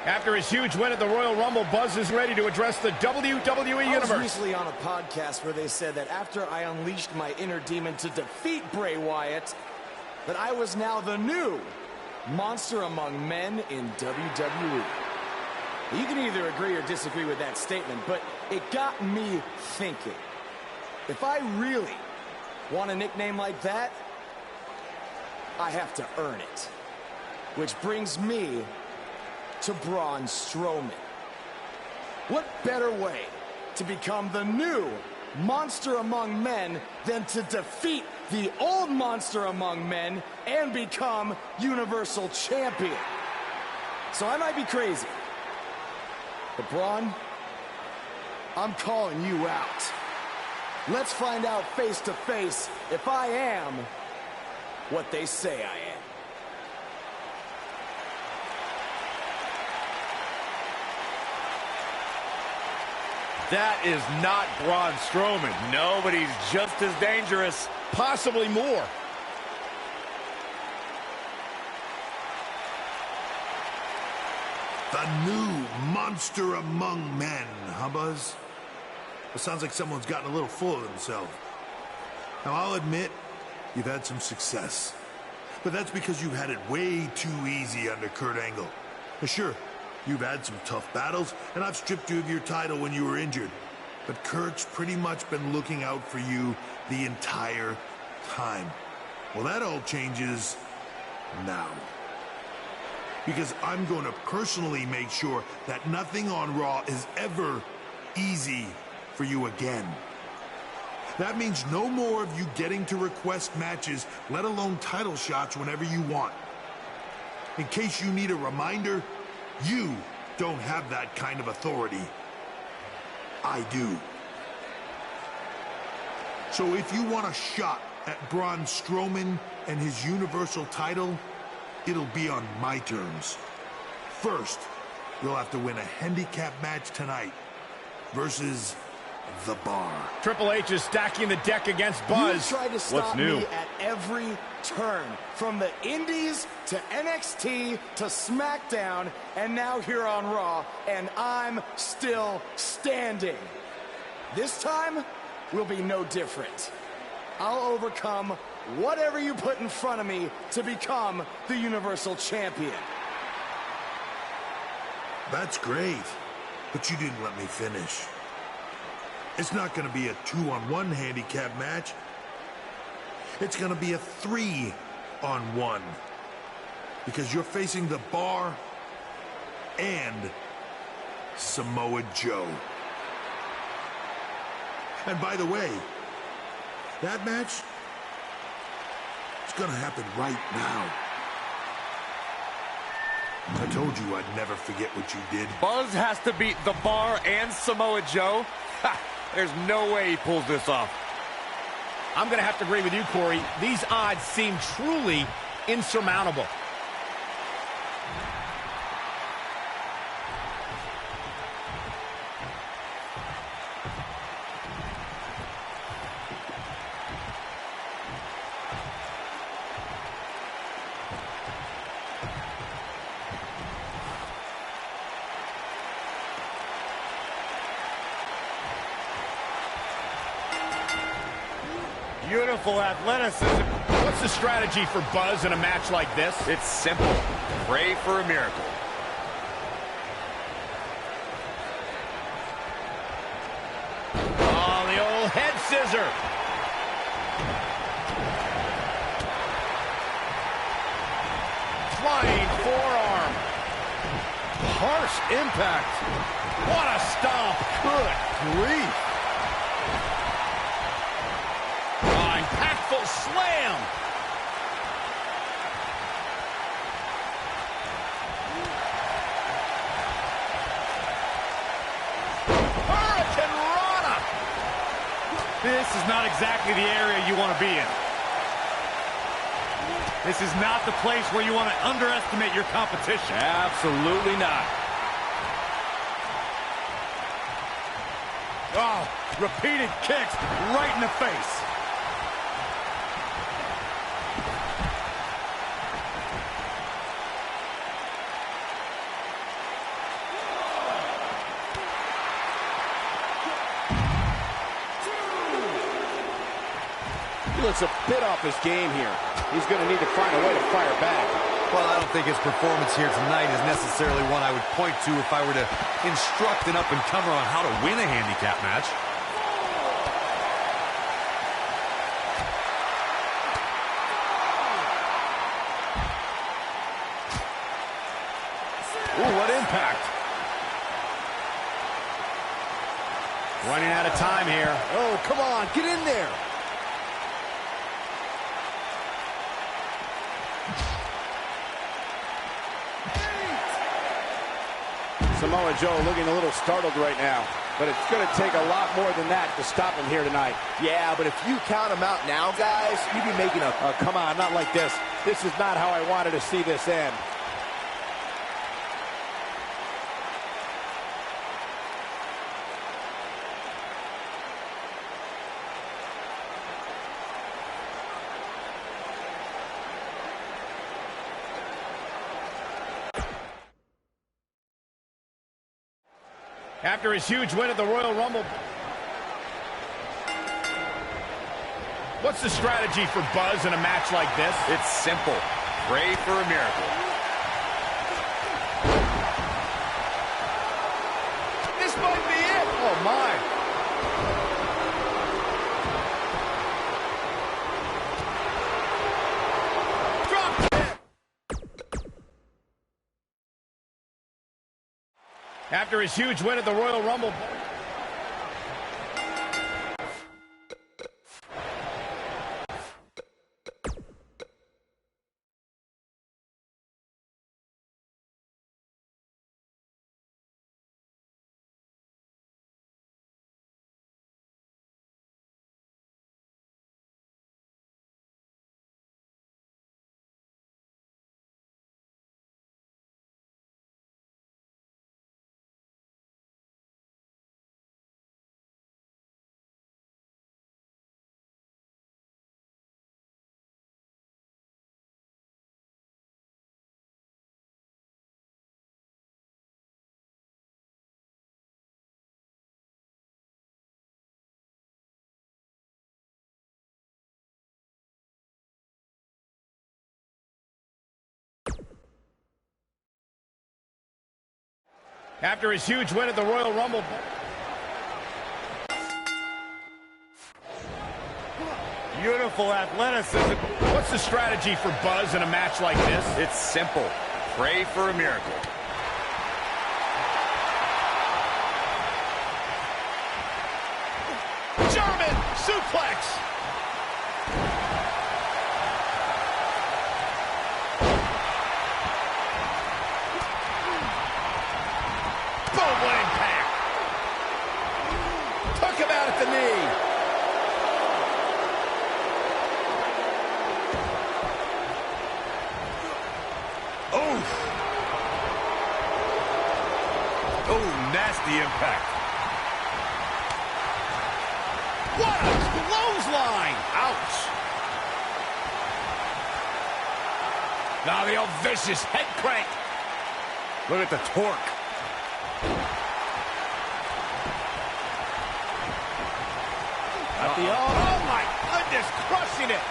After his huge win at the Royal Rumble, Buzz is ready to address the WWE Universe. I was recently on a podcast where they said that after I unleashed my inner demon to defeat Bray Wyatt, that I was now the new monster among men in WWE. You can either agree or disagree with that statement, but it got me thinking. If I really want a nickname like that, I have to earn it. Which brings me to Braun Strowman. What better way to become the new monster among men than to defeat the old monster among men and become Universal Champion? So I might be crazy, but Braun, I'm calling you out. Let's find out face to face if I am what they say I am. That is not Braun Strowman. No, but he's just as dangerous. Possibly more. The new monster among men, huh, Buzz? It sounds like someone's gotten a little full of themselves. Now, I'll admit, you've had some success. But that's because you've had it way too easy under Kurt Angle. Sure, you've had some tough battles, and I've stripped you of your title when you were injured. But Kurt's pretty much been looking out for you the entire time. Well, that all changes now. Because I'm going to personally make sure that nothing on Raw is ever easy for you again. That means no more of you getting to request matches, let alone title shots whenever you want. In case you need a reminder, you don't have that kind of authority. I do. So if you want a shot at Braun Strowman and his Universal title, it'll be on my terms. First, you'll have to win a handicap match tonight versus The Bar. Triple H is stacking the deck against Buzz. You tried to stop What's new? me at every turn, from the Indies to NXT to SmackDown, and now here on Raw, and I'm still standing. This time will be no different. I'll overcome whatever you put in front of me to become the Universal Champion. That's great, but you didn't let me finish. It's not going to be a 2-on-1 handicap match. It's going to be a 3-on-1. Because you're facing The Bar and Samoa Joe. And by the way, that match is going to happen right now. I told you I'd never forget what you did. Buzz has to beat The Bar and Samoa Joe? Ha! There's no way he pulls this off. I'm going to have to agree with you, Corey. These odds seem truly insurmountable. Beautiful athleticism. What's the strategy for Buzz in a match like this? It's simple. Pray for a miracle. Oh, the old head scissor. Flying forearm. Harsh impact. What a stomp. Good grief. Impactful slam. Hurricane Rana. This is not exactly the area you want to be in. This is not the place where you want to underestimate your competition. Absolutely not. Oh, repeated kicks right in the face. He looks a bit off his game here. He's going to need to find a way to fire back. Well, I don't think his performance here tonight is necessarily one I would point to if I were to instruct an up-and-comer on how to win a handicap match. Running out of time here. Oh, come on, get in there. Samoa Joe looking a little startled right now, but it's going to take a lot more than that to stop him here tonight. Yeah, but if you count him out now, guys, you'd be making a... Oh, come on, not like this. This is not how I wanted to see this end. After his huge win at the Royal Rumble, what's the strategy for Buzz in a match like this? It's simple. Pray for a miracle. This might be it. Oh, my. After his huge win at the Royal Rumble. After his huge win at the Royal Rumble. Beautiful athleticism. What's the strategy for Buzz in a match like this? It's simple. Pray for a miracle. German suplex. Boom, what impact. Took him out at the knee. Oh, nasty impact. What a clothesline! Ouch! Now the old vicious head crank. Look at the torque. Oh my goodness, crushing it!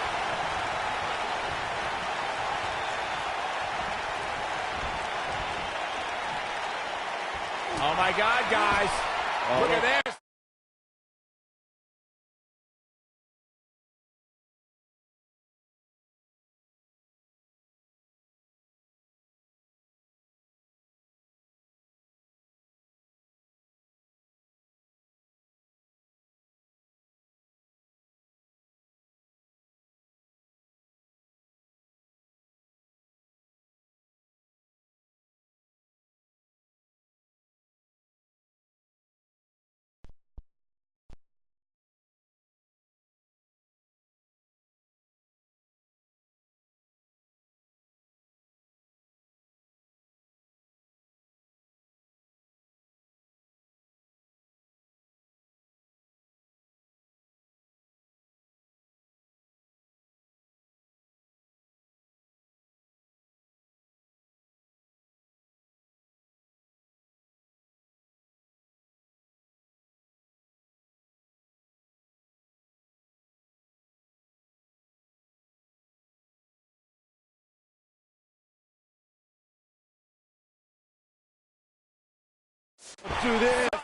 Oh my God, guys! Look at this! Do this.